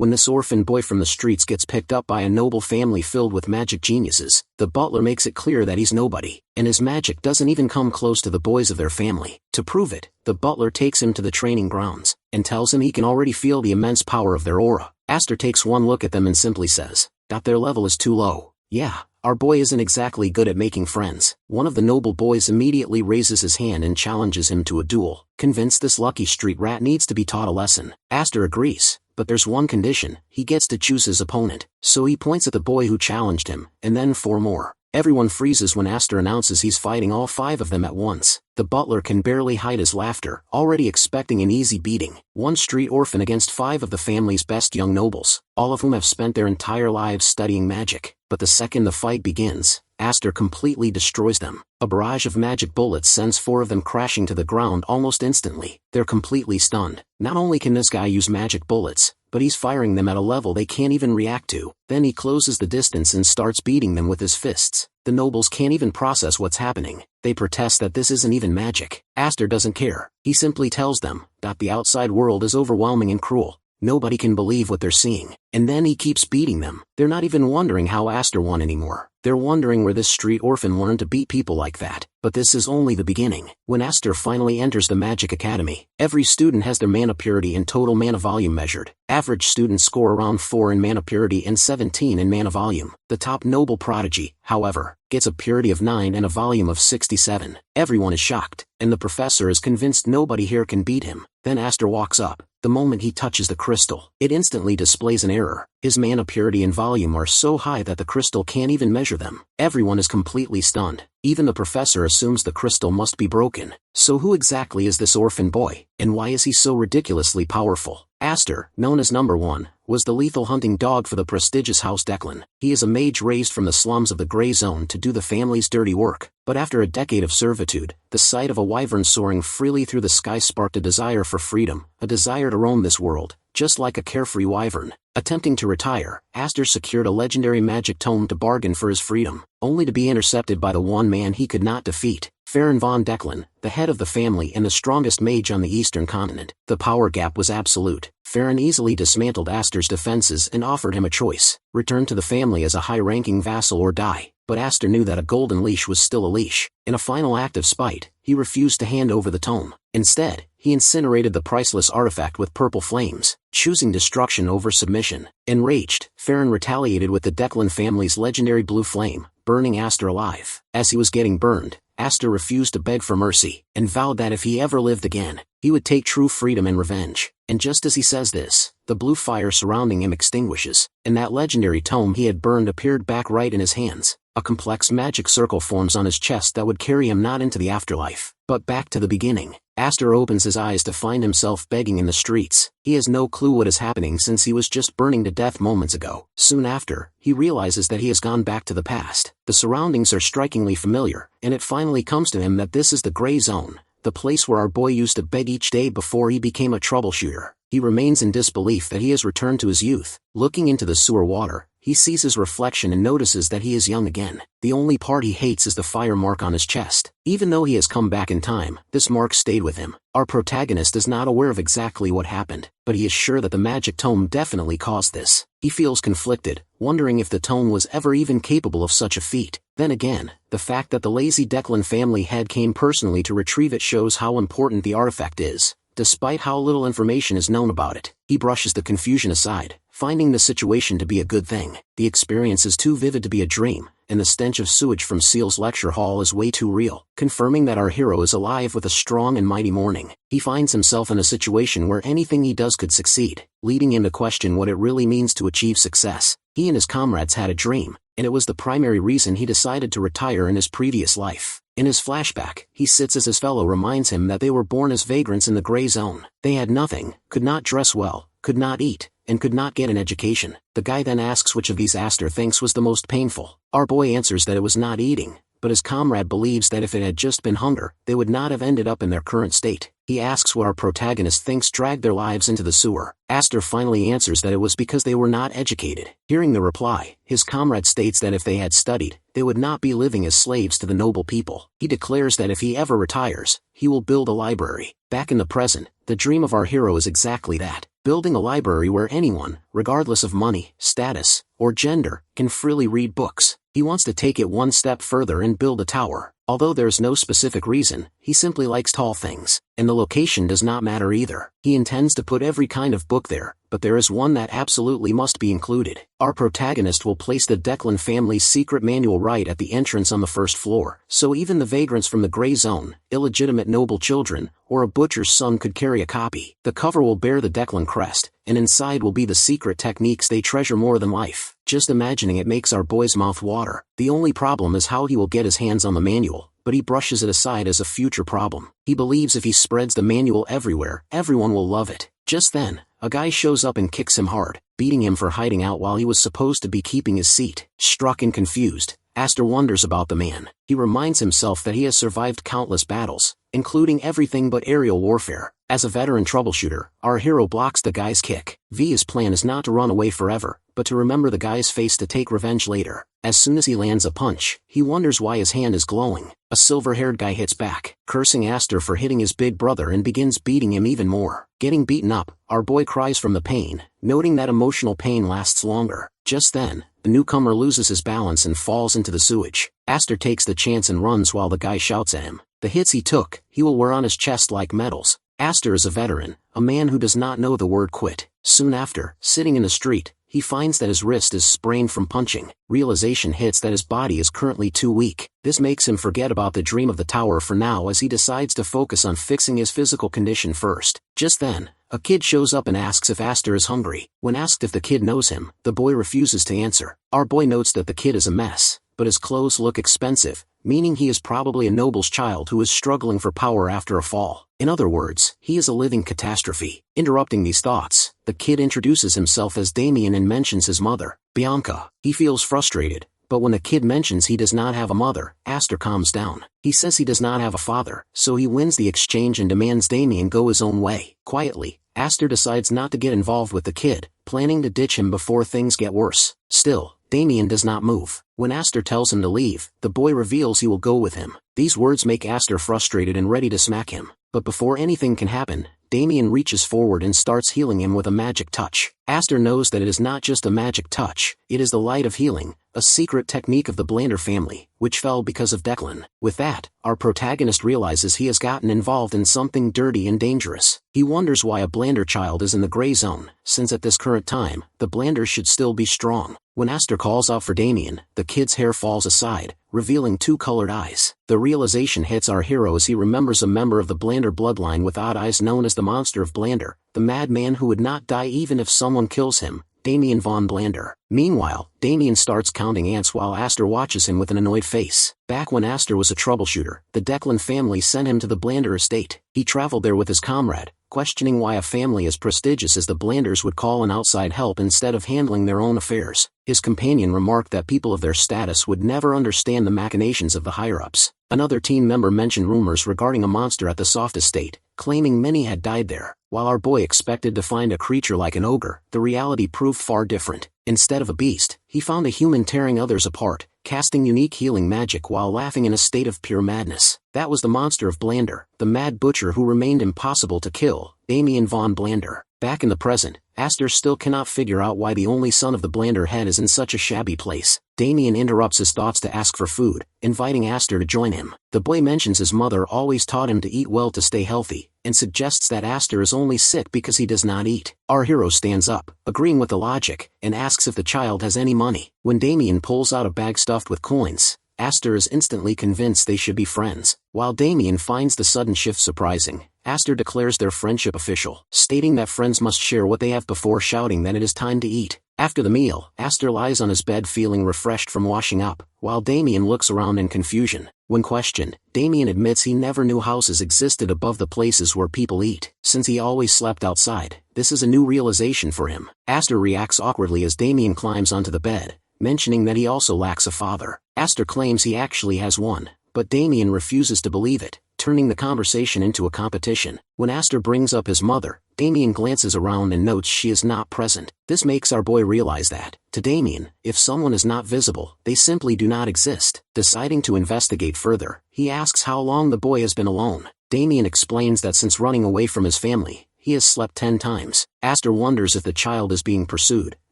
When this orphan boy from the streets gets picked up by a noble family filled with magic geniuses, the butler makes it clear that he's nobody, and his magic doesn't even come close to the boys of their family. To prove it, the butler takes him to the training grounds, and tells him he can already feel the immense power of their aura. Aster takes one look at them and simply says, "Their level is too low. Yeah, our boy isn't exactly good at making friends." One of the noble boys immediately raises his hand and challenges him to a duel, convinced this lucky street rat needs to be taught a lesson. Aster agrees, but there's one condition: he gets to choose his opponent. So he points at the boy who challenged him, and then 4 more. Everyone freezes when Aster announces he's fighting all 5 of them at once. The butler can barely hide his laughter, already expecting an easy beating. One street orphan against 5 of the family's best young nobles, all of whom have spent their entire lives studying magic. But the second the fight begins, Aster completely destroys them. A barrage of magic bullets sends 4 of them crashing to the ground almost instantly. They're completely stunned. Not only can this guy use magic bullets, but he's firing them at a level they can't even react to. Then he closes the distance and starts beating them with his fists. The nobles can't even process what's happening. They protest that this isn't even magic. Aster doesn't care. He simply tells them that the outside world is overwhelming and cruel. Nobody can believe what they're seeing. And then he keeps beating them. They're not even wondering how Aster won anymore. They're wondering where this street orphan learned to beat people like that. But this is only the beginning. When Aster finally enters the Magic Academy, every student has their mana purity and total mana volume measured. Average students score around 4 in mana purity and 17 in mana volume. The top noble prodigy, however, gets a purity of 9 and a volume of 67. Everyone is shocked, and the professor is convinced nobody here can beat him. Then Aster walks up. The moment he touches the crystal, it instantly displays an error. His mana purity and volume are so high that the crystal can't even measure them. Everyone is completely stunned. Even the professor assumes the crystal must be broken. So who exactly is this orphan boy, and why is he so ridiculously powerful? Aster, known as Number 1, was the lethal hunting dog for the prestigious House Declan. He is a mage raised from the slums of the Grey Zone to do the family's dirty work. But after a decade of servitude, the sight of a wyvern soaring freely through the sky sparked a desire for freedom, a desire to roam this world, just like a carefree wyvern. Attempting to retire, Aster secured a legendary magic tome to bargain for his freedom, only to be intercepted by the one man he could not defeat, Farron von Declan, the head of the family and the strongest mage on the eastern continent. The power gap was absolute. Farron easily dismantled Aster's defenses and offered him a choice: return to the family as a high-ranking vassal or die. But Aster knew that a golden leash was still a leash. In a final act of spite, he refused to hand over the tome. Instead, he incinerated the priceless artifact with purple flames, choosing destruction over submission. Enraged, Farron retaliated with the Declan family's legendary blue flame, burning Aster alive. As he was getting burned, Aster refused to beg for mercy, and vowed that if he ever lived again, he would take true freedom and revenge. And just as he says this, the blue fire surrounding him extinguishes, and that legendary tome he had burned appeared back right in his hands. A complex magic circle forms on his chest that would carry him not into the afterlife, but back to the beginning. Aster opens his eyes to find himself begging in the streets. He has no clue what is happening since he was just burning to death moments ago. Soon after, he realizes that he has gone back to the past. The surroundings are strikingly familiar, and it finally comes to him that this is the Grey Zone, the place where our boy used to beg each day before he became a troubleshooter. He remains in disbelief that he has returned to his youth. Looking into the sewer water, he sees his reflection and notices that he is young again. The only part he hates is the fire mark on his chest. Even though he has come back in time, this mark stayed with him. Our protagonist is not aware of exactly what happened, but he is sure that the magic tome definitely caused this. He feels conflicted, wondering if the tome was ever even capable of such a feat. Then again, the fact that the lazy Declan family head came personally to retrieve it shows how important the artifact is, despite how little information is known about it. He brushes the confusion aside, finding the situation to be a good thing. The experience is too vivid to be a dream, and the stench of sewage from Seal's lecture hall is way too real, confirming that our hero is alive with a strong and mighty morning. He finds himself in a situation where anything he does could succeed, leading him to question what it really means to achieve success. He and his comrades had a dream, and it was the primary reason he decided to retire in his previous life. In his flashback, he sits as his fellow reminds him that they were born as vagrants in the Grey Zone. They had nothing, could not dress well, could not eat, and could not get an education. The guy then asks which of these Aster thinks was the most painful. Our boy answers that it was not eating, but his comrade believes that if it had just been hunger, they would not have ended up in their current state. He asks what our protagonist thinks dragged their lives into the sewer. Aster finally answers that it was because they were not educated. Hearing the reply, his comrade states that if they had studied, they would not be living as slaves to the noble people. He declares that if he ever retires, he will build a library. Back in the present, the dream of our hero is exactly that: building a library where anyone, regardless of money, status, or gender, can freely read books. He wants to take it one step further and build a tower. Although there's no specific reason, he simply likes tall things, and the location does not matter either. He intends to put every kind of book there, but there is one that absolutely must be included. Our protagonist will place the Declan family's secret manual right at the entrance on the first floor, so even the vagrants from the gray zone, illegitimate noble children, or a butcher's son could carry a copy. The cover will bear the Declan crest, and inside will be the secret techniques they treasure more than life. Just imagining it makes our boy's mouth water. The only problem is how he will get his hands on the manual, but he brushes it aside as a future problem. He believes if he spreads the manual everywhere, everyone will love it. Just then, a guy shows up and kicks him hard, beating him for hiding out while he was supposed to be keeping his seat. Struck and confused, Aster wonders about the man. He reminds himself that he has survived countless battles, including everything but aerial warfare. As a veteran troubleshooter, our hero blocks the guy's kick. V's plan is not to run away forever, but to remember the guy's face to take revenge later. As soon as he lands a punch, he wonders why his hand is glowing. A silver-haired guy hits back, cursing Aster for hitting his big brother, and begins beating him even more. Getting beaten up, our boy cries from the pain, noting that emotional pain lasts longer. Just then, the newcomer loses his balance and falls into the sewage. Aster takes the chance and runs while the guy shouts at him. The hits he took, he will wear on his chest like medals. Aster is a veteran, a man who does not know the word quit. Soon after, sitting in the street, he finds that his wrist is sprained from punching. Realization hits that his body is currently too weak. This makes him forget about the dream of the tower for now as he decides to focus on fixing his physical condition first. Just then, a kid shows up and asks if Aster is hungry. When asked if the kid knows him, the boy refuses to answer. Our boy notes that the kid is a mess, but his clothes look expensive, meaning he is probably a noble's child who is struggling for power after a fall. In other words, he is a living catastrophe. Interrupting these thoughts, the kid introduces himself as Damien and mentions his mother, Bianca. He feels frustrated, but when the kid mentions he does not have a mother, Aster calms down. He says he does not have a father, so he wins the exchange and demands Damien go his own way. Quietly, Aster decides not to get involved with the kid, planning to ditch him before things get worse. Still, Damien does not move. When Aster tells him to leave, the boy reveals he will go with him. These words make Aster frustrated and ready to smack him. But before anything can happen, Damien reaches forward and starts healing him with a magic touch. Aster knows that it is not just a magic touch, it is the light of healing, a secret technique of the Blander family, which fell because of Declan. With that, our protagonist realizes he has gotten involved in something dirty and dangerous. He wonders why a Blander child is in the gray zone, since at this current time, the Blanders should still be strong. When Aster calls out for Damien, the kid's hair falls aside, revealing two colored eyes. The realization hits our hero as he remembers a member of the Blander bloodline with odd eyes known as the Monster of Blander, the madman who would not die even if someone kills him, Damien von Blander. Meanwhile, Damien starts counting ants while Aster watches him with an annoyed face. Back when Aster was a troubleshooter, the Declan family sent him to the Blander estate. He traveled there with his comrade, questioning why a family as prestigious as the Blanders would call in outside help instead of handling their own affairs. His companion remarked that people of their status would never understand the machinations of the higher-ups. Another team member mentioned rumors regarding a monster at the Soft estate, claiming many had died there. While our boy expected to find a creature like an ogre, the reality proved far different. Instead of a beast, he found a human tearing others apart, casting unique healing magic while laughing in a state of pure madness. That was the Monster of Blander, the mad butcher who remained impossible to kill, Damien von Blander. Back in the present, Aster still cannot figure out why the only son of the Blander head is in such a shabby place. Damien interrupts his thoughts to ask for food, inviting Aster to join him. The boy mentions his mother always taught him to eat well to stay healthy, and suggests that Aster is only sick because he does not eat. Our hero stands up, agreeing with the logic, and asks if the child has any money. When Damien pulls out a bag stuffed with coins, Aster is instantly convinced they should be friends. While Damien finds the sudden shift surprising, Aster declares their friendship official, stating that friends must share what they have before shouting that it is time to eat. After the meal, Aster lies on his bed feeling refreshed from washing up, while Damien looks around in confusion. When questioned, Damien admits he never knew houses existed above the places where people eat, since he always slept outside. This is a new realization for him. Aster reacts awkwardly as Damien climbs onto the bed, mentioning that he also lacks a father. Aster claims he actually has one, but Damien refuses to believe it, turning the conversation into a competition. When Aster brings up his mother, Damien glances around and notes she is not present. This makes our boy realize that, to Damien, if someone is not visible, they simply do not exist. Deciding to investigate further, he asks how long the boy has been alone. Damien explains that since running away from his family, he has slept 10 times. Aster wonders if the child is being pursued,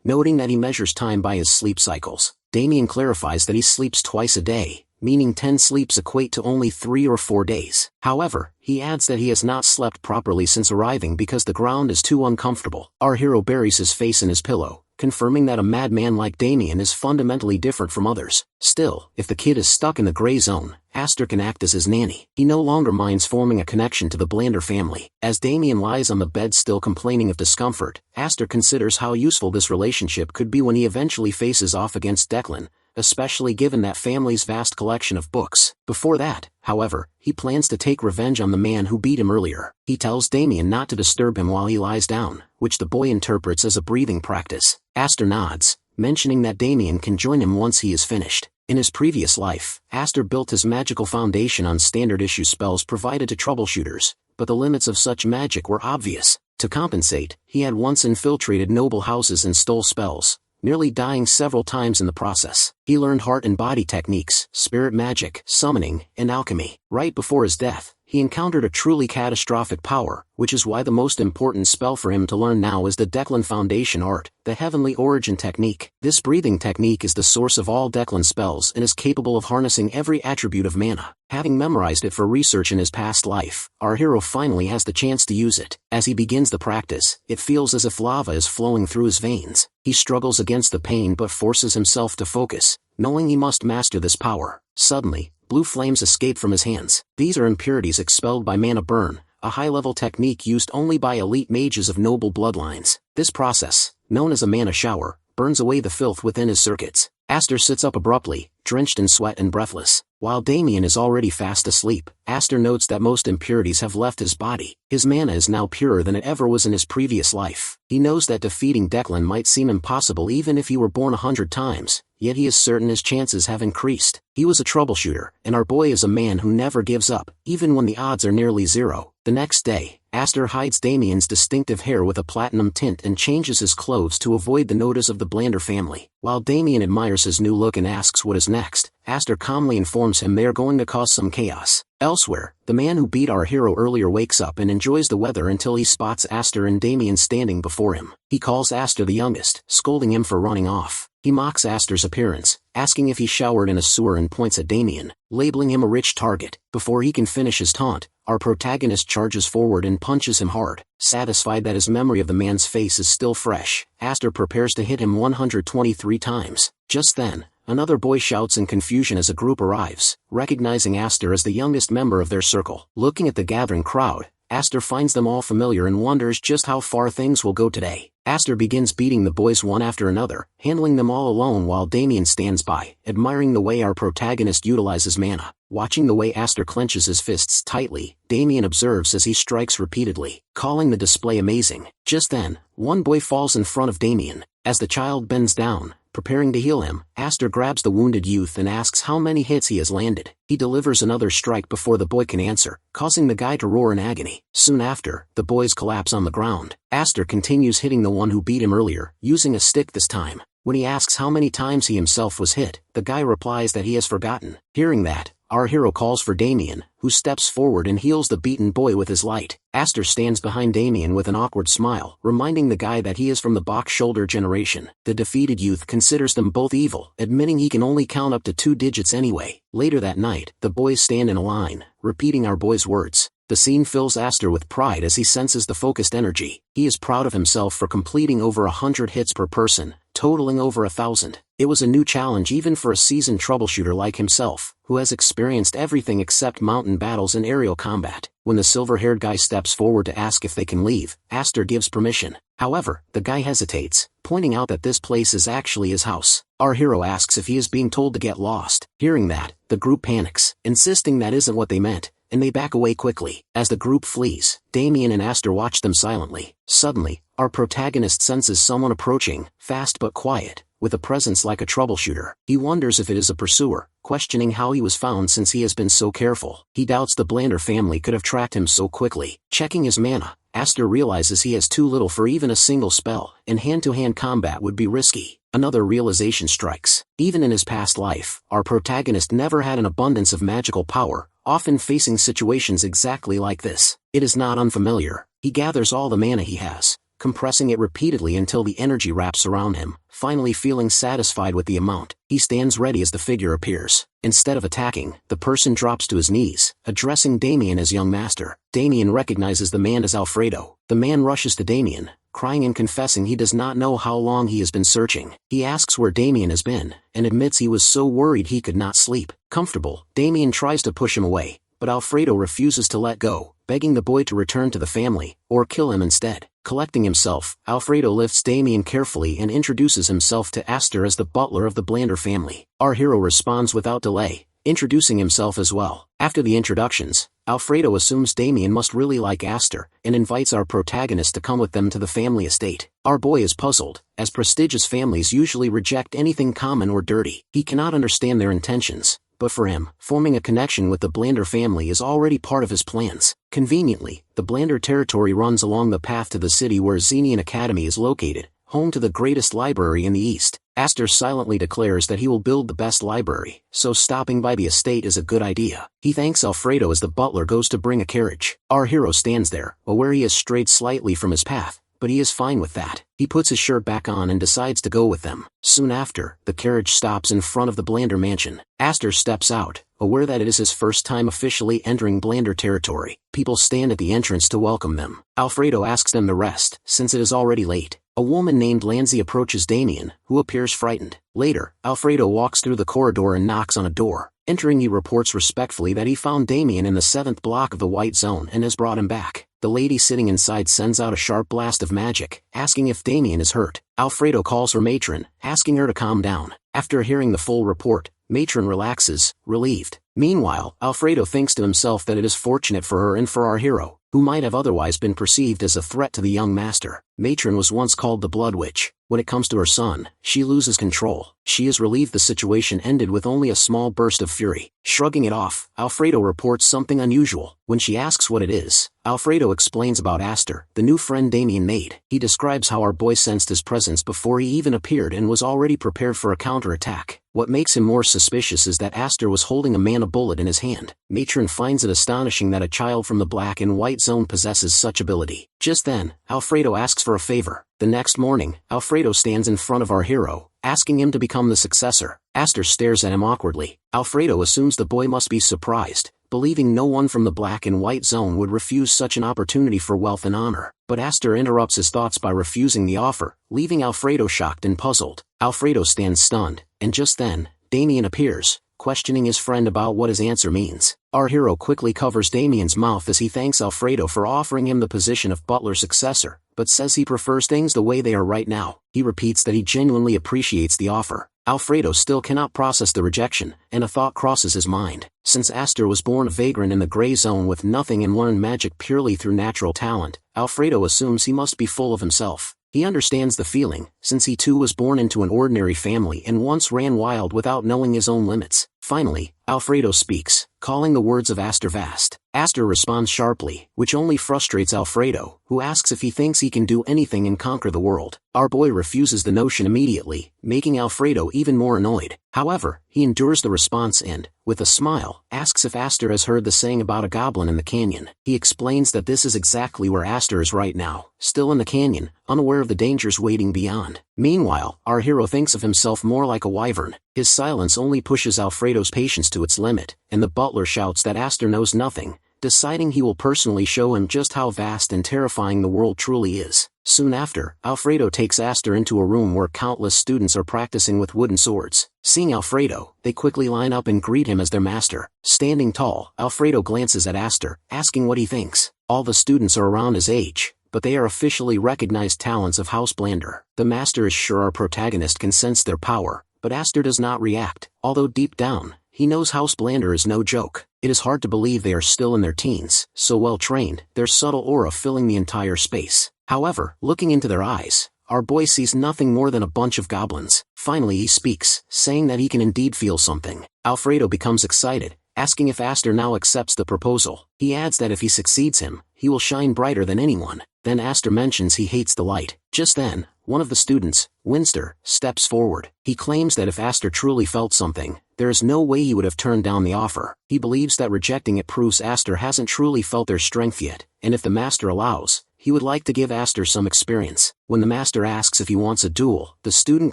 noting that he measures time by his sleep cycles. Damien clarifies that he sleeps twice a day, meaning 10 sleeps equate to only 3 or 4 days. However, he adds that he has not slept properly since arriving because the ground is too uncomfortable. Our hero buries his face in his pillow, confirming that a madman like Damien is fundamentally different from others. Still, if the kid is stuck in the gray zone, Aster can act as his nanny. He no longer minds forming a connection to the Blander family. As Damien lies on the bed still complaining of discomfort, Aster considers how useful this relationship could be when he eventually faces off against Declan, especially given that family's vast collection of books. Before that, however, he plans to take revenge on the man who beat him earlier. He tells Damien not to disturb him while he lies down, which the boy interprets as a breathing practice. Aster nods, mentioning that Damien can join him once he is finished. In his previous life, Aster built his magical foundation on standard-issue spells provided to troubleshooters, but the limits of such magic were obvious. To compensate, he had once infiltrated noble houses and stole spells, nearly dying several times in the process. He learned heart and body techniques, spirit magic, summoning, and alchemy. Right before his death, he encountered a truly catastrophic power, which is why the most important spell for him to learn now is the Declan Foundation Art, the Heavenly Origin Technique. This breathing technique is the source of all Declan spells and is capable of harnessing every attribute of mana. Having memorized it for research in his past life, our hero finally has the chance to use it. As he begins the practice, it feels as if lava is flowing through his veins. He struggles against the pain but forces himself to focus, knowing he must master this power. Suddenly, blue flames escape from his hands. These are impurities expelled by Mana Burn, a high-level technique used only by elite mages of noble bloodlines. This process, known as a mana shower, burns away the filth within his circuits. Aster sits up abruptly, drenched in sweat and breathless. While Damien is already fast asleep, Aster notes that most impurities have left his body. His mana is now purer than it ever was in his previous life. He knows that defeating Declan might seem impossible even if he were born 100 times, yet he is certain his chances have increased. He was a troubleshooter, and our boy is a man who never gives up, even when the odds are nearly zero. The next day, Aster hides Damien's distinctive hair with a platinum tint and changes his clothes to avoid the notice of the Blander family. While Damien admires his new look and asks what is next, Aster calmly informs him they are going to cause some chaos. Elsewhere, the man who beat our hero earlier wakes up and enjoys the weather until he spots Aster and Damien standing before him. He calls Aster the youngest, scolding him for running off. He mocks Aster's appearance, asking if he showered in a sewer and points at Damien, labeling him a rich target. Before he can finish his taunt, our protagonist charges forward and punches him hard. Satisfied that his memory of the man's face is still fresh, Aster prepares to hit him 123 times. Just then, another boy shouts in confusion as a group arrives, recognizing Aster as the youngest member of their circle. Looking at the gathering crowd, Aster finds them all familiar and wonders just how far things will go today. Aster begins beating the boys one after another, handling them all alone while Damien stands by, admiring the way our protagonist utilizes mana. Watching the way Aster clenches his fists tightly, Damien observes as he strikes repeatedly, calling the display amazing. Just then, one boy falls in front of Damien. As the child bends down, preparing to heal him, Aster grabs the wounded youth and asks how many hits he has landed. He delivers another strike before the boy can answer, causing the guy to roar in agony. Soon after, the boys collapse on the ground. Aster continues hitting the one who beat him earlier, using a stick this time. When he asks how many times he himself was hit, the guy replies that he has forgotten. Hearing that, our hero calls for Damien, who steps forward and heals the beaten boy with his light. Aster stands behind Damien with an awkward smile, reminding the guy that he is from the box-shoulder generation. The defeated youth considers them both evil, admitting he can only count up to 2 digits anyway. Later that night, the boys stand in a line, repeating our boy's words. The scene fills Aster with pride as he senses the focused energy. He is proud of himself for completing over 100 hits per person, totaling over 1,000. It was a new challenge even for a seasoned troubleshooter like himself, who has experienced everything except mountain battles and aerial combat. When the silver-haired guy steps forward to ask if they can leave, Aster gives permission. However, the guy hesitates, pointing out that this place is actually his house. Our hero asks if he is being told to get lost. Hearing that, the group panics, insisting that isn't what they meant, and they back away quickly. As the group flees, Damien and Aster watch them silently. Suddenly, our protagonist senses someone approaching, fast but quiet, with a presence like a troubleshooter. He wonders if it is a pursuer, questioning how he was found since he has been so careful. He doubts the Blander family could have tracked him so quickly. Checking his mana, Aster realizes he has too little for even a single spell, and hand-to-hand combat would be risky. Another realization strikes. Even in his past life, our protagonist never had an abundance of magical power, often facing situations exactly like this. It is not unfamiliar. He gathers all the mana he has, compressing it repeatedly until the energy wraps around him. Finally feeling satisfied with the amount, he stands ready as the figure appears. Instead of attacking, the person drops to his knees, addressing Damien as young master. Damien recognizes the man as Alfredo. The man rushes to Damien, crying and confessing he does not know how long he has been searching. He asks where Damien has been, and admits he was so worried he could not sleep. Comfortable, Damien tries to push him away, but Alfredo refuses to let go, begging the boy to return to the family, or kill him instead. Collecting himself, Alfredo lifts Damien carefully and introduces himself to Aster as the butler of the Blander family. Our hero responds without delay, introducing himself as well. After the introductions, Alfredo assumes Damien must really like Aster, and invites our protagonist to come with them to the family estate. Our boy is puzzled, as prestigious families usually reject anything common or dirty. He cannot understand their intentions, but for him, forming a connection with the Blander family is already part of his plans. Conveniently, the Blander territory runs along the path to the city where Xenian Academy is located, home to the greatest library in the East. Aster silently declares that he will build the best library, so stopping by the estate is a good idea. He thanks Alfredo as the butler goes to bring a carriage. Our hero stands there, aware he has strayed slightly from his path, but he is fine with that. He puts his shirt back on and decides to go with them. Soon after, the carriage stops in front of the Blander mansion. Aster steps out, aware that it is his first time officially entering Blander territory. People stand at the entrance to welcome them. Alfredo asks them to rest, since it is already late. A woman named Lanzi approaches Damien, who appears frightened. Later, Alfredo walks through the corridor and knocks on a door. Entering, he reports respectfully that he found Damien in the 7th block of the White Zone and has brought him back. The lady sitting inside sends out a sharp blast of magic, asking if Damien is hurt. Alfredo calls her matron, asking her to calm down. After hearing the full report, matron relaxes, relieved. Meanwhile, Alfredo thinks to himself that it is fortunate for her and for our hero, who might have otherwise been perceived as a threat to the young master. Matron was once called the Blood Witch. When it comes to her son, she loses control. She is relieved the situation ended with only a small burst of fury. Shrugging it off, Alfredo reports something unusual. When she asks what it is, Alfredo explains about Aster, the new friend Damien made. He describes how our boy sensed his presence before he even appeared and was already prepared for a counterattack. What makes him more suspicious is that Aster was holding a mana bullet in his hand. Matron finds it astonishing that a child from the Black and White Zone possesses such ability. Just then, Alfredo asks for a favor. The next morning, Alfredo stands in front of our hero, asking him to become the successor. Aster stares at him awkwardly. Alfredo assumes the boy must be surprised, believing no one from the Black and White Zone would refuse such an opportunity for wealth and honor. But Aster interrupts his thoughts by refusing the offer, leaving Alfredo shocked and puzzled. Alfredo stands stunned, and just then, Damien appears, questioning his friend about what his answer means. Our hero quickly covers Damien's mouth as he thanks Alfredo for offering him the position of butler successor, but says he prefers things the way they are right now. He repeats that he genuinely appreciates the offer. Alfredo still cannot process the rejection, and a thought crosses his mind. Since Aster was born a vagrant in the gray zone with nothing and learned magic purely through natural talent, Alfredo assumes he must be full of himself. He understands the feeling, since he too was born into an ordinary family and once ran wild without knowing his own limits. Finally, Alfredo speaks, calling the words of Aster vast. Aster responds sharply, which only frustrates Alfredo, who asks if he thinks he can do anything and conquer the world. Our boy refuses the notion immediately, making Alfredo even more annoyed. However, he endures the response and, with a smile, asks if Aster has heard the saying about a goblin in the canyon. He explains that this is exactly where Aster is right now, still in the canyon, unaware of the dangers waiting beyond. Meanwhile, our hero thinks of himself more like a wyvern. His silence only pushes Alfredo's patience to its limit, and the butler shouts that Aster knows nothing, deciding he will personally show him just how vast and terrifying the world truly is. Soon after, Alfredo takes Aster into a room where countless students are practicing with wooden swords. Seeing Alfredo, they quickly line up and greet him as their master. Standing tall, Alfredo glances at Aster, asking what he thinks. All the students are around his age, but they are officially recognized talents of House Blander. The master is sure our protagonist can sense their power, but Aster does not react, although deep down, he knows House Blander is no joke. It is hard to believe they are still in their teens, so well trained, their subtle aura filling the entire space. However, looking into their eyes, our boy sees nothing more than a bunch of goblins. Finally he speaks, saying that he can indeed feel something. Alfredo becomes excited, asking if Aster now accepts the proposal. He adds that if he succeeds him, he will shine brighter than anyone. Then Aster mentions he hates the light. Just then, one of the students, Winster, steps forward. He claims that if Aster truly felt something, there is no way he would have turned down the offer. He believes that rejecting it proves Aster hasn't truly felt their strength yet, and if the master allows, he would like to give Aster some experience. When the master asks if he wants a duel, the student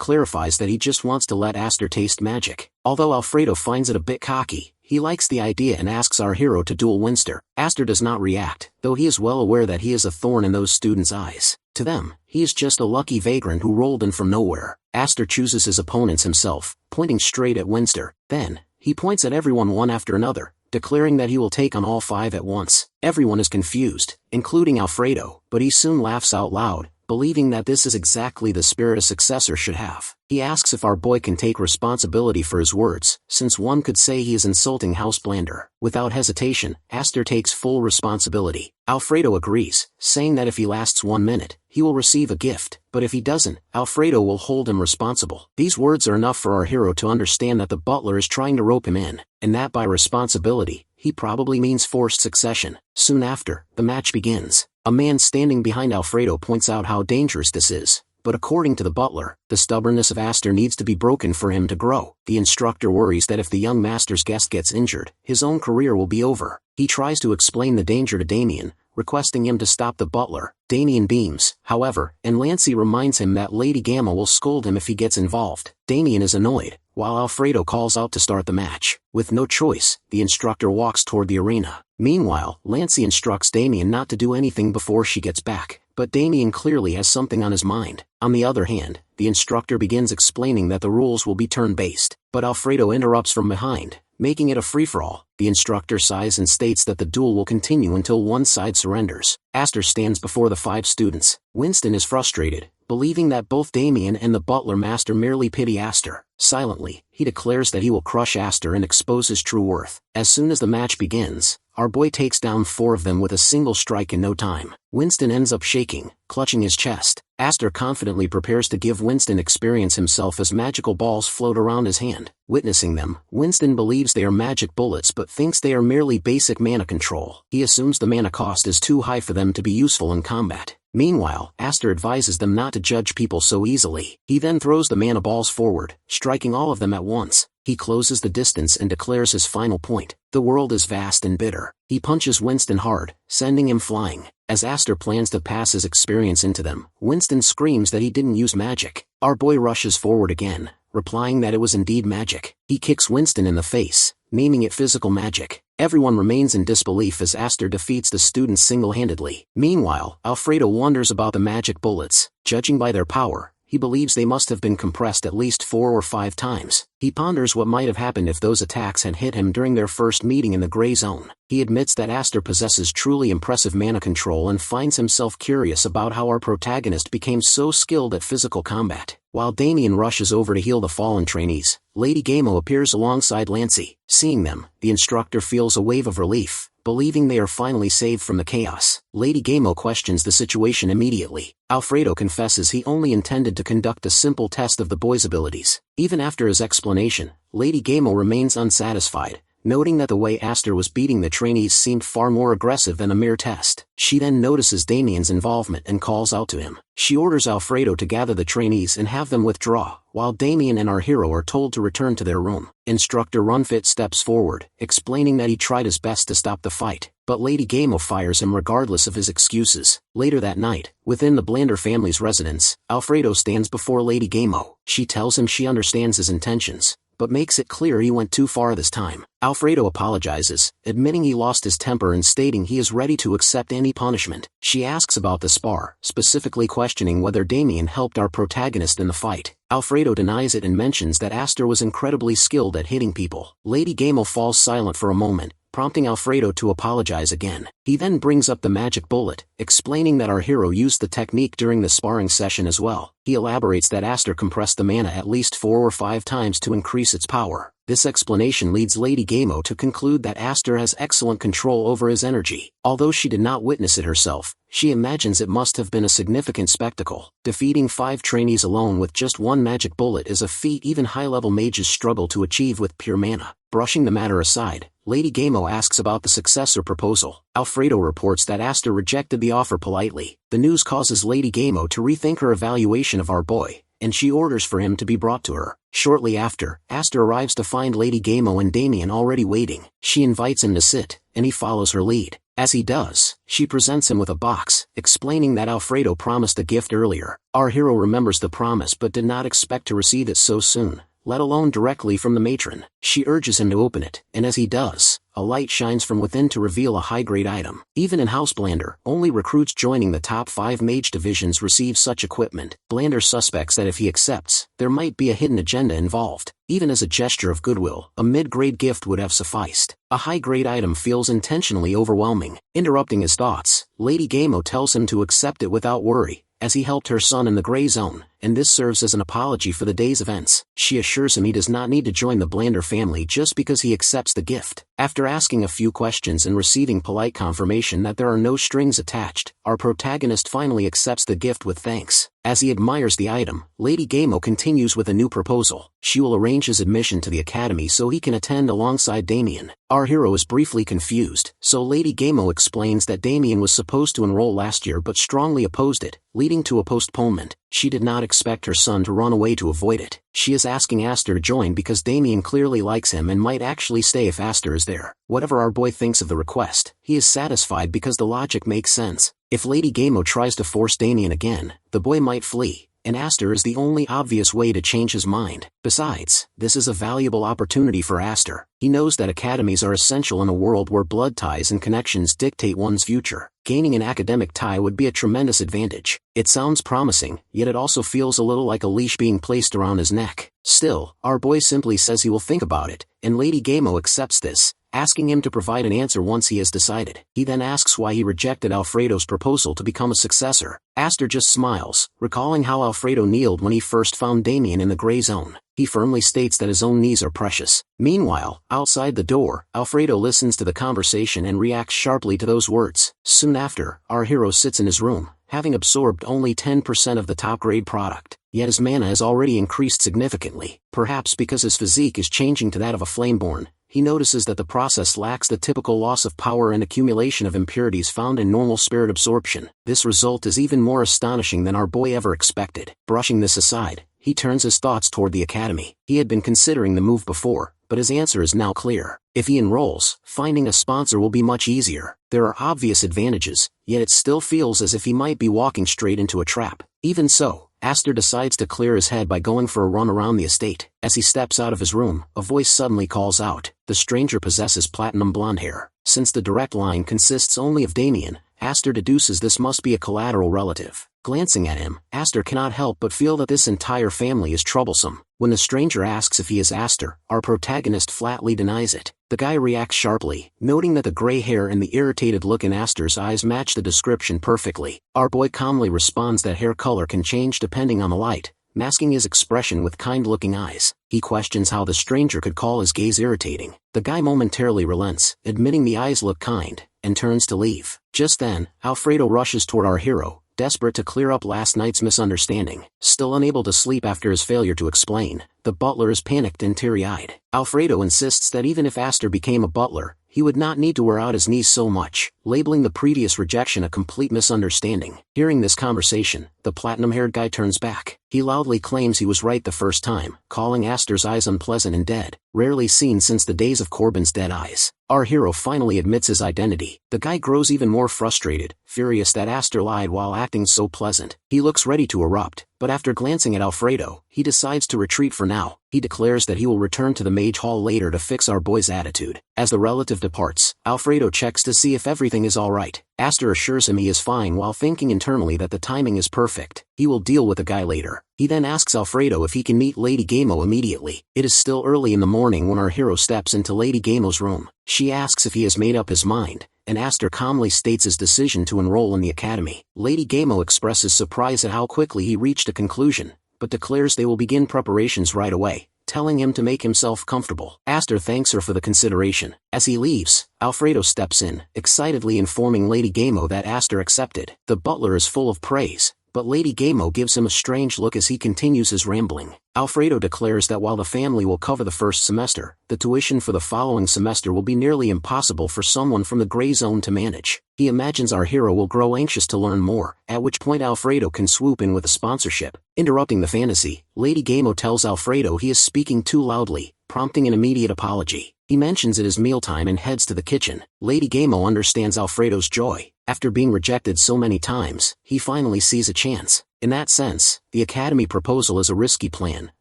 clarifies that he just wants to let Aster taste magic. Although Alfredo finds it a bit cocky, he likes the idea and asks our hero to duel Winster. Aster does not react, though he is well aware that he is a thorn in those students' eyes. To them, he is just a lucky vagrant who rolled in from nowhere. Aster chooses his opponents himself, pointing straight at Winster. Then, he points at everyone one after another, declaring that he will take on all 5 at once. Everyone is confused, including Alfredo, but he soon laughs out loud, believing that this is exactly the spirit a successor should have. He asks if our boy can take responsibility for his words, since one could say he is insulting House Blander. Without hesitation, Aster takes full responsibility. Alfredo agrees, saying that if he lasts 1 minute, he will receive a gift, but if he doesn't, Alfredo will hold him responsible. These words are enough for our hero to understand that the butler is trying to rope him in, and that by responsibility, he probably means forced succession. Soon after, the match begins. A man standing behind Alfredo points out how dangerous this is, but according to the butler, the stubbornness of Aster needs to be broken for him to grow. The instructor worries that if the young master's guest gets injured, his own career will be over. He tries to explain the danger to Damien, requesting him to stop the butler. Damien beams, however, and Lancey reminds him that Lady Gamma will scold him if he gets involved. Damien is annoyed, while Alfredo calls out to start the match. With no choice, the instructor walks toward the arena. Meanwhile, Lancey instructs Damien not to do anything before she gets back, but Damien clearly has something on his mind. On the other hand, the instructor begins explaining that the rules will be turn-based, but Alfredo interrupts from behind, making it a free-for-all. The instructor sighs and states that the duel will continue until one side surrenders. Aster stands before the 5 students. Winston is frustrated, believing that both Damien and the butler master merely pity Aster. Silently, he declares that he will crush Aster and expose his true worth. As soon as the match begins, our boy takes down 4 of them with a single strike in no time. Winston ends up shaking, clutching his chest. Aster confidently prepares to give Winston experience himself as magical balls float around his hand. Witnessing them, Winston believes they are magic bullets but thinks they are merely basic mana control. He assumes the mana cost is too high for them to be useful in combat. Meanwhile, Aster advises them not to judge people so easily. He then throws the mana balls forward, striking all of them at once. He closes the distance and declares his final point. The world is vast and bitter. He punches Winston hard, sending him flying. As Aster plans to pass his experience into them, Winston screams that he didn't use magic. Our boy rushes forward again, replying that it was indeed magic. He kicks Winston in the face, naming it physical magic. Everyone remains in disbelief as Aster defeats the students single-handedly. Meanwhile, Alfredo wonders about the magic bullets. Judging by their power, he believes they must have been compressed at least 4 or 5 times. He ponders what might have happened if those attacks had hit him during their first meeting in the Grey Zone. He admits that Aster possesses truly impressive mana control and finds himself curious about how our protagonist became so skilled at physical combat. While Damien rushes over to heal the fallen trainees, Lady Gamo appears alongside Lancey. Seeing them, the instructor feels a wave of relief, believing they are finally saved from the chaos. Lady Gamo questions the situation immediately. Alfredo confesses he only intended to conduct a simple test of the boy's abilities. Even after his explanation, Lady Gamo remains unsatisfied, noting that the way Aster was beating the trainees seemed far more aggressive than a mere test. She then notices Damien's involvement and calls out to him. She orders Alfredo to gather the trainees and have them withdraw, while Damien and our hero are told to return to their room. Instructor Runfit steps forward, explaining that he tried his best to stop the fight, but Lady Gamo fires him regardless of his excuses. Later that night, within the Blander family's residence, Alfredo stands before Lady Gamo. She tells him she understands his intentions, but makes it clear he went too far this time. Alfredo apologizes, admitting he lost his temper and stating he is ready to accept any punishment. She asks about the spar, specifically questioning whether Damien helped our protagonist in the fight. Alfredo denies it and mentions that Aster was incredibly skilled at hitting people. Lady Gamo falls silent for a moment, prompting Alfredo to apologize again. He then brings up the magic bullet, explaining that our hero used the technique during the sparring session as well. He elaborates that Aster compressed the mana at least 4 or 5 times to increase its power. This explanation leads Lady Gamo to conclude that Aster has excellent control over his energy. Although she did not witness it herself, she imagines it must have been a significant spectacle. Defeating 5 trainees alone with just 1 magic bullet is a feat even high-level mages struggle to achieve with pure mana. Brushing the matter aside, Lady Gamo asks about the successor proposal. Alfredo reports that Aster rejected the offer politely. The news causes Lady Gamo to rethink her evaluation of our boy, and she orders for him to be brought to her. Shortly after, Aster arrives to find Lady Gamo and Damien already waiting. She invites him to sit, and he follows her lead. As he does, she presents him with a box, explaining that Alfredo promised a gift earlier. Our hero remembers the promise but did not expect to receive it so soon, let alone directly from the matron. She urges him to open it, and as he does, a light shines from within to reveal a high-grade item. Even in House Blander, only recruits joining the top 5 mage divisions receive such equipment. Blander suspects that if he accepts, there might be a hidden agenda involved. Even as a gesture of goodwill, a mid-grade gift would have sufficed. A high-grade item feels intentionally overwhelming. Interrupting his thoughts, Lady Gamo tells him to accept it without worry, as he helped her son in the gray zone, and this serves as an apology for the day's events. She assures him he does not need to join the Blander family just because he accepts the gift. After asking a few questions and receiving polite confirmation that there are no strings attached, our protagonist finally accepts the gift with thanks. As he admires the item, Lady Gamo continues with a new proposal. She will arrange his admission to the academy so he can attend alongside Damien. Our hero is briefly confused, so Lady Gamo explains that Damien was supposed to enroll last year but strongly opposed it, leading to a postponement. She did not expect her son to run away to avoid it. She is asking Aster to join because Damien clearly likes him and might actually stay if Aster is there. Whatever our boy thinks of the request, he is satisfied because the logic makes sense. If Lady Gamo tries to force Damien again, the boy might flee, and Aster is the only obvious way to change his mind. Besides, this is a valuable opportunity for Aster. He knows that academies are essential in a world where blood ties and connections dictate one's future. Gaining an academic tie would be a tremendous advantage. It sounds promising, yet it also feels a little like a leash being placed around his neck. Still, our boy simply says he will think about it, and Lady Gamo accepts this, asking him to provide an answer once he has decided. He then asks why he rejected Alfredo's proposal to become a successor. Aster just smiles, recalling how Alfredo kneeled when he first found Damien in the gray zone. He firmly states that his own knees are precious. Meanwhile, outside the door, Alfredo listens to the conversation and reacts sharply to those words. Soon after, our hero sits in his room, having absorbed only 10% of the top-grade product. Yet his mana has already increased significantly. Perhaps because his physique is changing to that of a flameborn, he notices that the process lacks the typical loss of power and accumulation of impurities found in normal spirit absorption. This result is even more astonishing than our boy ever expected. Brushing this aside, he turns his thoughts toward the academy. He had been considering the move before, but his answer is now clear. If he enrolls, finding a sponsor will be much easier. There are obvious advantages, yet it still feels as if he might be walking straight into a trap. Even so, Aster decides to clear his head by going for a run around the estate. As he steps out of his room, a voice suddenly calls out. The stranger possesses platinum blonde hair. Since the direct line consists only of Damien, Aster deduces this must be a collateral relative. Glancing at him, Aster cannot help but feel that this entire family is troublesome. When the stranger asks if he is Aster, our protagonist flatly denies it. The guy reacts sharply, noting that the gray hair and the irritated look in Aster's eyes match the description perfectly. Our boy calmly responds that hair color can change depending on the light, masking his expression with kind-looking eyes. He questions how the stranger could call his gaze irritating. The guy momentarily relents, admitting the eyes look kind, and turns to leave. Just then, Alfredo rushes toward our hero, desperate to clear up last night's misunderstanding. Still unable to sleep after his failure to explain, the butler is panicked and teary-eyed. Alfredo insists that even if Aster became a butler, he would not need to wear out his knees so much, labeling the previous rejection a complete misunderstanding. Hearing this conversation, the platinum-haired guy turns back. He loudly claims he was right the first time, calling Aster's eyes unpleasant and dead, rarely seen since the days of Corbin's dead eyes. Our hero finally admits his identity. The guy grows even more frustrated, furious that Aster lied while acting so pleasant. He looks ready to erupt, but after glancing at Alfredo, he decides to retreat for now. He declares that he will return to the Mage Hall later to fix our boy's attitude. As the relative departs, Alfredo checks to see if everything is alright. Aster assures him he is fine while thinking internally that the timing is perfect. He will deal with the guy later. He then asks Alfredo if he can meet Lady Gamo immediately. It is still early in the morning when our hero steps into Lady Gamo's room. She asks if he has made up his mind, and Aster calmly states his decision to enroll in the academy. Lady Gamo expresses surprise at how quickly he reached a conclusion, but declares they will begin preparations right away, telling him to make himself comfortable. Aster thanks her for the consideration. As he leaves, Alfredo steps in, excitedly informing Lady Gamo that Aster accepted. The butler is full of praise, but Lady Gamo gives him a strange look as he continues his rambling. Alfredo declares that while the family will cover the first semester, the tuition for the following semester will be nearly impossible for someone from the gray zone to manage. He imagines our hero will grow anxious to learn more, at which point Alfredo can swoop in with a sponsorship. Interrupting the fantasy, Lady Gamo tells Alfredo he is speaking too loudly, prompting an immediate apology. He mentions it is mealtime and heads to the kitchen. Lady Gamo understands Alfredo's joy. After being rejected so many times, he finally sees a chance. In that sense, the academy proposal is a risky plan,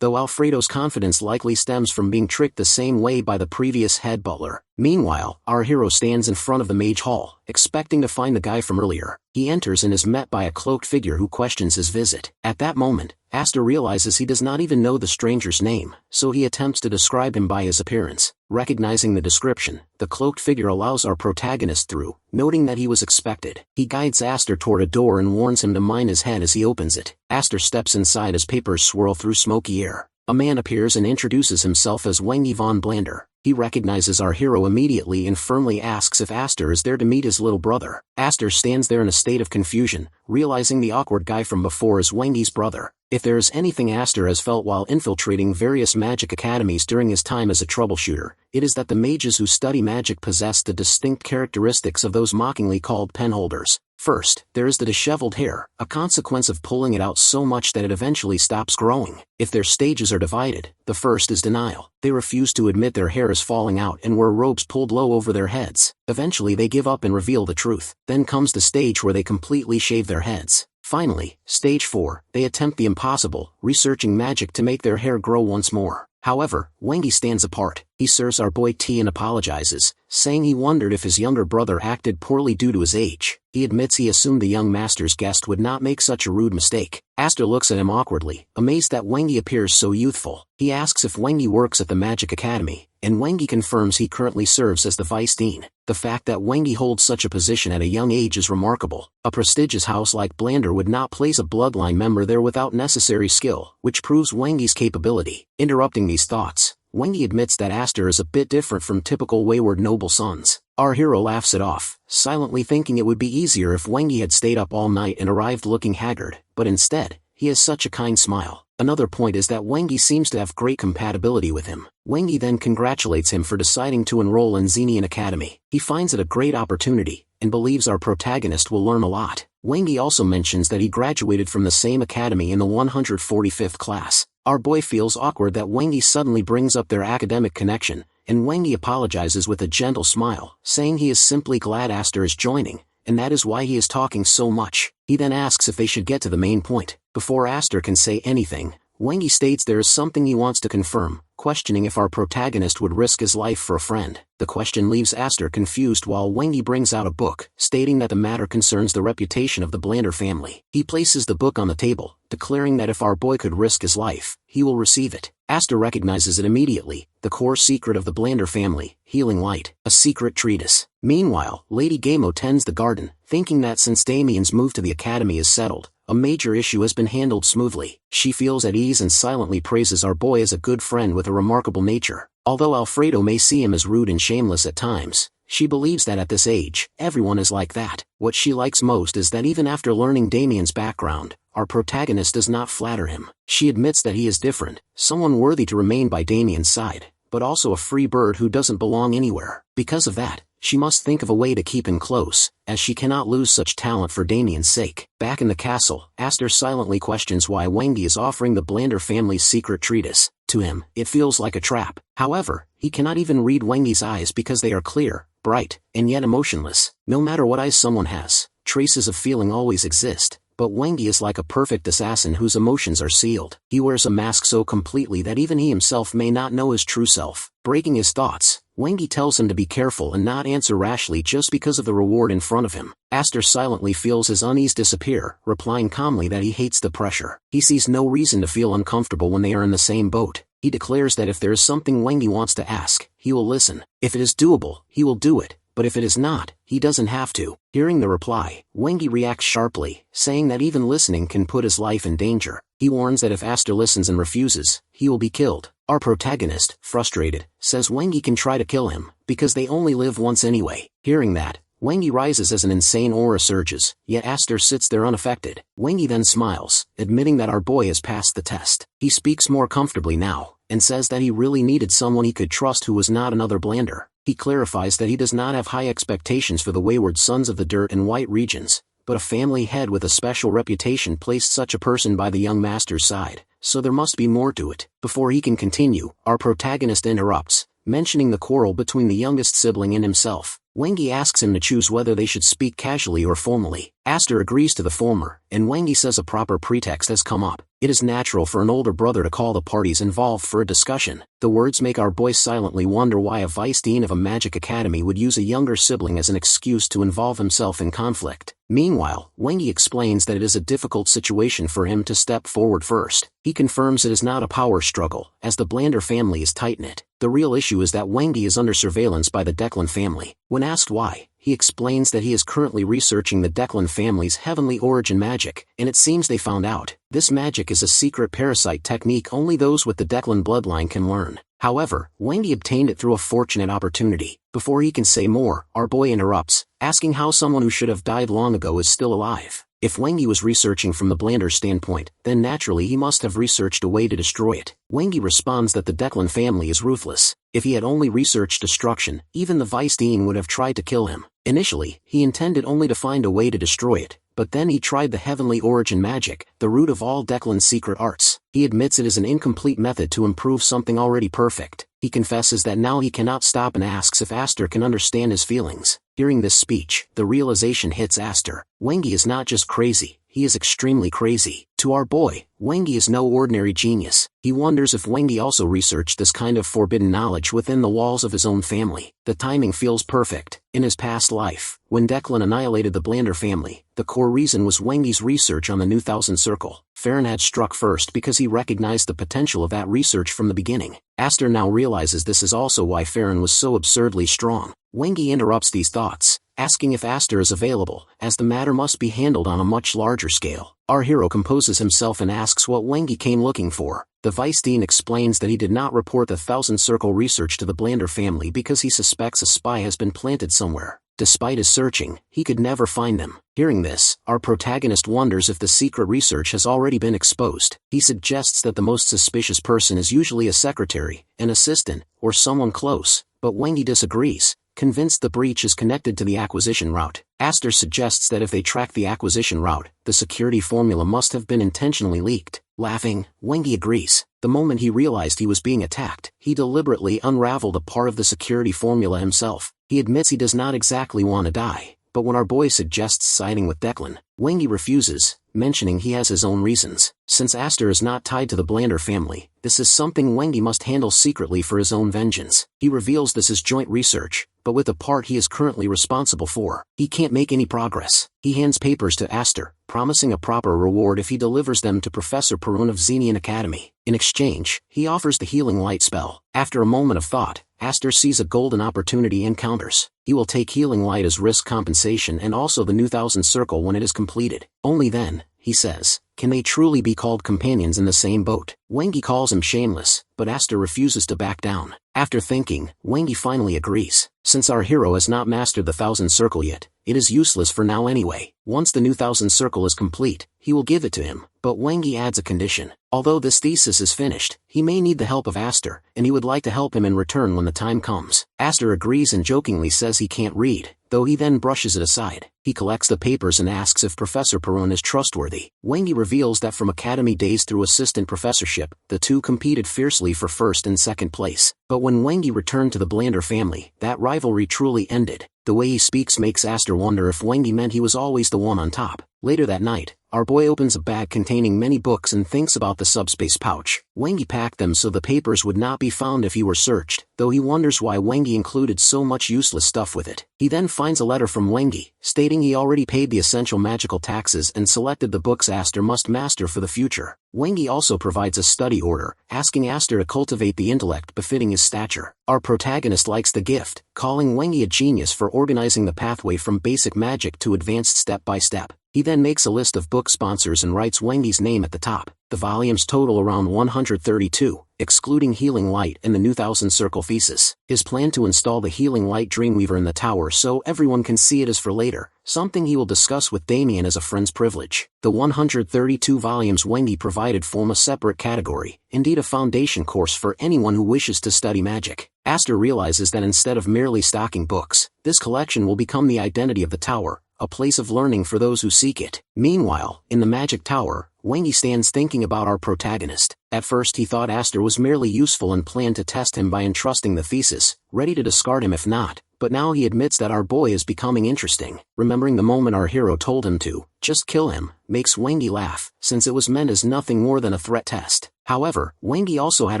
though Alfredo's confidence likely stems from being tricked the same way by the previous head butler. Meanwhile, our hero stands in front of the mage hall, expecting to find the guy from earlier. He enters and is met by a cloaked figure who questions his visit. At that moment, Aster realizes he does not even know the stranger's name, so he attempts to describe him by his appearance. Recognizing the description, the cloaked figure allows our protagonist through, noting that he was expected. He guides Aster toward a door and warns him to mind his head as he opens it. Aster steps inside as papers swirl through smoky air. A man appears and introduces himself as Wengi von Blander. He recognizes our hero immediately and firmly asks if Aster is there to meet his little brother. Aster stands there in a state of confusion, realizing the awkward guy from before is Wengi's brother. If there is anything Aster has felt while infiltrating various magic academies during his time as a troubleshooter, it is that the mages who study magic possess the distinct characteristics of those mockingly called penholders. First, there is the disheveled hair, a consequence of pulling it out so much that it eventually stops growing. If their stages are divided, the first is denial. They refuse to admit their hair is falling out and wear robes pulled low over their heads. Eventually they give up and reveal the truth. Then comes the stage where they completely shave their heads. Finally, stage 4, they attempt the impossible, researching magic to make their hair grow once more. However, Wengi stands apart. He serves our boy tea and apologizes, saying he wondered if his younger brother acted poorly due to his age. He admits he assumed the young master's guest would not make such a rude mistake. Aster looks at him awkwardly, amazed that Wengi appears so youthful. He asks if Wengi works at the Magic Academy, and Wengi confirms he currently serves as the vice dean. The fact that Wengi holds such a position at a young age is remarkable. A prestigious house like Blander would not place a bloodline member there without necessary skill, which proves Wengi's capability. Interrupting these thoughts, Wengi admits that Aster is a bit different from typical wayward noble sons. Our hero laughs it off, silently thinking it would be easier if Wengi had stayed up all night and arrived looking haggard, but instead, he has such a kind smile. Another point is that Wengi seems to have great compatibility with him. Wengi then congratulates him for deciding to enroll in Xenian Academy. He finds it a great opportunity, and believes our protagonist will learn a lot. Wengi also mentions that he graduated from the same academy in the 145th class. Our boy feels awkward that Wengi suddenly brings up their academic connection, and Wengi apologizes with a gentle smile, saying he is simply glad Aster is joining, and that is why he is talking so much. He then asks if they should get to the main point. Before Aster can say anything, Wengi states there is something he wants to confirm, questioning if our protagonist would risk his life for a friend. The question leaves Aster confused while Wengi brings out a book, stating that the matter concerns the reputation of the Blander family. He places the book on the table, declaring that if our boy could risk his life, he will receive it. Aster recognizes it immediately, the core secret of the Blander family, Healing Light, a secret treatise. Meanwhile, Lady Gamo tends the garden, thinking that since Damien's move to the academy is settled, a major issue has been handled smoothly. She feels at ease and silently praises our boy as a good friend with a remarkable nature. Although Alfredo may see him as rude and shameless at times, she believes that at this age, everyone is like that. What she likes most is that even after learning Damien's background, our protagonist does not flatter him. She admits that he is different, someone worthy to remain by Damien's side, but also a free bird who doesn't belong anywhere. Because of that, she must think of a way to keep him close, as she cannot lose such talent for Damien's sake. Back in the castle, Aster silently questions why Wengi is offering the Blander family's secret treatise. To him, it feels like a trap. However, he cannot even read Wengi's eyes because they are clear, bright, and yet emotionless. No matter what eyes someone has, traces of feeling always exist. But Wengi is like a perfect assassin whose emotions are sealed. He wears a mask so completely that even he himself may not know his true self. Breaking his thoughts, Wengi tells him to be careful and not answer rashly just because of the reward in front of him. Aster silently feels his unease disappear, replying calmly that he hates the pressure. He sees no reason to feel uncomfortable when they are in the same boat. He declares that if there is something Wengi wants to ask, he will listen. If it is doable, he will do it. But if it is not, he doesn't have to. Hearing the reply, Wengi reacts sharply, saying that even listening can put his life in danger. He warns that if Aster listens and refuses, he will be killed. Our protagonist, frustrated, says Wengi can try to kill him, because they only live once anyway. Hearing that, Wangi rises as an insane aura surges, yet Aster sits there unaffected. Wangi then smiles, admitting that our boy has passed the test. He speaks more comfortably now, and says that he really needed someone he could trust who was not another blander. He clarifies that he does not have high expectations for the wayward sons of the dirt and white regions, but a family head with a special reputation placed such a person by the young master's side, so there must be more to it. Before he can continue, our protagonist interrupts, mentioning the quarrel between the youngest sibling and himself. Wangi asks him to choose whether they should speak casually or formally. Aster agrees to the former, and Wangi says a proper pretext has come up. It is natural for an older brother to call the parties involved for a discussion. The words make our boy silently wonder why a vice dean of a magic academy would use a younger sibling as an excuse to involve himself in conflict. Meanwhile, Wangi explains that it is a difficult situation for him to step forward first. He confirms it is not a power struggle, as the Blander family is tight-knit. The real issue is that Wangi is under surveillance by the Declan family. When asked why, he explains that he is currently researching the Declan family's heavenly origin magic, and it seems they found out. This magic is a secret parasite technique only those with the Declan bloodline can learn. However, Wangi obtained it through a fortunate opportunity. Before he can say more, our boy interrupts, asking how someone who should have died long ago is still alive. If Wangi was researching from the Blander standpoint, then naturally he must have researched a way to destroy it. Wangi responds that the Declan family is ruthless. If he had only researched destruction, even the Vice Dean would have tried to kill him. Initially, he intended only to find a way to destroy it, but then he tried the heavenly origin magic, the root of all Declan's secret arts. He admits it is an incomplete method to improve something already perfect. He confesses that now he cannot stop and asks if Aster can understand his feelings. Hearing this speech, the realization hits Aster. Wangi is not just crazy, he is extremely crazy. To our boy, Wangi is no ordinary genius. He wonders if Wangi also researched this kind of forbidden knowledge within the walls of his own family. The timing feels perfect. In his past life, when Declan annihilated the Blander family, the core reason was Wangi's research on the New Thousand Circle. Farron had struck first because he recognized the potential of that research from the beginning. Aster now realizes this is also why Farron was so absurdly strong. Wangi interrupts these thoughts, asking if Aster is available, as the matter must be handled on a much larger scale. Our hero composes himself and asks what Wangi came looking for. The Vice Dean explains that he did not report the Thousand Circle research to the Blander family because he suspects a spy has been planted somewhere. Despite his searching, he could never find them. Hearing this, our protagonist wonders if the secret research has already been exposed. He suggests that the most suspicious person is usually a secretary, an assistant, or someone close, but Wangi disagrees, convinced the breach is connected to the acquisition route. Aster suggests that if they track the acquisition route, the security formula must have been intentionally leaked. Laughing, Wangi agrees. The moment he realized he was being attacked, he deliberately unraveled a part of the security formula himself. He admits he does not exactly want to die, but when our boy suggests siding with Declan, Wangi refuses, mentioning he has his own reasons. Since Aster is not tied to the Blander family, this is something Wangi must handle secretly for his own vengeance. He reveals this is joint research, but with the part he is currently responsible for, he can't make any progress. He hands papers to Aster, promising a proper reward if he delivers them to Professor Perun of Xenian Academy. In exchange, he offers the healing light spell. After a moment of thought, Aster sees a golden opportunity and counters. He will take healing light as risk compensation and also the New Thousand Circle when it is completed. Only then, he says, can they truly be called companions in the same boat. Wangi calls him shameless, but Aster refuses to back down. After thinking, Wangi finally agrees. Since our hero has not mastered the Thousand Circle yet, it is useless for now anyway. Once the New Thousand Circle is complete, he will give it to him, but Wangi adds a condition. Although this thesis is finished, he may need the help of Aster, and he would like to help him in return when the time comes. Aster agrees and jokingly says he can't read, though he then brushes it aside. He collects the papers and asks if Professor Perun is trustworthy. Wangi reveals that from academy days through assistant professorship, the two competed fiercely for first and second place. But when Wangi returned to the Blander family, that rivalry truly ended. The way he speaks makes Aster wonder if Wangi meant he was always the one on top. Later that night, our boy opens a bag containing many books and thinks about the subspace pouch. Wangi packed them so the papers would not be found if he were searched, though he wonders why Wangi included so much useless stuff with it. He then finds a letter from Wangi, stating he already paid the essential magical taxes and selected the books Aster must master for the future. Wangi also provides a study order, asking Aster to cultivate the intellect befitting his stature. Our protagonist likes the gift, calling Wangi a genius for organizing the pathway from basic magic to advanced step by step. He then makes a list of book sponsors and writes Wengi's name at the top. The volumes total around 132, excluding Healing Light and the New Thousand Circle Thesis. His plan to install the Healing Light Dreamweaver in the tower so everyone can see it is for later, something he will discuss with Damien as a friend's privilege. The 132 volumes Wengi provided form a separate category, indeed a foundation course for anyone who wishes to study magic. Aster realizes that instead of merely stocking books, this collection will become the identity of the tower, a place of learning for those who seek it. Meanwhile, in the Magic Tower, Wengi stands thinking about our protagonist. At first he thought Aster was merely useful and planned to test him by entrusting the thesis, ready to discard him if not, but now he admits that our boy is becoming interesting. Remembering the moment our hero told him to, just kill him, makes Wengi laugh, since it was meant as nothing more than a threat test. However, Wengi also had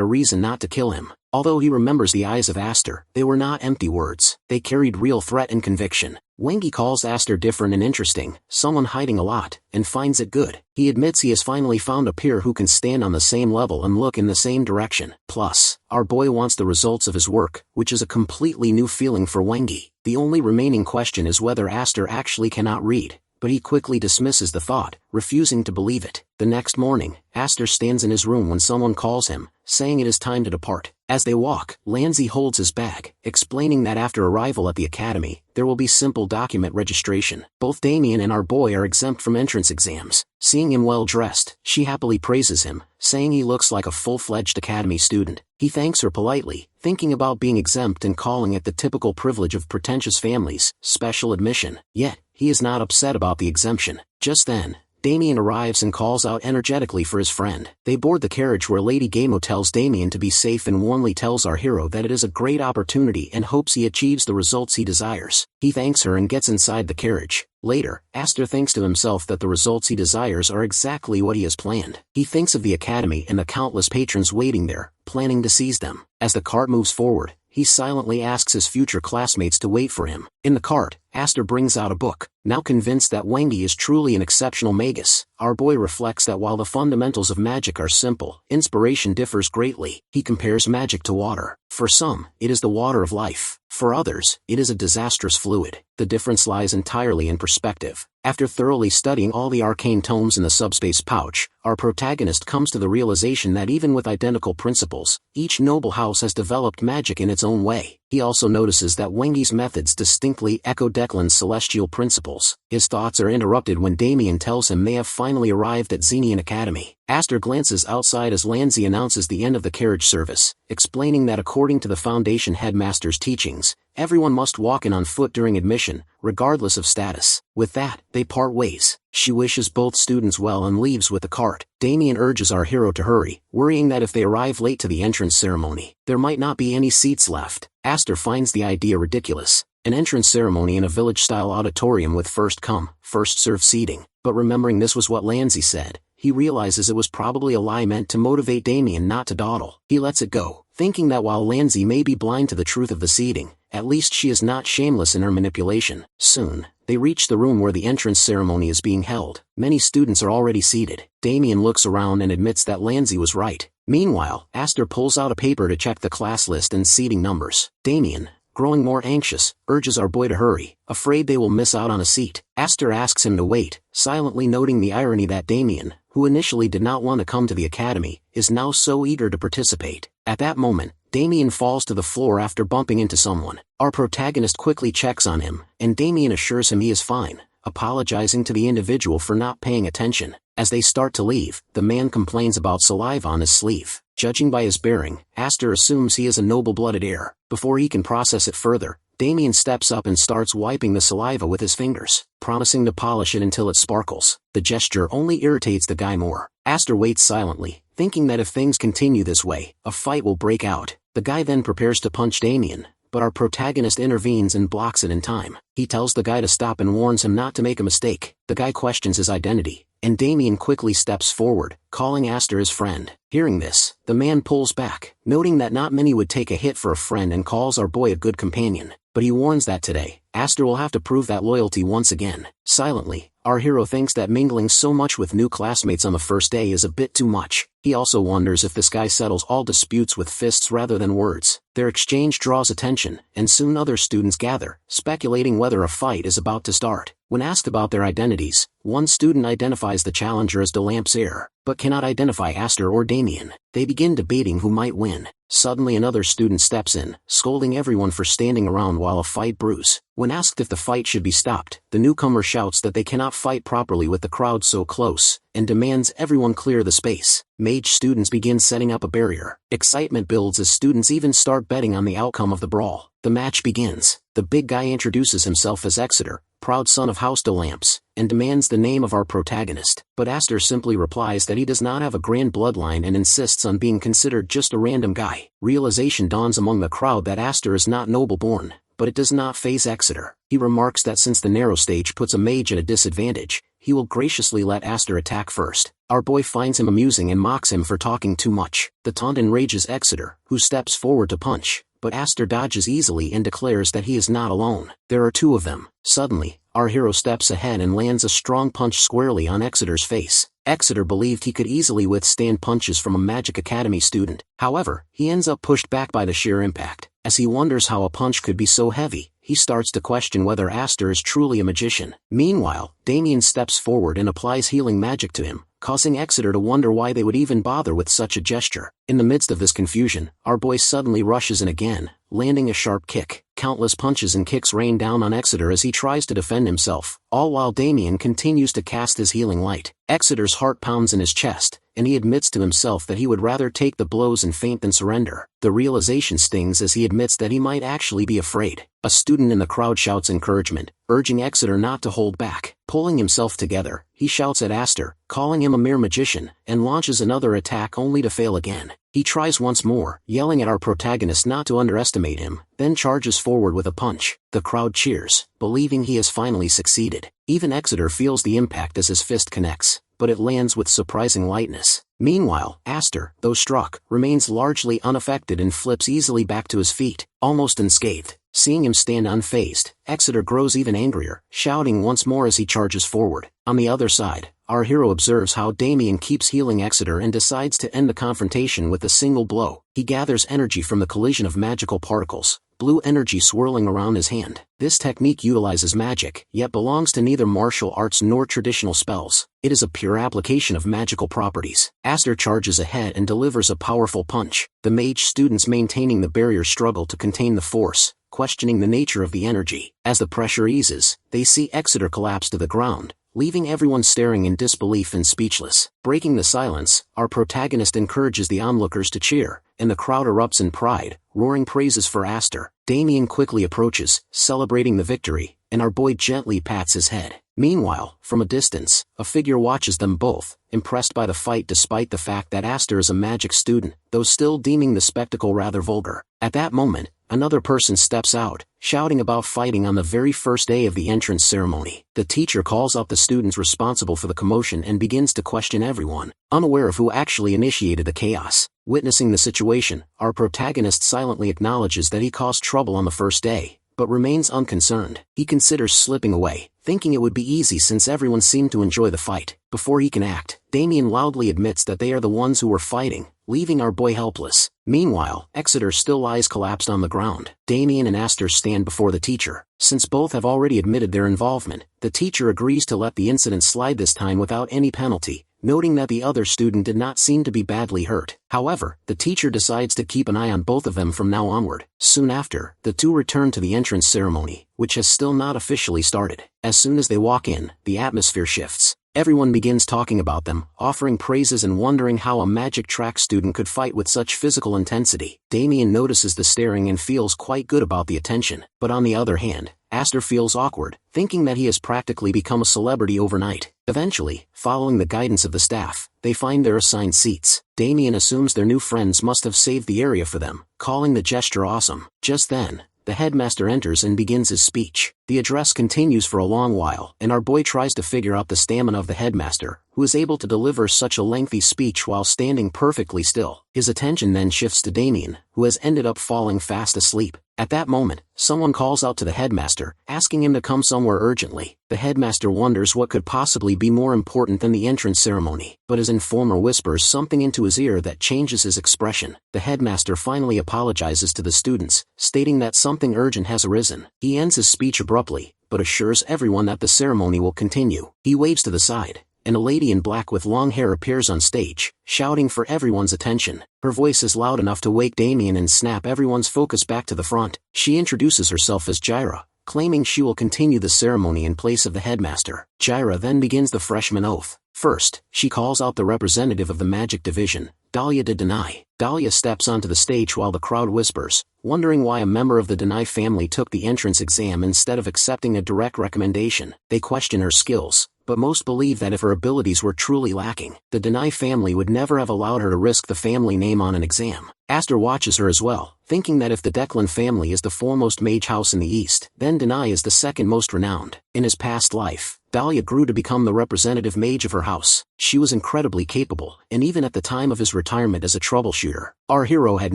a reason not to kill him. Although he remembers the eyes of Aster, they were not empty words, they carried real threat and conviction. Wengi calls Aster different and interesting, someone hiding a lot, and finds it good. He admits he has finally found a peer who can stand on the same level and look in the same direction. Plus, our boy wants the results of his work, which is a completely new feeling for Wengi. The only remaining question is whether Aster actually cannot read, but he quickly dismisses the thought, refusing to believe it. The next morning, Aster stands in his room when someone calls him, saying it is time to depart. As they walk, Lanzi holds his bag, explaining that after arrival at the academy, there will be simple document registration. Both Damien and our boy are exempt from entrance exams. Seeing him well dressed, she happily praises him, saying he looks like a full-fledged academy student. He thanks her politely, thinking about being exempt and calling it the typical privilege of pretentious families, special admission. Yet, he is not upset about the exemption. Just then, Damien arrives and calls out energetically for his friend. They board the carriage where Lady Gamo tells Damien to be safe and warmly tells our hero that it is a great opportunity and hopes he achieves the results he desires. He thanks her and gets inside the carriage. Later, Aster thinks to himself that the results he desires are exactly what he has planned. He thinks of the academy and the countless patrons waiting there, planning to seize them. As the cart moves forward, he silently asks his future classmates to wait for him. In the cart, Aster brings out a book. Now convinced that Wengi is truly an exceptional magus, our boy reflects that while the fundamentals of magic are simple, inspiration differs greatly. He compares magic to water. For some, it is the water of life. For others, it is a disastrous fluid. The difference lies entirely in perspective. After thoroughly studying all the arcane tomes in the subspace pouch, our protagonist comes to the realization that even with identical principles, each noble house has developed magic in its own way. He also notices that Wengi's methods distinctly echo Declan's celestial principles. His thoughts are interrupted when Damien tells him they have finally arrived at Xenian Academy. Aster glances outside as Lanzi announces the end of the carriage service, explaining that according to the Foundation headmaster's teachings, everyone must walk in on foot during admission, regardless of status. With that, they part ways. She wishes both students well and leaves with the cart. Damien urges our hero to hurry, worrying that if they arrive late to the entrance ceremony, there might not be any seats left. Aster finds the idea ridiculous. An entrance ceremony in a village-style auditorium with first-come, first-served seating. But remembering this was what Lanzi said, he realizes it was probably a lie meant to motivate Damien not to dawdle. He lets it go, thinking that while Lanzi may be blind to the truth of the seating, at least she is not shameless in her manipulation. Soon, they reach the room where the entrance ceremony is being held. Many students are already seated. Damien looks around and admits that Lanzi was right. Meanwhile, Aster pulls out a paper to check the class list and seating numbers. Damien, growing more anxious, urges our boy to hurry, afraid they will miss out on a seat. Aster asks him to wait, silently noting the irony that Damien, who initially did not want to come to the academy, is now so eager to participate. At that moment, Damien falls to the floor after bumping into someone. Our protagonist quickly checks on him, and Damien assures him he is fine, apologizing to the individual for not paying attention. As they start to leave, the man complains about saliva on his sleeve. Judging by his bearing, Aster assumes he is a noble-blooded heir. Before he can process it further, Damien steps up and starts wiping the saliva with his fingers, promising to polish it until it sparkles. The gesture only irritates the guy more. Aster waits silently, thinking that if things continue this way, a fight will break out. The guy then prepares to punch Damien, but our protagonist intervenes and blocks it in time. He tells the guy to stop and warns him not to make a mistake. The guy questions his identity, and Damien quickly steps forward, calling Aster his friend. Hearing this, the man pulls back, noting that not many would take a hit for a friend and calls our boy a good companion. But he warns that today, Aster will have to prove that loyalty once again. Silently, our hero thinks that mingling so much with new classmates on the first day is a bit too much. He also wonders if this guy settles all disputes with fists rather than words. Their exchange draws attention, and soon other students gather, speculating whether a fight is about to start. When asked about their identities, one student identifies the challenger as Delamp's but cannot identify Aster or Damien. They begin debating who might win. Suddenly another student steps in, scolding everyone for standing around while a fight brews. When asked if the fight should be stopped, the newcomer shouts that they cannot fight properly with the crowd so close, and demands everyone clear the space. Mage students begin setting up a barrier. Excitement builds as students even start betting on the outcome of the brawl. The match begins. The big guy introduces himself as Exeter, proud son of House Delamps, and demands the name of our protagonist. But Aster simply replies that he does not have a grand bloodline and insists on being considered just a random guy. Realization dawns among the crowd that Aster is not noble-born, but it does not faze Exeter. He remarks that since the narrow stage puts a mage at a disadvantage, he will graciously let Aster attack first. Our boy finds him amusing and mocks him for talking too much. The taunt enrages Exeter, who steps forward to punch, but Aster dodges easily and declares that he is not alone. There are two of them. Suddenly, our hero steps ahead and lands a strong punch squarely on Exeter's face. Exeter believed he could easily withstand punches from a Magic Academy student. However, he ends up pushed back by the sheer impact. As he wonders how a punch could be so heavy, he starts to question whether Aster is truly a magician. Meanwhile, Damien steps forward and applies healing magic to him, causing Exeter to wonder why they would even bother with such a gesture. In the midst of this confusion, our boy suddenly rushes in again, landing a sharp kick. Countless punches and kicks rain down on Exeter as he tries to defend himself, all while Damien continues to cast his healing light. Exeter's heart pounds in his chest, and he admits to himself that he would rather take the blows and faint than surrender. The realization stings as he admits that he might actually be afraid. A student in the crowd shouts encouragement, urging Exeter not to hold back. Pulling himself together, he shouts at Aster, calling him a mere magician, and launches another attack only to fail again. He tries once more, yelling at our protagonist not to underestimate him, then charges forward with a punch. The crowd cheers, believing he has finally succeeded. Even Exeter feels the impact as his fist connects, but it lands with surprising lightness. Meanwhile, Aster, though struck, remains largely unaffected and flips easily back to his feet, almost unscathed. Seeing him stand unfazed, Exeter grows even angrier, shouting once more as he charges forward. On the other side, our hero observes how Damien keeps healing Exeter and decides to end the confrontation with a single blow. He gathers energy from the collision of magical particles, blue energy swirling around his hand. This technique utilizes magic, yet belongs to neither martial arts nor traditional spells. It is a pure application of magical properties. Aster charges ahead and delivers a powerful punch. The mage students maintaining the barrier struggle to contain the force, questioning the nature of the energy. As the pressure eases, they see Exeter collapse to the ground, leaving everyone staring in disbelief and speechless. Breaking the silence, our protagonist encourages the onlookers to cheer, and the crowd erupts in pride, roaring praises for Aster. Damien quickly approaches, celebrating the victory, and our boy gently pats his head. Meanwhile, from a distance, a figure watches them both, impressed by the fight despite the fact that Aster is a magic student, though still deeming the spectacle rather vulgar. At that moment, another person steps out, shouting about fighting on the very first day of the entrance ceremony. The teacher calls up the students responsible for the commotion and begins to question everyone, unaware of who actually initiated the chaos. Witnessing the situation, our protagonist silently acknowledges that he caused trouble on the first day, but remains unconcerned. He considers slipping away, thinking it would be easy since everyone seemed to enjoy the fight. Before he can act, Damien loudly admits that they are the ones who were fighting, leaving our boy helpless. Meanwhile, Exeter still lies collapsed on the ground. Damien and Aster stand before the teacher. Since both have already admitted their involvement, the teacher agrees to let the incident slide this time without any penalty, noting that the other student did not seem to be badly hurt. However, the teacher decides to keep an eye on both of them from now onward. Soon after, the two return to the entrance ceremony, which has still not officially started. As soon as they walk in, the atmosphere shifts. Everyone begins talking about them, offering praises and wondering how a magic track student could fight with such physical intensity. Damien notices the staring and feels quite good about the attention, but on the other hand, Aster feels awkward, thinking that he has practically become a celebrity overnight. Eventually, following the guidance of the staff, they find their assigned seats. Damien assumes their new friends must have saved the area for them, calling the gesture awesome. Just then, the headmaster enters and begins his speech. The address continues for a long while, and our boy tries to figure out the stamina of the headmaster, who is able to deliver such a lengthy speech while standing perfectly still. His attention then shifts to Damien, who has ended up falling fast asleep. At that moment, someone calls out to the headmaster, asking him to come somewhere urgently. The headmaster wonders what could possibly be more important than the entrance ceremony, but his informer whispers something into his ear that changes his expression. The headmaster finally apologizes to the students, stating that something urgent has arisen. He ends his speech abruptly, but assures everyone that the ceremony will continue. He waves to the side, and a lady in black with long hair appears on stage, shouting for everyone's attention. Her voice is loud enough to wake Damien and snap everyone's focus back to the front. She introduces herself as Jaira, claiming she will continue the ceremony in place of the headmaster. Jaira then begins the freshman oath. First, she calls out the representative of the magic division, Dahlia de Denai. Dahlia steps onto the stage while the crowd whispers, wondering why a member of the Denai family took the entrance exam instead of accepting a direct recommendation. They question her skills, but most believe that if her abilities were truly lacking, the Denai family would never have allowed her to risk the family name on an exam. Aster watches her as well, thinking that if the Declan family is the foremost mage house in the East, then Denai is the second most renowned. In his past life, Dahlia grew to become the representative mage of her house. She was incredibly capable, and even at the time of his retirement as a troubleshooter, our hero had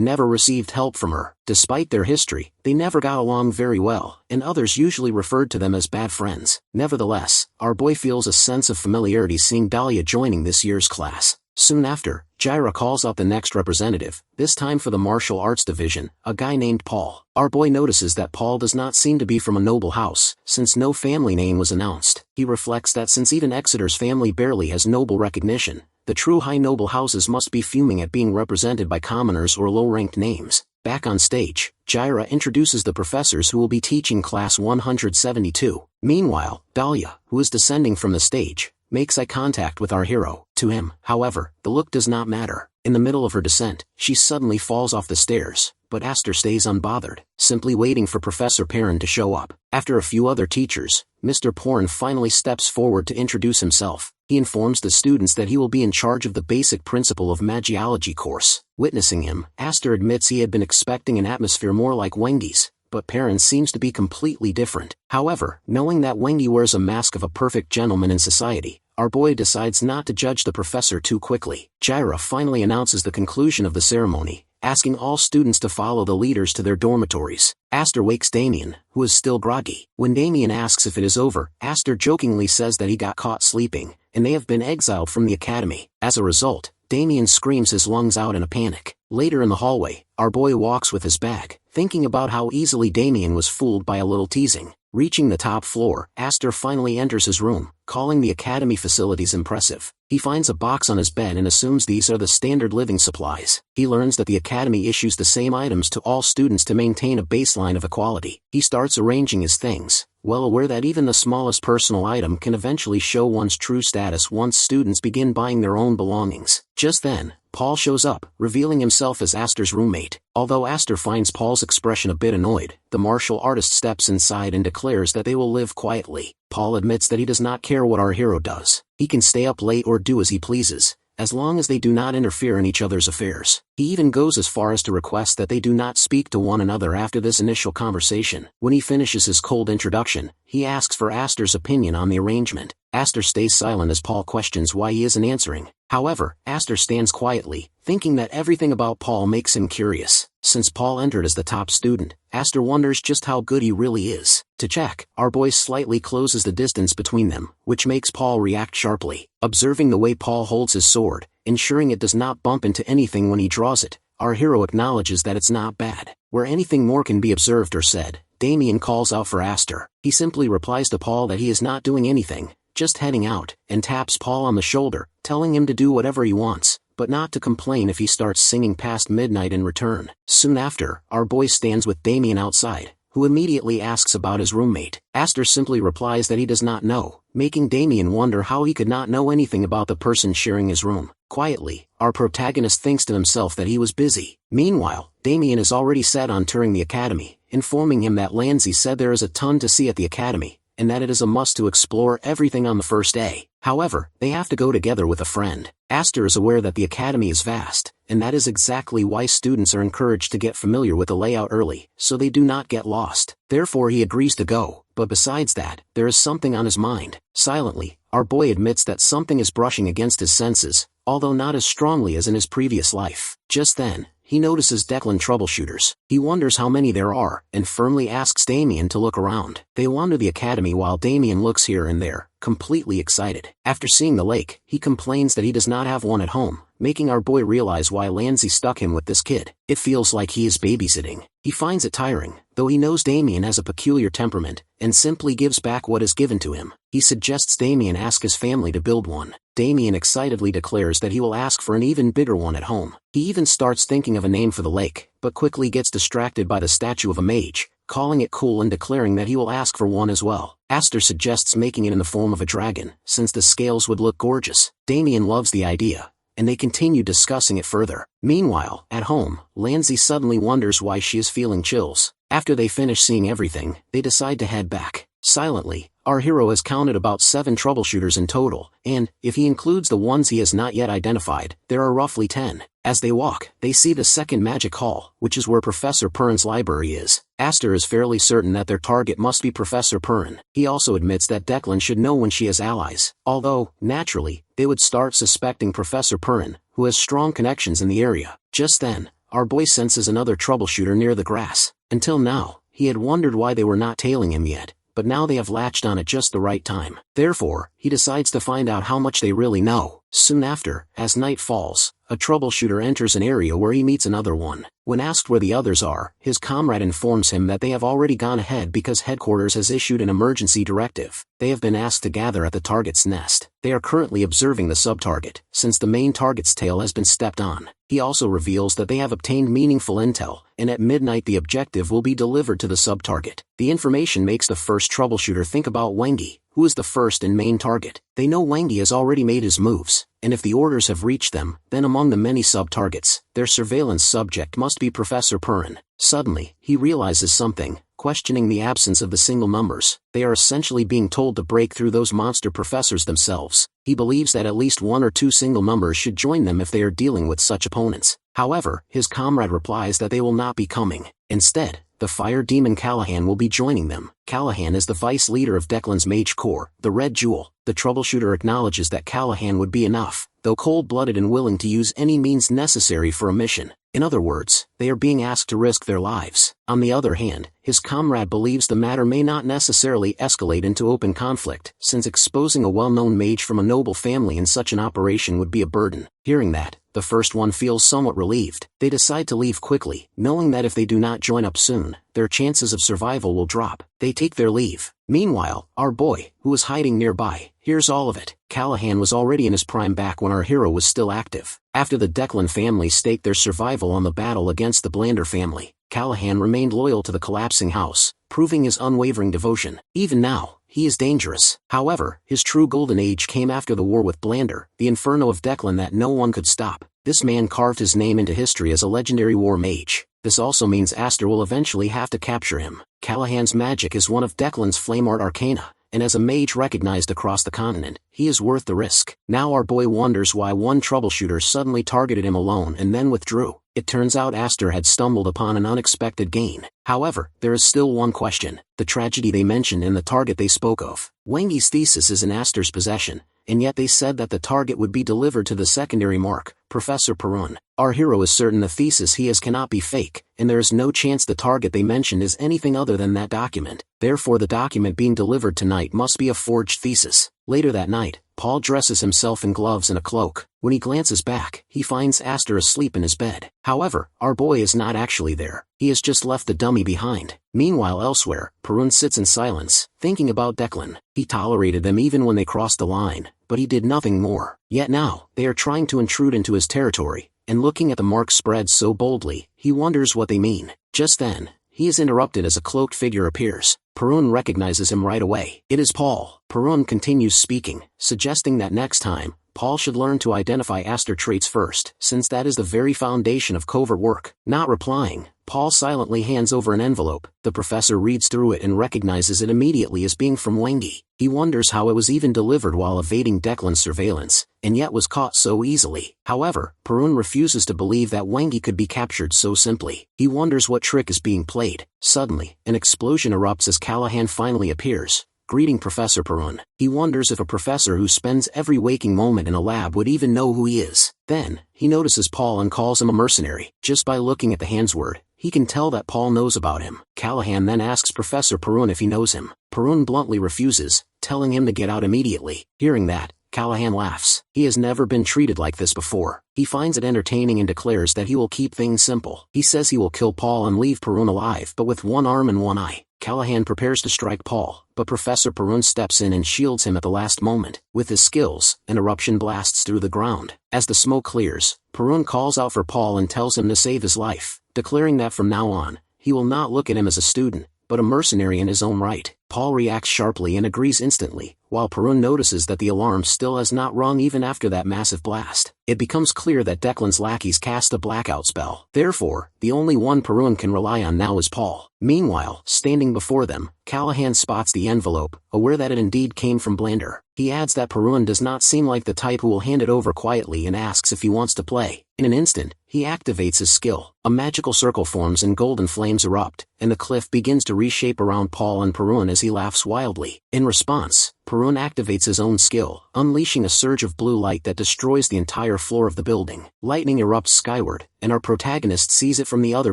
never received help from her. Despite their history, they never got along very well, and others usually referred to them as bad friends. Nevertheless, our boy feels a sense of familiarity seeing Dahlia joining this year's class. Soon after, Jaira calls out the next representative, this time for the martial arts division, a guy named Paul. Our boy notices that Paul does not seem to be from a noble house, since no family name was announced. He reflects that since even Exeter's family barely has noble recognition, the true high noble houses must be fuming at being represented by commoners or low-ranked names. Back on stage, Jaira introduces the professors who will be teaching class 172. Meanwhile, Dahlia, who is descending from the stage, makes eye contact with our hero. To him, however, the look does not matter. In the middle of her descent, she suddenly falls off the stairs, but Aster stays unbothered, simply waiting for Professor Perrin to show up. After a few other teachers, Mr. Perrin finally steps forward to introduce himself. He informs the students that he will be in charge of the basic principle of magiology course. Witnessing him, Aster admits he had been expecting an atmosphere more like Wengi's, but Perrin seems to be completely different. However, knowing that Wengi wears a mask of a perfect gentleman in society, our boy decides not to judge the professor too quickly. Jaira finally announces the conclusion of the ceremony, asking all students to follow the leaders to their dormitories. Aster wakes Damien, who is still groggy. When Damien asks if it is over, Aster jokingly says that he got caught sleeping, and they have been exiled from the academy. As a result, Damien screams his lungs out in a panic. Later in the hallway, our boy walks with his bag, thinking about how easily Damien was fooled by a little teasing. Reaching the top floor, Aster finally enters his room, calling the academy facilities impressive. He finds a box on his bed and assumes these are the standard living supplies. He learns that the academy issues the same items to all students to maintain a baseline of equality. He starts arranging his things, well aware that even the smallest personal item can eventually show one's true status once students begin buying their own belongings. Just then, Paul shows up, revealing himself as Aster's roommate. Although Aster finds Paul's expression a bit annoyed, the martial artist steps inside and declares that they will live quietly. Paul admits that he does not care what our hero does. He can stay up late or do as he pleases, as long as they do not interfere in each other's affairs. He even goes as far as to request that they do not speak to one another after this initial conversation. When he finishes his cold introduction, he asks for Aster's opinion on the arrangement. Aster stays silent as Paul questions why he isn't answering. However, Aster stands quietly, thinking that everything about Paul makes him curious. Since Paul entered as the top student, Aster wonders just how good he really is. To check, our boy slightly closes the distance between them, which makes Paul react sharply. Observing the way Paul holds his sword, ensuring it does not bump into anything when he draws it, our hero acknowledges that it's not bad. Where anything more can be observed or said, Damien calls out for Aster. He simply replies to Paul that he is not doing anything, just heading out, and taps Paul on the shoulder, telling him to do whatever he wants, but not to complain if he starts singing past midnight in return. Soon after, our boy stands with Damien outside, who immediately asks about his roommate. Aster simply replies that he does not know, making Damien wonder how he could not know anything about the person sharing his room. Quietly, our protagonist thinks to himself that he was busy. Meanwhile, Damien is already set on touring the academy, informing him that Lanzi said there is a ton to see at the academy, and that it is a must to explore everything on the first day. However, they have to go together with a friend. Aster is aware that the academy is vast, and that is exactly why students are encouraged to get familiar with the layout early, so they do not get lost. Therefore he agrees to go, but besides that, there is something on his mind. Silently, our boy admits that something is brushing against his senses, although not as strongly as in his previous life. Just then, he notices Declan troubleshooters. He wonders how many there are, and firmly asks Damien to look around. They wander the academy while Damien looks here and there, completely excited. After seeing the lake, he complains that he does not have one at home, making our boy realize why Lanzi stuck him with this kid. It feels like he is babysitting. He finds it tiring, though he knows Damien has a peculiar temperament, and simply gives back what is given to him. He suggests Damien ask his family to build one. Damien excitedly declares that he will ask for an even bigger one at home. He even starts thinking of a name for the lake, but quickly gets distracted by the statue of a mage, calling it cool and declaring that he will ask for one as well. Aster suggests making it in the form of a dragon, since the scales would look gorgeous. Damien loves the idea, and they continue discussing it further. Meanwhile, at home, Lanzi suddenly wonders why she is feeling chills. After they finish seeing everything, they decide to head back. Silently, our hero has counted about 7 troubleshooters in total, and, if he includes the ones he has not yet identified, there are roughly 10. As they walk, they see the second magic hall, which is where Professor Perrin's library is. Aster is fairly certain that their target must be Professor Perrin. He also admits that Declan should know when she has allies, although, naturally, they would start suspecting Professor Perrin, who has strong connections in the area. Just then, our boy senses another troubleshooter near the grass. Until now, he had wondered why they were not tailing him yet, but now they have latched on at just the right time. Therefore, he decides to find out how much they really know. Soon after, as night falls, a troubleshooter enters an area where he meets another one. When asked where the others are, his comrade informs him that they have already gone ahead because headquarters has issued an emergency directive. They have been asked to gather at the target's nest. They are currently observing the sub-target, since the main target's tail has been stepped on. He also reveals that they have obtained meaningful intel, and at midnight the objective will be delivered to the sub-target. The information makes the first troubleshooter think about Wengi, who is the first and main target. They know Wengi has already made his moves, and if the orders have reached them, then among the many sub-targets, their surveillance subject must be Professor Perrin. Suddenly, he realizes something, questioning the absence of the single numbers. They are essentially being told to break through those monster professors themselves. He believes that at least 1 or 2 single numbers should join them if they are dealing with such opponents. However, his comrade replies that they will not be coming. Instead, the fire demon Callahan will be joining them. Callahan is the vice leader of Declan's Mage Corps, the Red Jewel. The troubleshooter acknowledges that Callahan would be enough, though cold-blooded and willing to use any means necessary for a mission. In other words, they are being asked to risk their lives. On the other hand, his comrade believes the matter may not necessarily escalate into open conflict, since exposing a well-known mage from a noble family in such an operation would be a burden. Hearing that, the first one feels somewhat relieved. They decide to leave quickly, knowing that if they do not join up soon, their chances of survival will drop. They take their leave. Meanwhile, our boy, who is hiding nearby, hears all of it. Callahan was already in his prime back when our hero was still active. After the Declan family staked their survival on the battle against the Blander family, Callahan remained loyal to the collapsing house, proving his unwavering devotion. Even now, he is dangerous. However, his true golden age came after the war with Blander, the inferno of Declan that no one could stop. This man carved his name into history as a legendary war mage. This also means Aster will eventually have to capture him. Callahan's magic is one of Declan's flame art arcana, and as a mage recognized across the continent, he is worth the risk. Now our boy wonders why one troubleshooter suddenly targeted him alone and then withdrew. It turns out Aster had stumbled upon an unexpected gain. However, there is still one question: the tragedy they mentioned in the target they spoke of. Wengi's thesis is in Aster's possession, and yet they said that the target would be delivered to the secondary mark, Professor Perrin. Our hero is certain the thesis he has cannot be fake, and there is no chance the target they mentioned is anything other than that document. Therefore the document being delivered tonight must be a forged thesis. Later that night, Paul dresses himself in gloves and a cloak. When he glances back, he finds Aster asleep in his bed. However, our boy is not actually there. He has just left the dummy behind. Meanwhile elsewhere, Perrin sits in silence, thinking about Declan. He tolerated them even when they crossed the line, but he did nothing more. Yet now, they are trying to intrude into his territory, and looking at the marks spread so boldly, he wonders what they mean. Just then, he is interrupted as a cloaked figure appears. Perrin recognizes him right away. It is Paul. Perrin continues speaking, suggesting that next time, Paul should learn to identify Aster traits first, since that is the very foundation of covert work. Not replying, Paul silently hands over an envelope. The professor reads through it and recognizes it immediately as being from Wangi. He wonders how it was even delivered while evading Declan's surveillance, and yet was caught so easily. However, Perun refuses to believe that Wangi could be captured so simply. He wonders what trick is being played. Suddenly, an explosion erupts as Callahan finally appears, greeting Professor Perun. He wonders if a professor who spends every waking moment in a lab would even know who he is. Then, he notices Paul and calls him a mercenary. Just by looking at the hands word, he can tell that Paul knows about him. Callahan then asks Professor Perun if he knows him. Perun bluntly refuses, telling him to get out immediately. Hearing that, Callahan laughs. He has never been treated like this before. He finds it entertaining and declares that he will keep things simple. He says he will kill Paul and leave Perun alive but with one arm and one eye. Callahan prepares to strike Paul, but Professor Perun steps in and shields him at the last moment. With his skills, an eruption blasts through the ground. As the smoke clears, Perun calls out for Paul and tells him to save his life, declaring that from now on, he will not look at him as a student, but a mercenary in his own right. Paul reacts sharply and agrees instantly, while Perun notices that the alarm still has not rung even after that massive blast. It becomes clear that Declan's lackeys cast a blackout spell. Therefore, the only one Perun can rely on now is Paul. Meanwhile, standing before them, Callahan spots the envelope, aware that it indeed came from Blander. He adds that Perun does not seem like the type who will hand it over quietly and asks if he wants to play. In an instant, he activates his skill. A magical circle forms and golden flames erupt, and the cliff begins to reshape around Paul and Perun as he laughs wildly. In response, Perun activates his own skill, unleashing a surge of blue light that destroys the entire floor of the building. Lightning erupts skyward, and our protagonist sees it from the other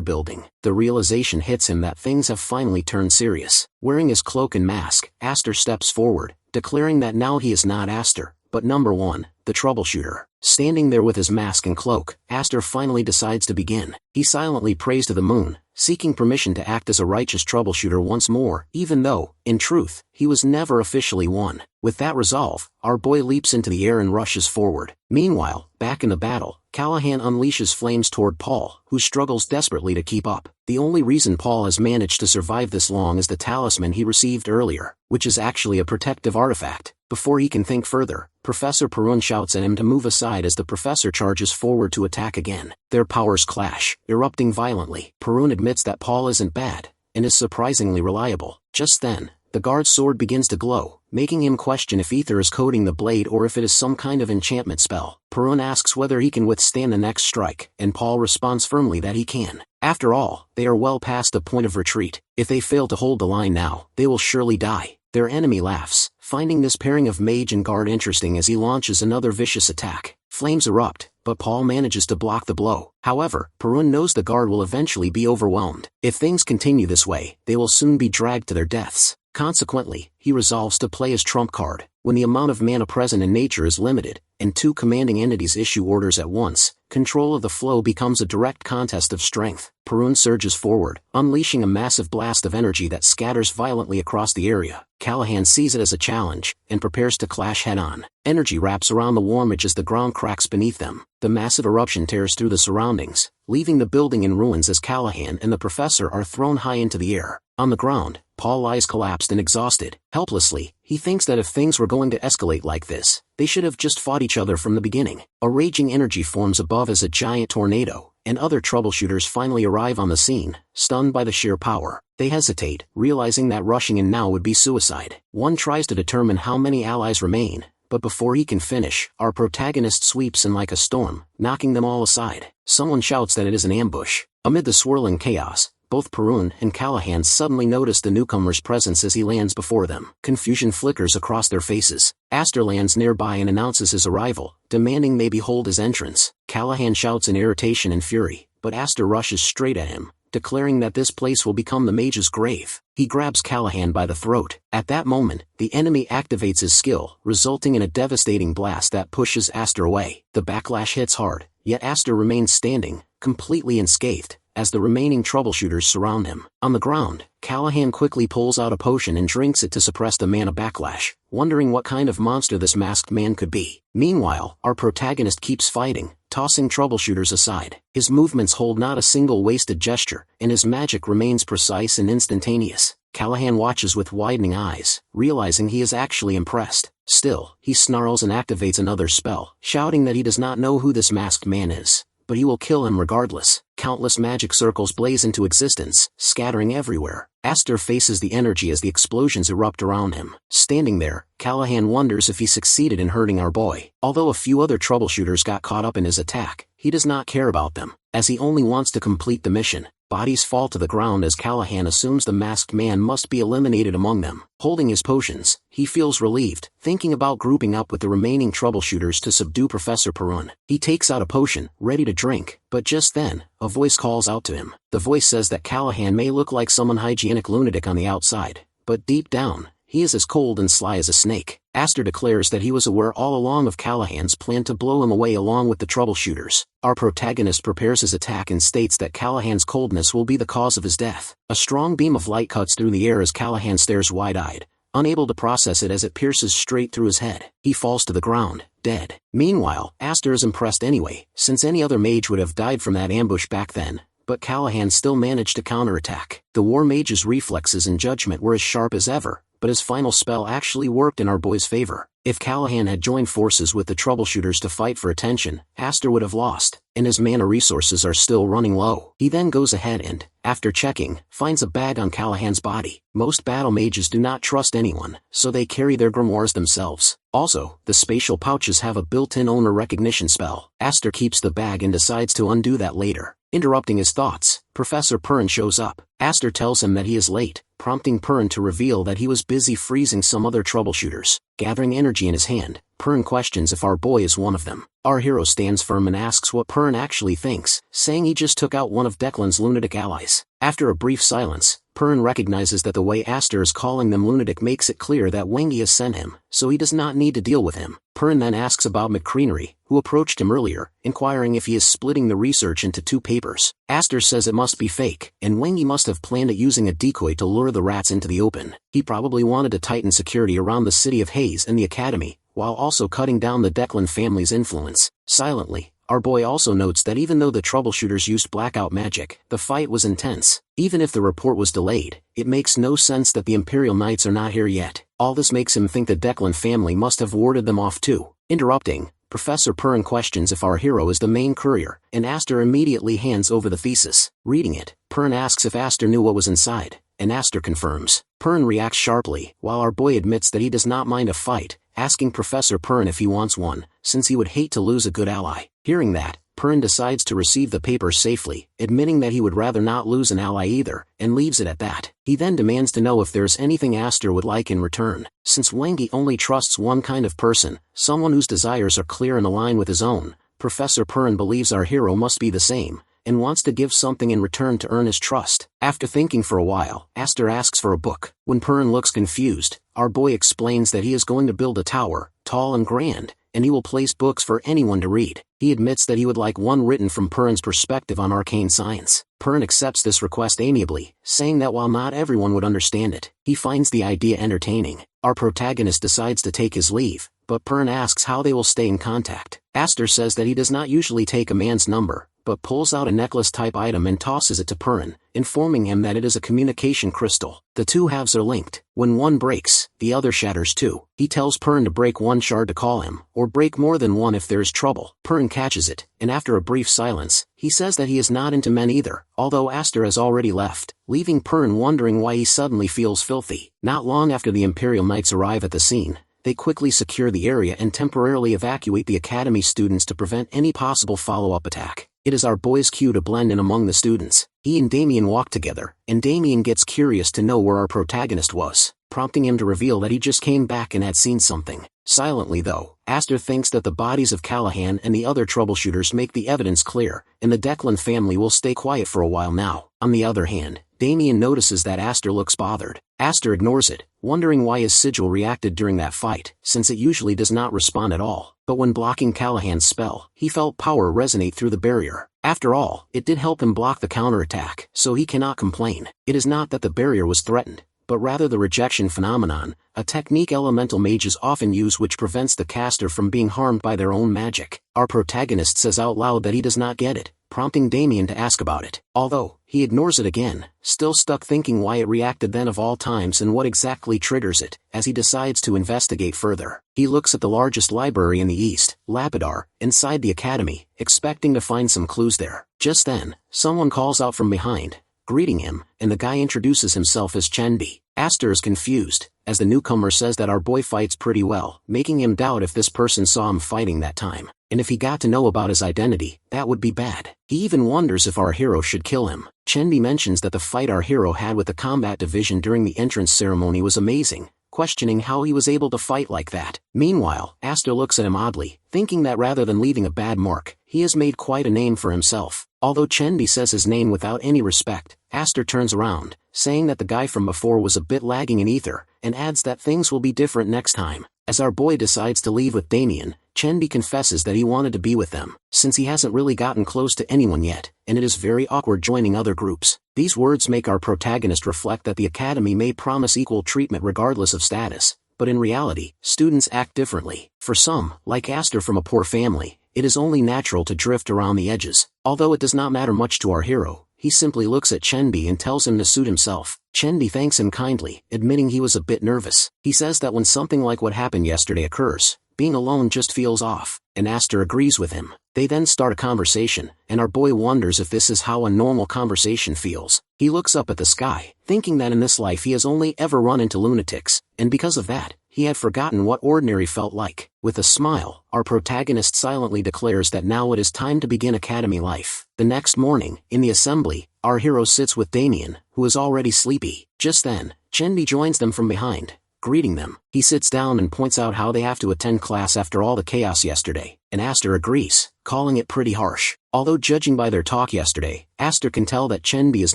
building. The realization hits him that things have finally turned serious. Wearing his cloak and mask, Aster steps forward, declaring that now he is not Aster, but number one, the troubleshooter. Standing there with his mask and cloak, Aster finally decides to begin. He silently prays to the moon, seeking permission to act as a righteous troubleshooter once more, even though, in truth, he was never officially one. With that resolve, our boy leaps into the air and rushes forward. Meanwhile, back in the battle, Callahan unleashes flames toward Paul, who struggles desperately to keep up. The only reason Paul has managed to survive this long is the talisman he received earlier, which is actually a protective artifact. Before he can think further, Professor Perun shouts at him to move aside as the professor charges forward to attack again. Their powers clash, erupting violently. Perun admits that Paul isn't bad, and is surprisingly reliable. Just then, the guard's sword begins to glow, making him question if ether is coating the blade or if it is some kind of enchantment spell. Perun asks whether he can withstand the next strike, and Paul responds firmly that he can. After all, they are well past the point of retreat. If they fail to hold the line now, they will surely die. Their enemy laughs, finding this pairing of mage and guard interesting as he launches another vicious attack. Flames erupt, but Paul manages to block the blow. However, Perun knows the guard will eventually be overwhelmed. If things continue this way, they will soon be dragged to their deaths. Consequently, he resolves to play his trump card. When the amount of mana present in nature is limited, and two commanding entities issue orders at once, control of the flow becomes a direct contest of strength. Perun surges forward, unleashing a massive blast of energy that scatters violently across the area. Callahan sees it as a challenge, and prepares to clash head-on. Energy wraps around the warmage as the ground cracks beneath them. The massive eruption tears through the surroundings, leaving the building in ruins as Callahan and the professor are thrown high into the air. On the ground, Paul lies collapsed and exhausted. Helplessly, he thinks that if things were going to escalate like this, they should have just fought each other from the beginning. A raging energy forms above as a giant tornado, and other troubleshooters finally arrive on the scene, stunned by the sheer power. They hesitate, realizing that rushing in now would be suicide. One tries to determine how many allies remain, but before he can finish, our protagonist sweeps in like a storm, knocking them all aside. Someone shouts that it is an ambush. Amid the swirling chaos, both Perun and Callahan suddenly notice the newcomer's presence as he lands before them. Confusion flickers across their faces. Aster lands nearby and announces his arrival, demanding they behold his entrance. Callahan shouts in irritation and fury, but Aster rushes straight at him, declaring that this place will become the mage's grave. He grabs Callahan by the throat. At that moment, the enemy activates his skill, resulting in a devastating blast that pushes Aster away. The backlash hits hard, yet Aster remains standing, completely unscathed, as the remaining troubleshooters surround him. On the ground, Callahan quickly pulls out a potion and drinks it to suppress the mana backlash, wondering what kind of monster this masked man could be. Meanwhile, our protagonist keeps fighting, tossing troubleshooters aside. His movements hold not a single wasted gesture, and his magic remains precise and instantaneous. Callahan watches with widening eyes, realizing he is actually impressed. Still, he snarls and activates another spell, shouting that he does not know who this masked man is. but he will kill him regardless. Countless magic circles blaze into existence, scattering everywhere. Aster faces the energy as the explosions erupt around him. Standing there, Callahan wonders if he succeeded in hurting our boy. Although a few other troubleshooters got caught up in his attack, he does not care about them, as he only wants to complete the mission. Bodies fall to the ground as Callahan assumes the masked man must be eliminated among them. Holding his potions, he feels relieved, thinking about grouping up with the remaining troubleshooters to subdue Professor Perun. He takes out a potion, ready to drink, but just then, a voice calls out to him. The voice says that Callahan may look like some unhygienic lunatic on the outside, but deep down, he is as cold and sly as a snake. Aster declares that he was aware all along of Callahan's plan to blow him away along with the troubleshooters. Our protagonist prepares his attack and states that Callahan's coldness will be the cause of his death. A strong beam of light cuts through the air as Callahan stares wide-eyed, unable to process it as it pierces straight through his head. He falls to the ground, dead. Meanwhile, Aster is impressed anyway, since any other mage would have died from that ambush back then, but Callahan still managed to counterattack. The war mage's reflexes and judgment were as sharp as ever, but his final spell actually worked in our boy's favor. If Callahan had joined forces with the troubleshooters to fight for attention, Aster would have lost, and his mana resources are still running low. He then goes ahead and, after checking, finds a bag on Callahan's body. Most battle mages do not trust anyone, so they carry their grimoires themselves. Also, the spatial pouches have a built-in owner recognition spell. Aster keeps the bag and decides to undo that later. Interrupting his thoughts, Professor Perun shows up. Aster tells him that he is late, prompting Perun to reveal that he was busy freezing some other troubleshooters. Gathering energy in his hand, Perun questions if our boy is one of them. Our hero stands firm and asks what Perun actually thinks, saying he just took out one of Declan's lunatic allies. After a brief silence, Perun recognizes that the way Aster is calling them lunatic makes it clear that Wengi has sent him, so he does not need to deal with him. Perun then asks about McCreenery, who approached him earlier, inquiring if he is splitting the research into 2 papers. Aster says it must be fake, and Wengi must have planned it using a decoy to lure the rats into the open. He probably wanted to tighten security around the city of Hayes and the academy, while also cutting down the Declan family's influence. Silently, our boy also notes that even though the troubleshooters used blackout magic, the fight was intense. Even if the report was delayed, it makes no sense that the Imperial Knights are not here yet. All this makes him think the Declan family must have warded them off too. Interrupting, Professor Perun questions if our hero is the main courier, and Aster immediately hands over the thesis. Reading it, Perun asks if Aster knew what was inside, and Aster confirms. Perun reacts sharply, while our boy admits that he does not mind a fight, asking Professor Perun if he wants one, since he would hate to lose a good ally. Hearing that, Perun decides to receive the papers safely, admitting that he would rather not lose an ally either, and leaves it at that. He then demands to know if there's anything Aster would like in return. Since Wengi only trusts one kind of person, someone whose desires are clear and align with his own, Professor Perun believes our hero must be the same, and wants to give something in return to earn his trust. After thinking for a while, Aster asks for a book. When Perun looks confused, our boy explains that he is going to build a tower, tall and grand, and he will place books for anyone to read. He admits that he would like one written from Perun's perspective on arcane science. Perun accepts this request amiably, saying that while not everyone would understand it, he finds the idea entertaining. Our protagonist decides to take his leave, but Perun asks how they will stay in contact. Aster says that he does not usually take a man's number, but pulls out a necklace-type item and tosses it to Perun, informing him that it is a communication crystal. The 2 halves are linked. When one breaks, the other shatters too. He tells Perun to break one shard to call him, or break more than one if there is trouble. Perun catches it, and after a brief silence, he says that he is not into men either, although Aster has already left, leaving Perun wondering why he suddenly feels filthy. Not long after the Imperial Knights arrive at the scene, they quickly secure the area and temporarily evacuate the academy students to prevent any possible follow-up attack. It is our boy's cue to blend in among the students. He and Damien walk together, and Damien gets curious to know where our protagonist was, prompting him to reveal that he just came back and had seen something. Silently though, Aster thinks that the bodies of Callahan and the other troubleshooters make the evidence clear, and the Declan family will stay quiet for a while now. On the other hand, Damien notices that Aster looks bothered. Aster ignores it, wondering why his sigil reacted during that fight, since it usually does not respond at all. But when blocking Callahan's spell, he felt power resonate through the barrier. After all, it did help him block the counterattack, so he cannot complain. It is not that the barrier was threatened, but rather the rejection phenomenon, a technique elemental mages often use which prevents the caster from being harmed by their own magic. Our protagonist says out loud that he does not get it, prompting Damien to ask about it. Although, he ignores it again, still stuck thinking why it reacted then of all times and what exactly triggers it, as he decides to investigate further. He looks at the largest library in the East, Lapidar, inside the academy, expecting to find some clues there. Just then, someone calls out from behind, greeting him, and the guy introduces himself as Chenbi. Aster is confused, as the newcomer says that our boy fights pretty well, making him doubt if this person saw him fighting that time. And if he got to know about his identity, that would be bad. He even wonders if our hero should kill him. Chenbi mentions that the fight our hero had with the combat division during the entrance ceremony was amazing, questioning how he was able to fight like that. Meanwhile, Aster looks at him oddly, thinking that rather than leaving a bad mark, he has made quite a name for himself. Although Chenbi says his name without any respect, Aster turns around, saying that the guy from before was a bit lagging in ether, and adds that things will be different next time. As our boy decides to leave with Damien, Chenbi confesses that he wanted to be with them, since he hasn't really gotten close to anyone yet, and it is very awkward joining other groups. These words make our protagonist reflect that the academy may promise equal treatment regardless of status, but in reality, students act differently. For some, like Aster from a poor family, it is only natural to drift around the edges. Although it does not matter much to our hero, he simply looks at Chenbi and tells him to suit himself. Chenbi thanks him kindly, admitting he was a bit nervous. He says that when something like what happened yesterday occurs, being alone just feels off, and Aster agrees with him. They then start a conversation, and our boy wonders if this is how a normal conversation feels. He looks up at the sky, thinking that in this life he has only ever run into lunatics, and because of that, he had forgotten what ordinary felt like. With a smile, our protagonist silently declares that now it is time to begin academy life. The next morning, in the assembly, our hero sits with Damien, who is already sleepy. Just then, Chenbi joins them from behind, greeting them. He sits down and points out how they have to attend class after all the chaos yesterday, and Aster agrees, calling it pretty harsh. Although judging by their talk yesterday, Aster can tell that Chenbi is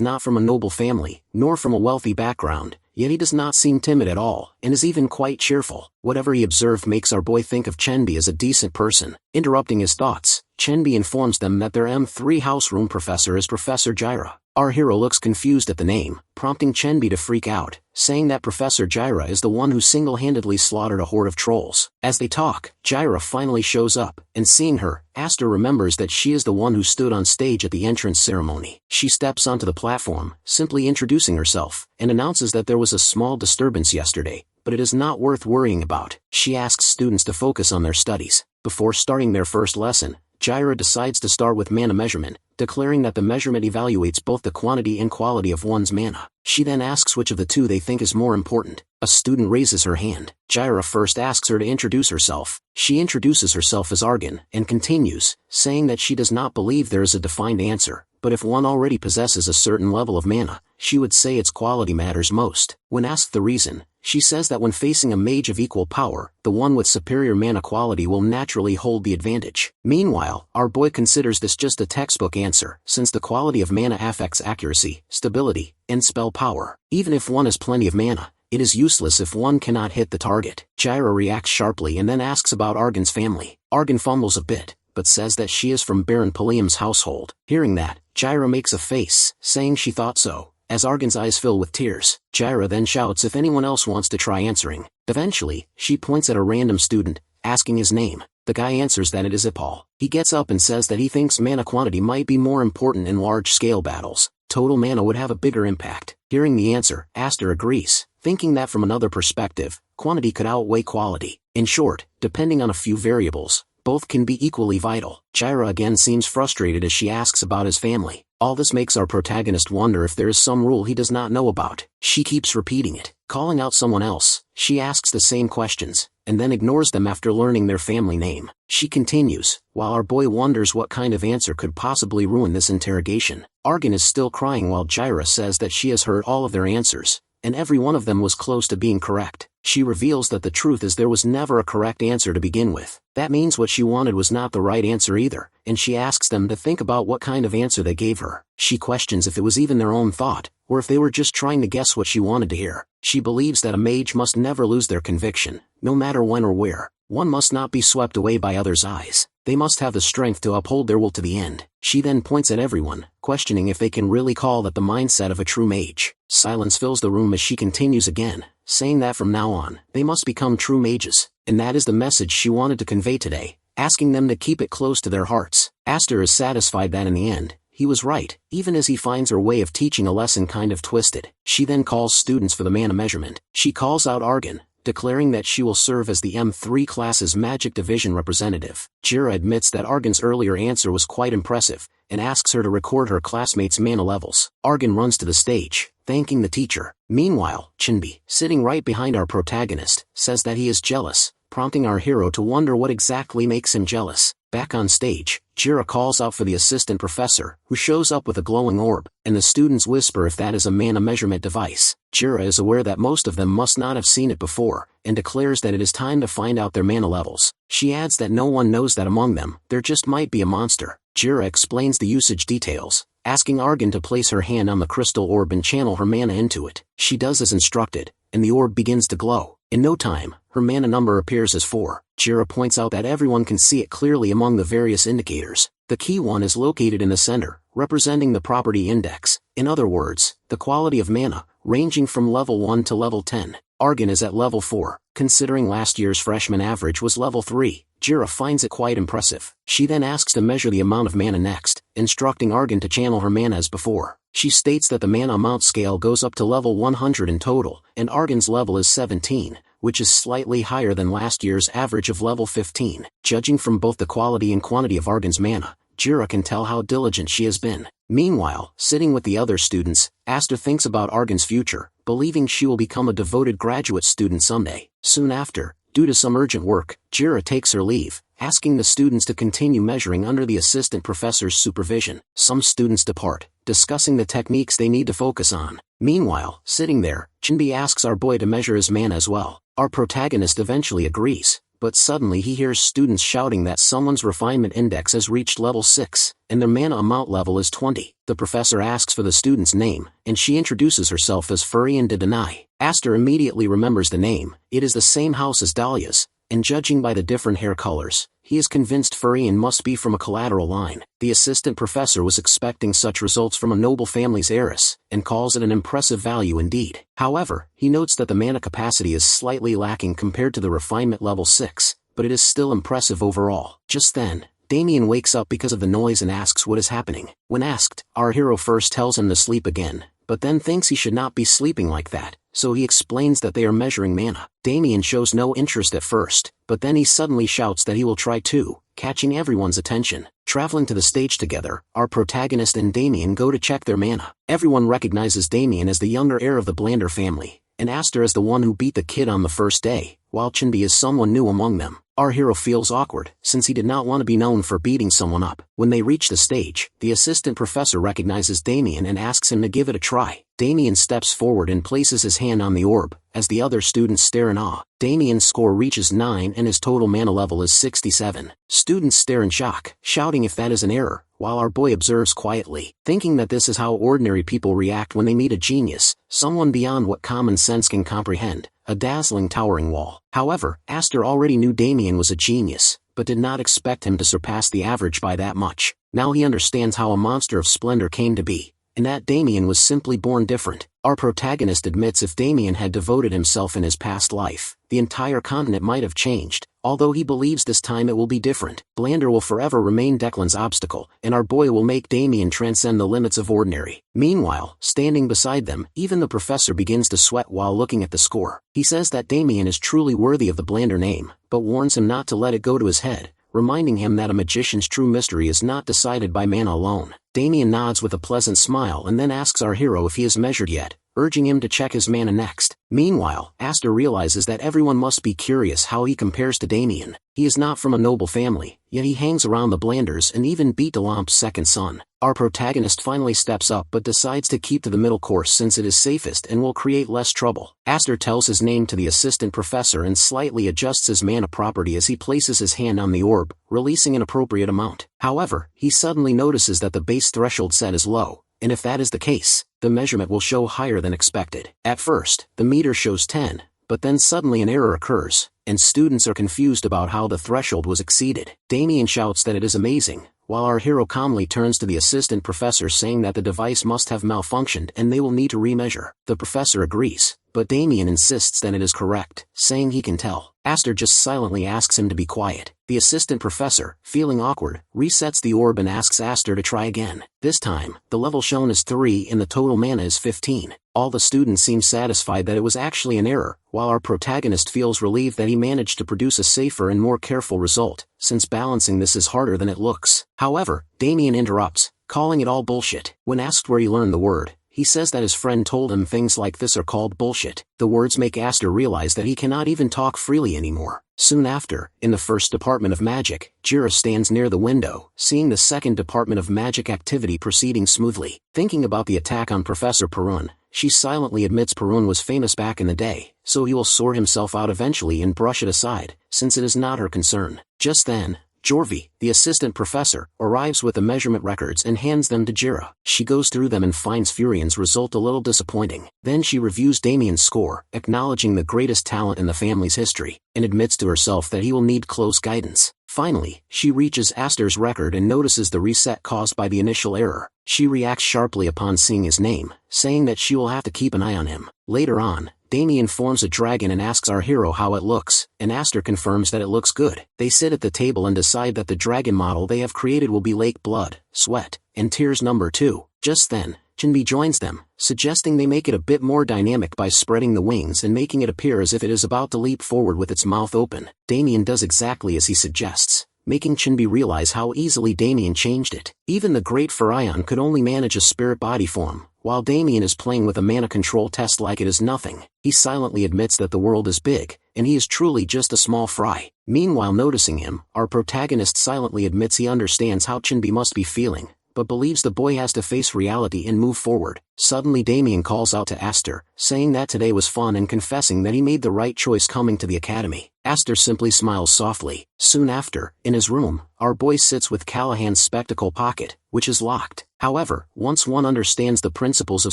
not from a noble family, nor from a wealthy background, yet he does not seem timid at all, and is even quite cheerful. Whatever he observed makes our boy think of Chenbi as a decent person. Interrupting his thoughts, Chenbi informs them that their M3 houseroom professor is Professor Jirah. Our hero looks confused at the name, prompting Chenbi to freak out, saying that Professor Jirah is the one who single-handedly slaughtered a horde of trolls. As they talk, Jirah finally shows up, and seeing her, Aster remembers that she is the one who stood on stage at the entrance ceremony. She steps onto the platform, simply introducing herself, and announces that there was a small disturbance yesterday, but it is not worth worrying about. She asks students to focus on their studies. Before starting their first lesson, Jirah decides to start with mana measurement, declaring that the measurement evaluates both the quantity and quality of one's mana. She then asks which of the two they think is more important. A student raises her hand. Jirah first asks her to introduce herself. She introduces herself as Argan, and continues, saying that she does not believe there is a defined answer, but if one already possesses a certain level of mana, she would say its quality matters most. When asked the reason, she says that when facing a mage of equal power, the one with superior mana quality will naturally hold the advantage. Meanwhile, our boy considers this just a textbook answer, since the quality of mana affects accuracy, stability, and spell power. Even if one has plenty of mana, it is useless if one cannot hit the target. Jirah reacts sharply and then asks about Argan's family. Argan fumbles a bit, but says that she is from Baron Paliam's household. Hearing that, Jirah makes a face, saying she thought so, as Argan's eyes fill with tears. Jirah then shouts if anyone else wants to try answering. Eventually, she points at a random student, asking his name. The guy answers that it is Ipal. He gets up and says that he thinks mana quantity might be more important in large-scale battles. Total mana would have a bigger impact. Hearing the answer, Aster agrees, thinking that from another perspective, quantity could outweigh quality. In short, depending on a few variables, both can be equally vital. Jirah again seems frustrated as she asks about his family. All this makes our protagonist wonder if there is some rule he does not know about. She keeps repeating it. Calling out someone else, she asks the same questions, and then ignores them after learning their family name. She continues, while our boy wonders what kind of answer could possibly ruin this interrogation. Argan is still crying while Jirah says that she has heard all of their answers, and every one of them was close to being correct. She reveals that the truth is there was never a correct answer to begin with. That means what she wanted was not the right answer either, and she asks them to think about what kind of answer they gave her. She questions if it was even their own thought, or if they were just trying to guess what she wanted to hear. She believes that a mage must never lose their conviction, no matter when or where. One must not be swept away by others' eyes. They must have the strength to uphold their will to the end. She then points at everyone, questioning if they can really call that the mindset of a true mage. Silence fills the room as she continues again, saying that from now on, they must become true mages, and that is the message she wanted to convey today. asking them to keep it close to their hearts. Aster is satisfied that in the end, he was right, even as he finds her way of teaching a lesson kind of twisted. She then calls students for the mana measurement. She calls out Argan, declaring that she will serve as the M3 class's Magic Division representative. Jira admits that Argan's earlier answer was quite impressive, and asks her to record her classmates' mana levels. Argan runs to the stage, thanking the teacher. Meanwhile, Chinbi, sitting right behind our protagonist, says that he is jealous, prompting our hero to wonder what exactly makes him jealous. Back on stage, Jira calls out for the assistant professor, who shows up with a glowing orb, and the students whisper if that is a mana measurement device. Jira is aware that most of them must not have seen it before, and declares that it is time to find out their mana levels. She adds that no one knows that among them, there just might be a monster. Jira explains the usage details, asking Argan to place her hand on the crystal orb and channel her mana into it. She does as instructed, and the orb begins to glow. In no time, her mana number appears as 4. Jira points out that everyone can see it clearly among the various indicators. The key one is located in the center, representing the property index. In other words, the quality of mana, ranging from level 1 to level 10. Argan is at level 4, considering last year's freshman average was level 3. Jira finds it quite impressive. She then asks to measure the amount of mana next, instructing Argan to channel her mana as before. She states that the mana amount scale goes up to level 100 in total, and Argan's level is 17, which is slightly higher than last year's average of level 15. Judging from both the quality and quantity of Argan's mana, Jira can tell how diligent she has been. Meanwhile, sitting with the other students, Aster thinks about Argan's future, believing she will become a devoted graduate student someday. Soon after, due to some urgent work, Jira takes her leave, asking the students to continue measuring under the assistant professor's supervision. Some students depart, discussing the techniques they need to focus on. Meanwhile, sitting there, Chinbi asks our boy to measure his mana as well. Our protagonist eventually agrees, but suddenly he hears students shouting that someone's refinement index has reached level 6, and their mana amount level is 20. The professor asks for the student's name, and she introduces herself as Furian de Denai. Aster immediately remembers the name. It is the same house as Dahlia's, and judging by the different hair colors, he is convinced Furian must be from a collateral line. The assistant professor was expecting such results from a noble family's heiress, and calls it an impressive value indeed. However, he notes that the mana capacity is slightly lacking compared to the refinement level 6, but it is still impressive overall. Just then, Damien wakes up because of the noise and asks what is happening. When asked, our hero first tells him to sleep again, but then thinks he should not be sleeping like that, so he explains that they are measuring mana. Damien shows no interest at first, but then he suddenly shouts that he will try too, catching everyone's attention. Traveling to the stage together, our protagonist and Damien go to check their mana. Everyone recognizes Damien as the younger heir of the Blander family, and Aster as the one who beat the kid on the first day, while Chinbi is someone new among them. Our hero feels awkward, since he did not want to be known for beating someone up. When they reach the stage, the assistant professor recognizes Damien and asks him to give it a try. Damien steps forward and places his hand on the orb, as the other students stare in awe. Damien's score reaches 9 and his total mana level is 67. Students stare in shock, shouting if that is an error, while our boy observes quietly, thinking that this is how ordinary people react when they meet a genius, someone beyond what common sense can comprehend. A dazzling towering wall. However, Aster already knew Damien was a genius, but did not expect him to surpass the average by that much. Now he understands how a monster of splendor came to be, and that Damien was simply born different. Our protagonist admits if Damien had devoted himself in his past life, the entire continent might have changed, although he believes this time it will be different. Blander will forever remain Declan's obstacle, and our boy will make Damien transcend the limits of ordinary. Meanwhile, standing beside them, even the professor begins to sweat while looking at the score. He says that Damien is truly worthy of the Blander name, but warns him not to let it go to his head, reminding him that a magician's true mystery is not decided by mana alone. Damien nods with a pleasant smile and then asks our hero if he has measured yet, urging him to check his mana next. Meanwhile, Aster realizes that everyone must be curious how he compares to Damien. He is not from a noble family, yet he hangs around the Blanders and even beat Delamp's second son. Our protagonist finally steps up but decides to keep to the middle course since it is safest and will create less trouble. Aster tells his name to the assistant professor and slightly adjusts his mana property as he places his hand on the orb, releasing an appropriate amount. However, he suddenly notices that the base threshold set is low, and if that is the case, the measurement will show higher than expected. At first, the meter shows 10, but then suddenly an error occurs, and students are confused about how the threshold was exceeded. Damien shouts that it is amazing, while our hero calmly turns to the assistant professor saying that the device must have malfunctioned and they will need to remeasure. The professor agrees, but Damien insists that it is correct, saying he can tell. Aster just silently asks him to be quiet. The assistant professor, feeling awkward, resets the orb and asks Aster to try again. This time, the level shown is 3 and the total mana is 15. All the students seem satisfied that it was actually an error, while our protagonist feels relieved that he managed to produce a safer and more careful result, since balancing this is harder than it looks. However, Damien interrupts, calling it all bullshit. When asked where he learned the word, he says that his friend told him things like this are called bullshit. The words make Aster realize that he cannot even talk freely anymore. Soon after, in the first department of magic, Jira stands near the window, seeing the second department of magic activity proceeding smoothly. Thinking about the attack on Professor Perun, she silently admits Perun was famous back in the day, so he will sort himself out eventually and brush it aside, since it is not her concern. Just then, Jorvi, the assistant professor, arrives with the measurement records and hands them to Jira. She goes through them and finds Furian's result a little disappointing. Then she reviews Damien's score, acknowledging the greatest talent in the family's history, and admits to herself that he will need close guidance. Finally, she reaches Aster's record and notices the reset caused by the initial error. She reacts sharply upon seeing his name, saying that she will have to keep an eye on him. Later on, Damien forms a dragon and asks our hero how it looks, and Aster confirms that it looks good. They sit at the table and decide that the dragon model they have created will be Lake Blood, Sweat, and Tears number 2. Just then, Chinbi joins them, suggesting they make it a bit more dynamic by spreading the wings and making it appear as if it is about to leap forward with its mouth open. Damien does exactly as he suggests, making Chinbi realize how easily Damien changed it. Even the great Furion could only manage a spirit body form, while Damien is playing with a mana control test like it is nothing. He silently admits that the world is big, and he is truly just a small fry. Meanwhile, noticing him, our protagonist silently admits he understands how Chinbi must be feeling, but believes the boy has to face reality and move forward. Suddenly Damien calls out to Aster, saying that today was fun and confessing that he made the right choice coming to the academy. Aster simply smiles softly. Soon after, in his room, our boy sits with Callahan's spectacle pocket, which is locked. However, once one understands the principles of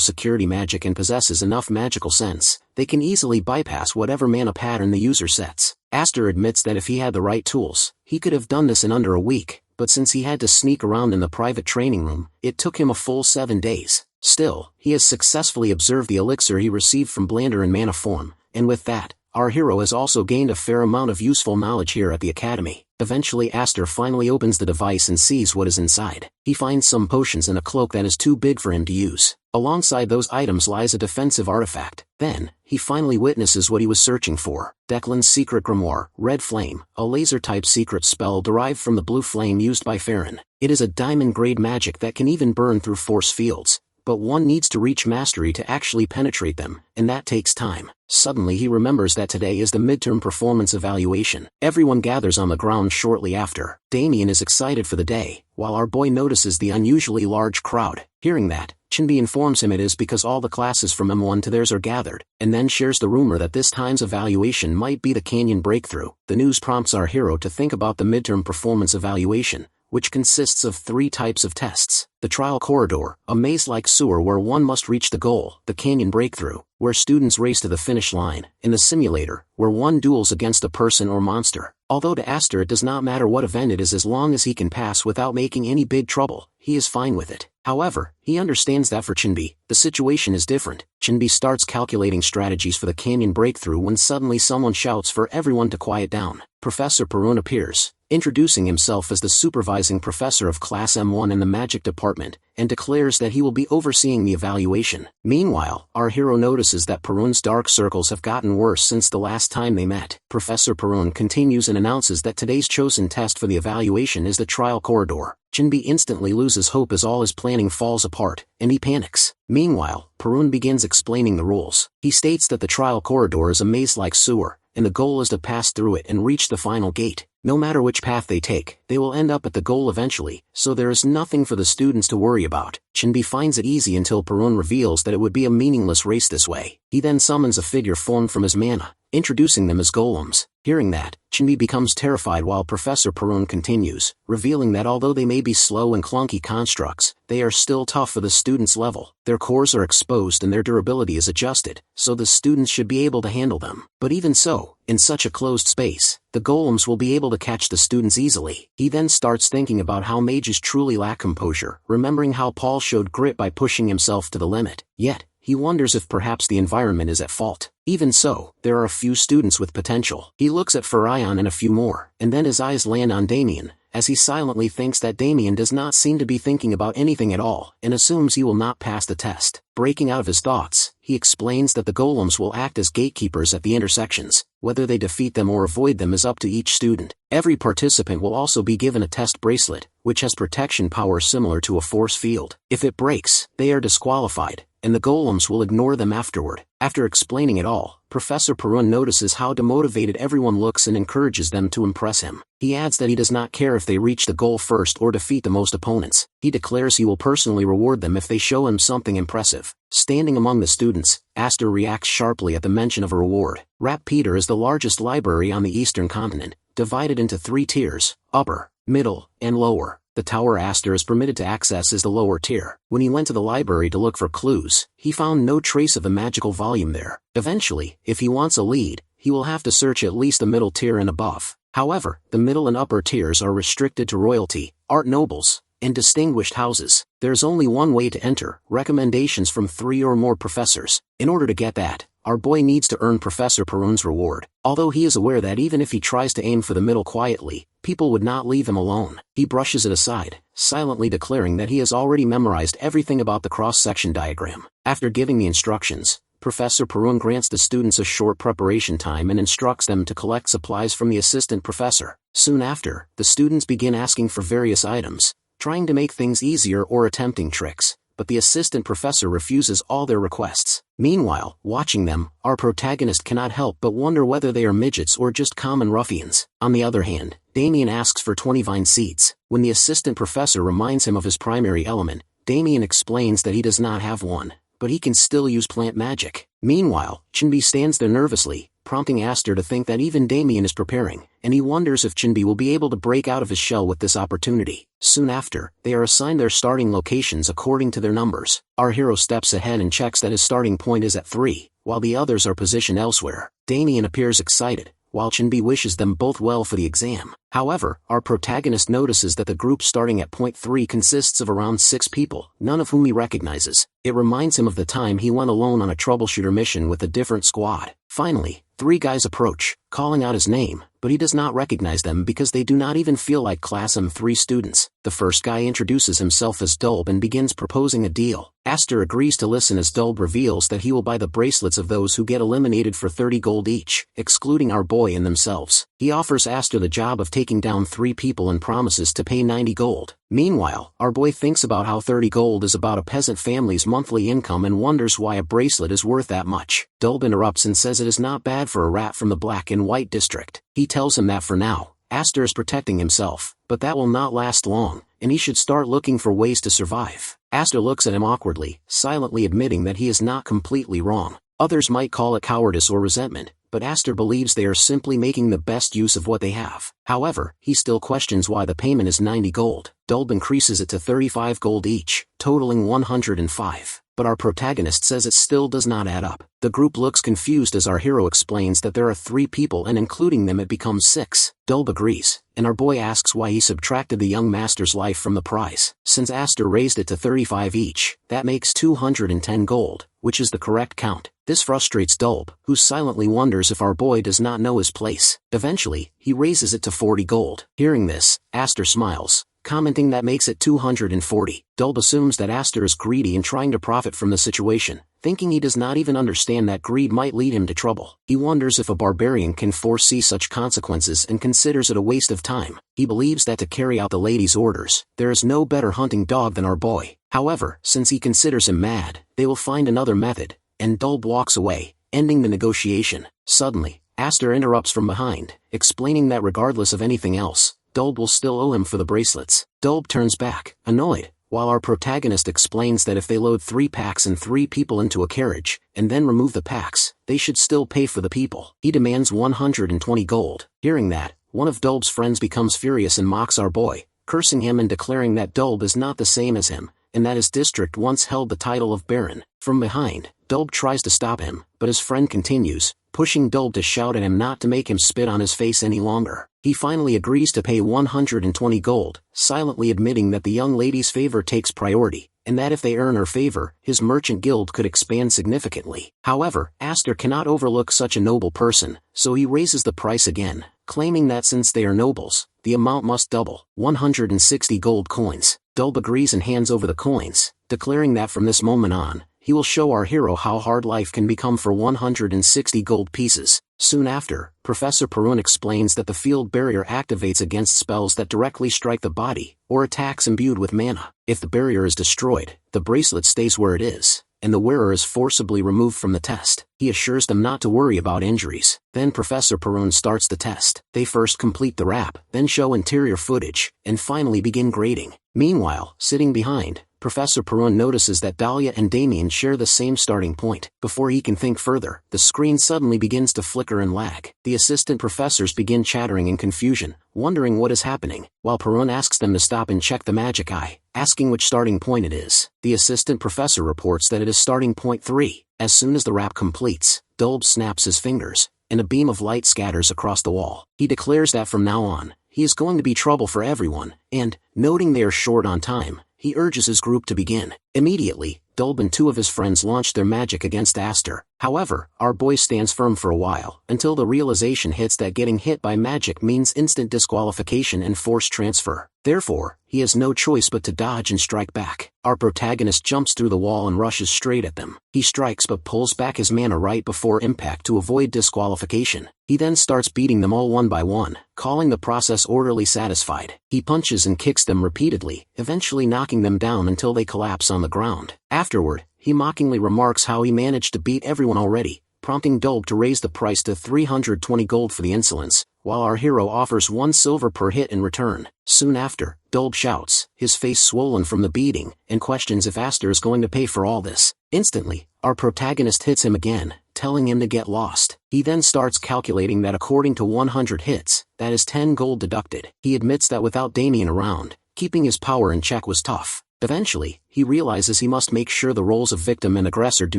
security magic and possesses enough magical sense, they can easily bypass whatever mana pattern the user sets. Aster admits that if he had the right tools, he could have done this in under a week, but since he had to sneak around in the private training room, it took him a full 7 days. Still, he has successfully observed the elixir he received from Blander in mana form, and with that, our hero has also gained a fair amount of useful knowledge here at the academy. Eventually Aster finally opens the device and sees what is inside. He finds some potions and a cloak that is too big for him to use. Alongside those items lies a defensive artifact. Then, he finally witnesses what he was searching for. Declan's secret grimoire, Red Flame, a laser-type secret spell derived from the blue flame used by Farron. It is a diamond-grade magic that can even burn through force fields, but one needs to reach mastery to actually penetrate them, and that takes time. Suddenly he remembers that today is the midterm performance evaluation. Everyone gathers on the ground shortly after. Damien is excited for the day, while our boy notices the unusually large crowd. Hearing that, Chinbi informs him it is because all the classes from M1 to theirs are gathered, and then shares the rumor that this time's evaluation might be the Canyon Breakthrough. The news prompts our hero to think about the midterm performance evaluation, which consists of 3 types of tests. The trial corridor, a maze-like sewer where one must reach the goal. The canyon breakthrough, where students race to the finish line. And the simulator, where one duels against a person or monster. Although to Aster it does not matter what event it is as long as he can pass without making any big trouble, he is fine with it. However, he understands that for Chinbi, the situation is different. Chinbi starts calculating strategies for the canyon breakthrough when suddenly someone shouts for everyone to quiet down. Professor Perun appears, introducing himself as the supervising professor of Class M1 in the Magic Department, and declares that he will be overseeing the evaluation. Meanwhile, our hero notices that Perun's dark circles have gotten worse since the last time they met. Professor Perun continues and announces that today's chosen test for the evaluation is the trial corridor. Chinbi instantly loses hope as all his planning falls apart, and he panics. Meanwhile, Perun begins explaining the rules. He states that the trial corridor is a maze-like sewer, and the goal is to pass through it and reach the final gate. No matter which path they take, they will end up at the goal eventually, so there is nothing for the students to worry about. Chinbi finds it easy until Perun reveals that it would be a meaningless race this way. He then summons a figure formed from his mana, introducing them as golems. Hearing that, Chinbi becomes terrified while Professor Perun continues, revealing that although they may be slow and clunky constructs, they are still tough for the students' level. Their cores are exposed and their durability is adjusted, so the students should be able to handle them. But even so, in such a closed space, the golems will be able to catch the students easily. He then starts thinking about how mages truly lack composure, remembering how Paul showed grit by pushing himself to the limit. Yet, he wonders if perhaps the environment is at fault. Even so, there are a few students with potential. He looks at Farion and a few more, and then his eyes land on Damien, as he silently thinks that Damien does not seem to be thinking about anything at all, and assumes he will not pass the test. Breaking out of his thoughts, he explains that the golems will act as gatekeepers at the intersections. Whether they defeat them or avoid them is up to each student. Every participant will also be given a test bracelet, which has protection power similar to a force field. If it breaks, they are disqualified, and the golems will ignore them afterward. After explaining it all, Professor Perun notices how demotivated everyone looks and encourages them to impress him. He adds that he does not care if they reach the goal first or defeat the most opponents. He declares he will personally reward them if they show him something impressive. Standing among the students, Aster reacts sharply at the mention of a reward. Rap Peter is the largest library on the eastern continent, divided into 3 tiers: upper, middle, and lower. The tower Aster is permitted to access is the lower tier. When he went to the library to look for clues, he found no trace of a magical volume there. Eventually, if he wants a lead, he will have to search at least the middle tier and above. However, the middle and upper tiers are restricted to royalty, art nobles, and distinguished houses. There's only one way to enter: recommendations from 3 or more professors. In order to get that, our boy needs to earn Professor Perun's reward. Although he is aware that even if he tries to aim for the middle quietly, people would not leave him alone. He brushes it aside, silently declaring that he has already memorized everything about the cross-section diagram. After giving the instructions, Professor Perun grants the students a short preparation time and instructs them to collect supplies from the assistant professor. Soon after, the students begin asking for various items, trying to make things easier or attempting tricks, but the assistant professor refuses all their requests. Meanwhile, watching them, our protagonist cannot help but wonder whether they are midgets or just common ruffians. On the other hand, Damien asks for 20 vine seeds. When the assistant professor reminds him of his primary element, Damien explains that he does not have one, but he can still use plant magic. Meanwhile, Chinbi stands there nervously, prompting Aster to think that even Damien is preparing, and he wonders if Chinbi will be able to break out of his shell with this opportunity. Soon after, they are assigned their starting locations according to their numbers. Our hero steps ahead and checks that his starting point is at 3, while the others are positioned elsewhere. Damien appears excited, while Chinbi wishes them both well for the exam. However, our protagonist notices that the group starting at point 3 consists of around 6 people, none of whom he recognizes. It reminds him of the time he went alone on a troubleshooter mission with a different squad. Finally, 3 guys approach, calling out his name, but he does not recognize them because they do not even feel like Class M3 students. The first guy introduces himself as Dulb and begins proposing a deal. Aster agrees to listen as Dulb reveals that he will buy the bracelets of those who get eliminated for 30 gold each, excluding our boy and themselves. He offers Aster the job of taking down 3 people and promises to pay 90 gold. Meanwhile, our boy thinks about how 30 gold is about a peasant family's monthly income and wonders why a bracelet is worth that much. Dulb interrupts and says it is not bad for a rat from the black and white district. He tells him that for now, Aster is protecting himself, but that will not last long, and he should start looking for ways to survive. Aster looks at him awkwardly, silently admitting that he is not completely wrong. Others might call it cowardice or resentment, but Aster believes they are simply making the best use of what they have. However, he still questions why the payment is 90 gold. Dulb increases it to 35 gold each, totaling 105. But our protagonist says it still does not add up. The group looks confused as our hero explains that there are 3 people and including them it becomes 6. Dulb agrees, and our boy asks why he subtracted the young master's life from the prize. Since Aster raised it to 35 each, that makes 210 gold, which is the correct count. This frustrates Dulb, who silently wonders if our boy does not know his place. Eventually, he raises it to 40 gold. Hearing this, Aster smiles, commenting that makes it 240. Dulb assumes that Aster is greedy and trying to profit from the situation, thinking he does not even understand that greed might lead him to trouble. He wonders if a barbarian can foresee such consequences and considers it a waste of time. He believes that to carry out the lady's orders, there is no better hunting dog than our boy. However, since he considers him mad, they will find another method, and Dulb walks away, ending the negotiation. Suddenly, Aster interrupts from behind, explaining that regardless of anything else, Dulb will still owe him for the bracelets. Dulb turns back, annoyed, while our protagonist explains that if they load 3 packs and 3 people into a carriage, and then remove the packs, they should still pay for the people. He demands 120 gold. Hearing that, one of Dulb's friends becomes furious and mocks our boy, cursing him and declaring that Dulb is not the same as him, and that his district once held the title of Baron. From behind, Dulb tries to stop him, but his friend continues, pushing Dulb to shout at him not to make him spit on his face any longer. He finally agrees to pay 120 gold, silently admitting that the young lady's favor takes priority, and that if they earn her favor, his merchant guild could expand significantly. However, Aster cannot overlook such a noble person, so he raises the price again, claiming that since they are nobles, the amount must double. 160 gold coins. Dulb agrees and hands over the coins, declaring that from this moment on, he will show our hero how hard life can become for 160 gold pieces. Soon after, Professor Perun explains that the field barrier activates against spells that directly strike the body, or attacks imbued with mana. If the barrier is destroyed, the bracelet stays where it is, and the wearer is forcibly removed from the test. He assures them not to worry about injuries. Then Professor Perun starts the test. They first complete the wrap, then show interior footage, and finally begin grading. Meanwhile, sitting behind, Professor Perun notices that Dahlia and Damien share the same starting point. Before he can think further, the screen suddenly begins to flicker and lag. The assistant professors begin chattering in confusion, wondering what is happening, while Perun asks them to stop and check the magic eye, asking which starting point it is. The assistant professor reports that it is starting point 3. As soon as the wrap completes, Dulb snaps his fingers, and a beam of light scatters across the wall. He declares that from now on, he is going to be trouble for everyone, and, noting they are short on time, he urges his group to begin. Immediately, Dulb and 2 of his friends launch their magic against Aster. However, our boy stands firm for a while, until the realization hits that getting hit by magic means instant disqualification and forced transfer. Therefore, he has no choice but to dodge and strike back. Our protagonist jumps through the wall and rushes straight at them. He strikes but pulls back his mana right before impact to avoid disqualification. He then starts beating them all one by one, calling the process orderly satisfied. He punches and kicks them repeatedly, eventually knocking them down until they collapse on the ground. Afterward, he mockingly remarks how he managed to beat everyone already, prompting Dulb to raise the price to 320 gold for the insolence, while our hero offers 1 silver per hit in return. Soon after, Dulb shouts, his face swollen from the beating, and questions if Aster is going to pay for all this. Instantly, our protagonist hits him again, telling him to get lost. He then starts calculating that according to 100 hits, that is 10 gold deducted. He admits that without Damien around, keeping his power in check was tough. Eventually, he realizes he must make sure the roles of victim and aggressor do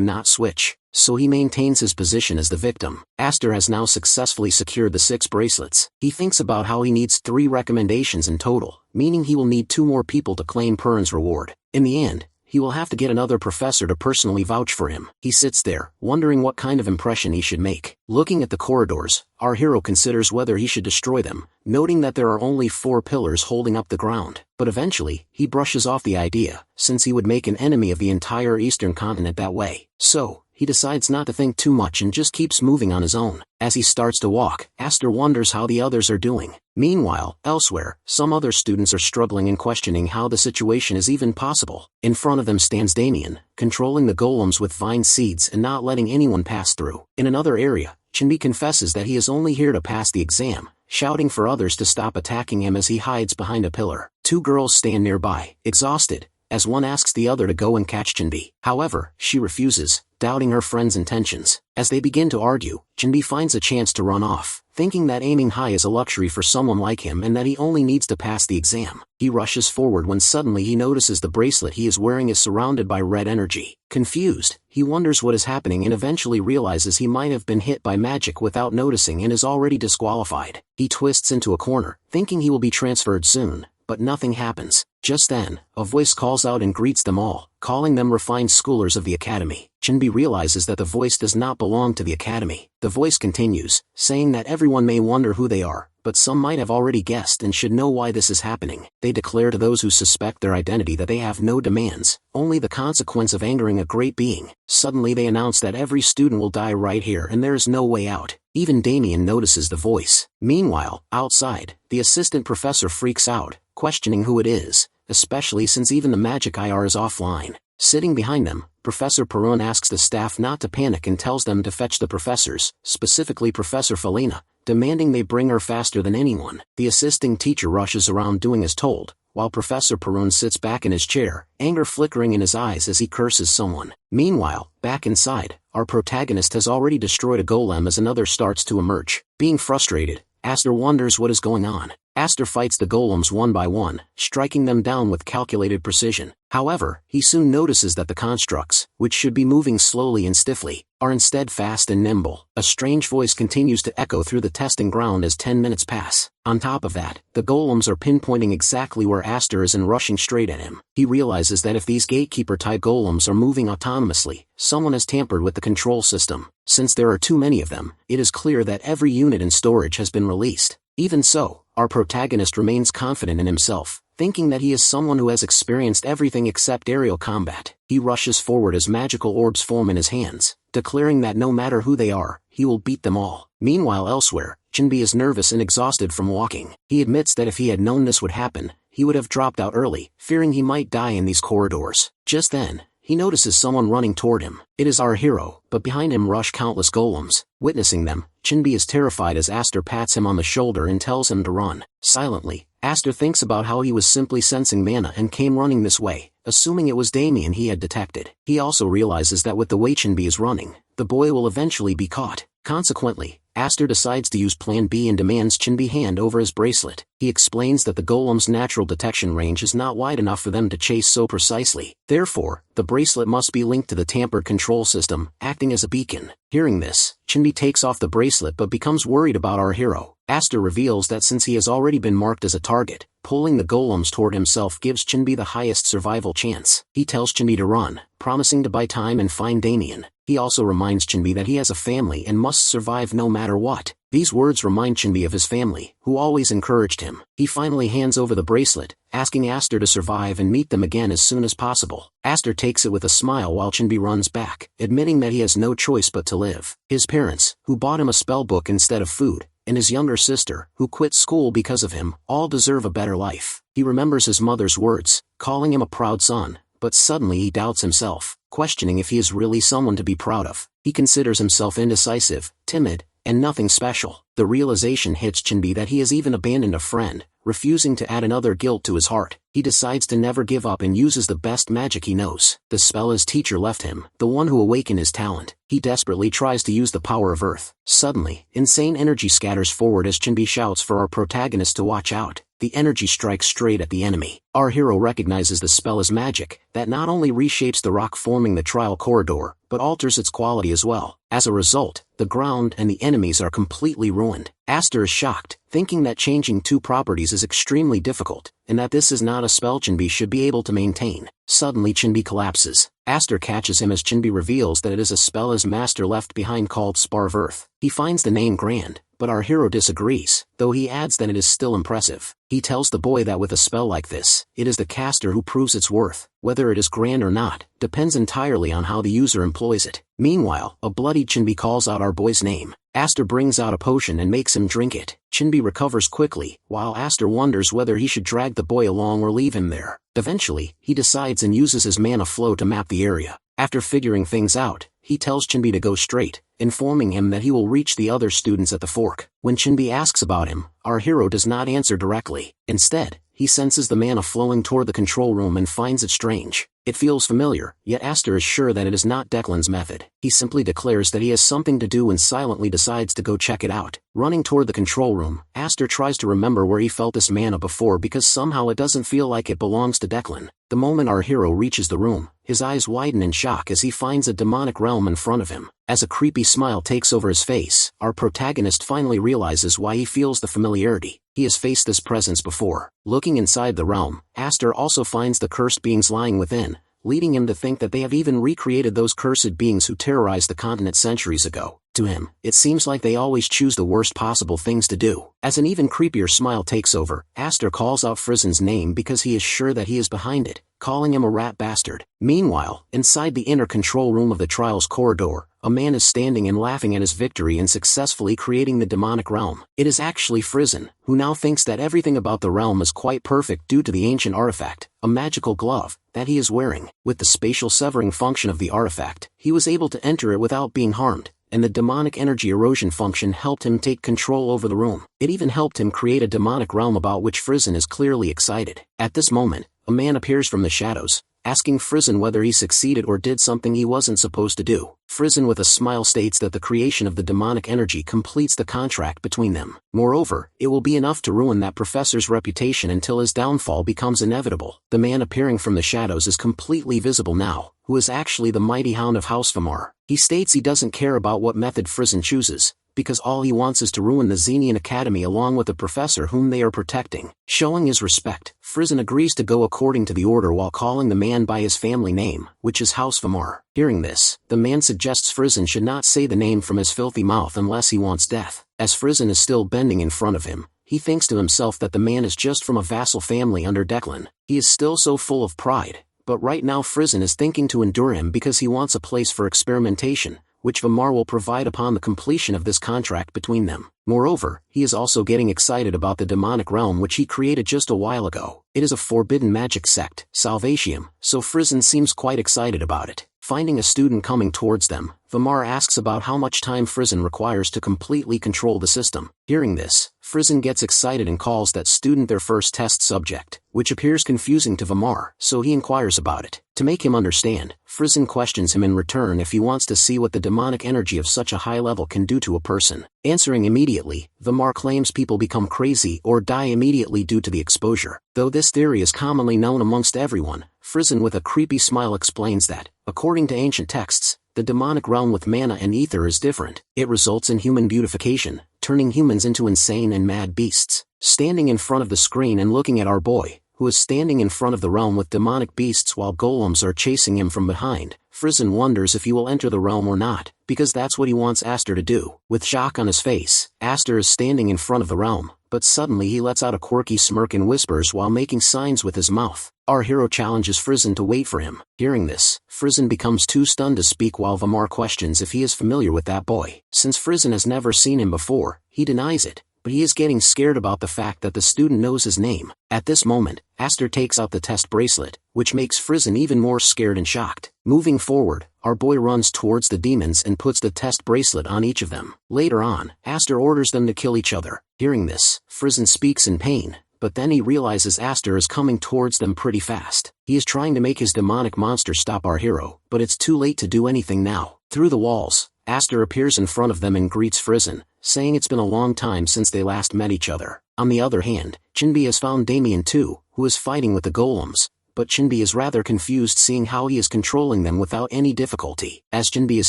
not switch, so he maintains his position as the victim. Aster has now successfully secured the 6 bracelets. He thinks about how he needs 3 recommendations in total, meaning he will need 2 more people to claim Perun's reward. In the end, he will have to get another professor to personally vouch for him. He sits there, wondering what kind of impression he should make. Looking at the corridors, our hero considers whether he should destroy them, noting that there are only 4 pillars holding up the ground. But eventually, he brushes off the idea, since he would make an enemy of the entire eastern continent that way. So, he decides not to think too much and just keeps moving on his own. As he starts to walk, Aster wonders how the others are doing. Meanwhile, elsewhere, some other students are struggling and questioning how the situation is even possible. In front of them stands Damien, controlling the golems with vine seeds and not letting anyone pass through. In another area, Chinbi confesses that he is only here to pass the exam, shouting for others to stop attacking him as he hides behind a pillar. 2 girls stand nearby, exhausted, as one asks the other to go and catch Chinbi. However, she refuses, doubting her friend's intentions. As they begin to argue, Chinbi finds a chance to run off, thinking that aiming high is a luxury for someone like him and that he only needs to pass the exam. He rushes forward when suddenly he notices the bracelet he is wearing is surrounded by red energy. Confused, he wonders what is happening and eventually realizes he might have been hit by magic without noticing and is already disqualified. He twists into a corner, thinking he will be transferred soon, but nothing happens. Just then, a voice calls out and greets them all, calling them refined schoolers of the academy. Chinbi realizes that the voice does not belong to the academy. The voice continues, saying that everyone may wonder who they are, but some might have already guessed and should know why this is happening. They declare to those who suspect their identity that they have no demands, only the consequence of angering a great being. Suddenly they announce that every student will die right here and there is no way out. Even Damien notices the voice. Meanwhile, outside, the assistant professor freaks out, questioning who it is, especially since even the magic IR is offline. Sitting behind them, Professor Perun asks the staff not to panic and tells them to fetch the professors, specifically Professor Felina, demanding they bring her faster than anyone. The assisting teacher rushes around doing as told, while Professor Perun sits back in his chair, anger flickering in his eyes as he curses someone. Meanwhile, back inside, our protagonist has already destroyed a golem as another starts to emerge. Being frustrated, Aster wonders what is going on. Aster fights the golems one by one, striking them down with calculated precision. However, he soon notices that the constructs, which should be moving slowly and stiffly, are instead fast and nimble. A strange voice continues to echo through the testing ground as 10 minutes pass. On top of that, the golems are pinpointing exactly where Aster is and rushing straight at him. He realizes that if these gatekeeper-type golems are moving autonomously, someone has tampered with the control system. Since there are too many of them, it is clear that every unit in storage has been released. Even so, our protagonist remains confident in himself, thinking that he is someone who has experienced everything except aerial combat. He rushes forward as magical orbs form in his hands, declaring that no matter who they are, he will beat them all. Meanwhile elsewhere, Jinbi is nervous and exhausted from walking. He admits that if he had known this would happen, he would have dropped out early, fearing he might die in these corridors. Just then, he notices someone running toward him. It is our hero, but behind him rush countless golems. Witnessing them, Jinbi is terrified as Aster pats him on the shoulder and tells him to run. Silently, Aster thinks about how he was simply sensing mana and came running this way, assuming it was Damien he had detected. He also realizes that with the way Jinbi is running, the boy will eventually be caught. Consequently, Aster decides to use Plan B and demands Jinbi hand over his bracelet. He explains that the golem's natural detection range is not wide enough for them to chase so precisely. Therefore, the bracelet must be linked to the tampered control system, acting as a beacon. Hearing this, Jinbi takes off the bracelet but becomes worried about our hero. Aster reveals that since he has already been marked as a target, pulling the golems toward himself gives Jinbi the highest survival chance. He tells Jinbi to run, promising to buy time and find Damien. He also reminds Jinbi that he has a family and must survive no matter what. These words remind Jinbi of his family, who always encouraged him. He finally hands over the bracelet, asking Aster to survive and meet them again as soon as possible. Aster takes it with a smile while Jinbi runs back, admitting that he has no choice but to live. His parents, who bought him a spellbook instead of food, and his younger sister, who quit school because of him, all deserve a better life. He remembers his mother's words, calling him a proud son, but suddenly he doubts himself, questioning if he is really someone to be proud of. He considers himself indecisive, timid, and nothing special. The realization hits Jinbi that he has even abandoned a friend, refusing to add another guilt to his heart. He decides to never give up and uses the best magic he knows, the spell his teacher left him, the one who awakened his talent. He desperately tries to use the power of earth. Suddenly, insane energy scatters forward as Jinbi shouts for our protagonist to watch out. The energy strikes straight at the enemy. Our hero recognizes the spell as magic, that not only reshapes the rock forming the trial corridor, but alters its quality as well. As a result, the ground and the enemies are completely ruined. Aster is shocked, thinking that changing two properties is extremely difficult, and that this is not a spell Jinbi should be able to maintain. Suddenly Jinbi collapses. Aster catches him as Jinbi reveals that it is a spell his master left behind called Sparve Earth. He finds the name grand, but our hero disagrees, though he adds that it is still impressive. He tells the boy that with a spell like this, it is the caster who proves its worth. Whether it is grand or not, depends entirely on how the user employs it. Meanwhile, a bloodied Jinbi calls out our boy's name. Aster brings out a potion and makes him drink it. Jinbi recovers quickly, while Aster wonders whether he should drag the boy along or leave him there. Eventually, he decides and uses his mana flow to map the area. After figuring things out, he tells Jinbi to go straight, informing him that he will reach the other students at the fork. When Jinbi asks about him, our hero does not answer directly. Instead, he senses the mana flowing toward the control room and finds it strange. It feels familiar, yet Aster is sure that it is not Declan's method. He simply declares that he has something to do and silently decides to go check it out. Running toward the control room, Aster tries to remember where he felt this mana before because somehow it doesn't feel like it belongs to Declan. The moment our hero reaches the room, his eyes widen in shock as he finds a demonic realm in front of him. As a creepy smile takes over his face, our protagonist finally realizes why he feels the familiarity. He has faced this presence before. Looking inside the realm, Aster also finds the cursed beings lying within, leading him to think that they have even recreated those cursed beings who terrorized the continent centuries ago. To him, it seems like they always choose the worst possible things to do. As an even creepier smile takes over, Aster calls out Frizen's name because he is sure that he is behind it, calling him a rat bastard. Meanwhile, inside the inner control room of the trials corridor, a man is standing and laughing at his victory in successfully creating the demonic realm. It is actually Frizen, who now thinks that everything about the realm is quite perfect due to the ancient artifact, a magical glove, that he is wearing. With the spatial severing function of the artifact, he was able to enter it without being harmed, and the demonic energy erosion function helped him take control over the room. It even helped him create a demonic realm about which Frizen is clearly excited. At this moment, a man appears from the shadows, asking Frizen whether he succeeded or did something he wasn't supposed to do. Frizen with a smile states that the creation of the demonic energy completes the contract between them. Moreover, it will be enough to ruin that professor's reputation until his downfall becomes inevitable. The man appearing from the shadows is completely visible now, who is actually the mighty Hound of House Vamar. He states he doesn't care about what method Frizen chooses, because all he wants is to ruin the Xenian Academy along with the professor whom they are protecting. Showing his respect, Frizen agrees to go according to the order while calling the man by his family name, which is House Vamar. Hearing this, the man suggests Frizen should not say the name from his filthy mouth unless he wants death. As Frizen is still bending in front of him, he thinks to himself that the man is just from a vassal family under Declan. He is still so full of pride, but right now Frizen is thinking to endure him because he wants a place for experimentation, which Vamar will provide upon the completion of this contract between them. Moreover, he is also getting excited about the demonic realm which he created just a while ago. It is a forbidden magic sect, Salvatium, so Frizen seems quite excited about it. Finding a student coming towards them, Vamar asks about how much time Frizen requires to completely control the system. Hearing this, Frizen gets excited and calls that student their first test subject, which appears confusing to Vamar, so he inquires about it. To make him understand, Frizen questions him in return if he wants to see what the demonic energy of such a high level can do to a person. Answering immediately, Vamar claims people become crazy or die immediately due to the exposure. Though this theory is commonly known amongst everyone, Frizen with a creepy smile explains that, according to ancient texts, the demonic realm with mana and ether is different. It results in human beautification, turning humans into insane and mad beasts. Standing in front of the screen and looking at our boy, who is standing in front of the realm with demonic beasts while golems are chasing him from behind, Frizen wonders if he will enter the realm or not, because that's what he wants Aster to do. With shock on his face, Aster is standing in front of the realm, but suddenly he lets out a quirky smirk and whispers while making signs with his mouth. Our hero challenges Frizen to wait for him. Hearing this, Frizen becomes too stunned to speak while Vamar questions if he is familiar with that boy. Since Frizen has never seen him before, he denies it, but he is getting scared about the fact that the student knows his name. At this moment, Aster takes out the test bracelet, which makes Frizen even more scared and shocked. Moving forward, our boy runs towards the demons and puts the test bracelet on each of them. Later on, Aster orders them to kill each other. Hearing this, Frizen speaks in pain, but then he realizes Aster is coming towards them pretty fast. He is trying to make his demonic monster stop our hero, but it's too late to do anything now. Through the walls, Aster appears in front of them and greets Frizen, saying it's been a long time since they last met each other. On the other hand, Chinbi has found Damien too, who is fighting with the golems, but Chinbi is rather confused seeing how he is controlling them without any difficulty. As Chinbi is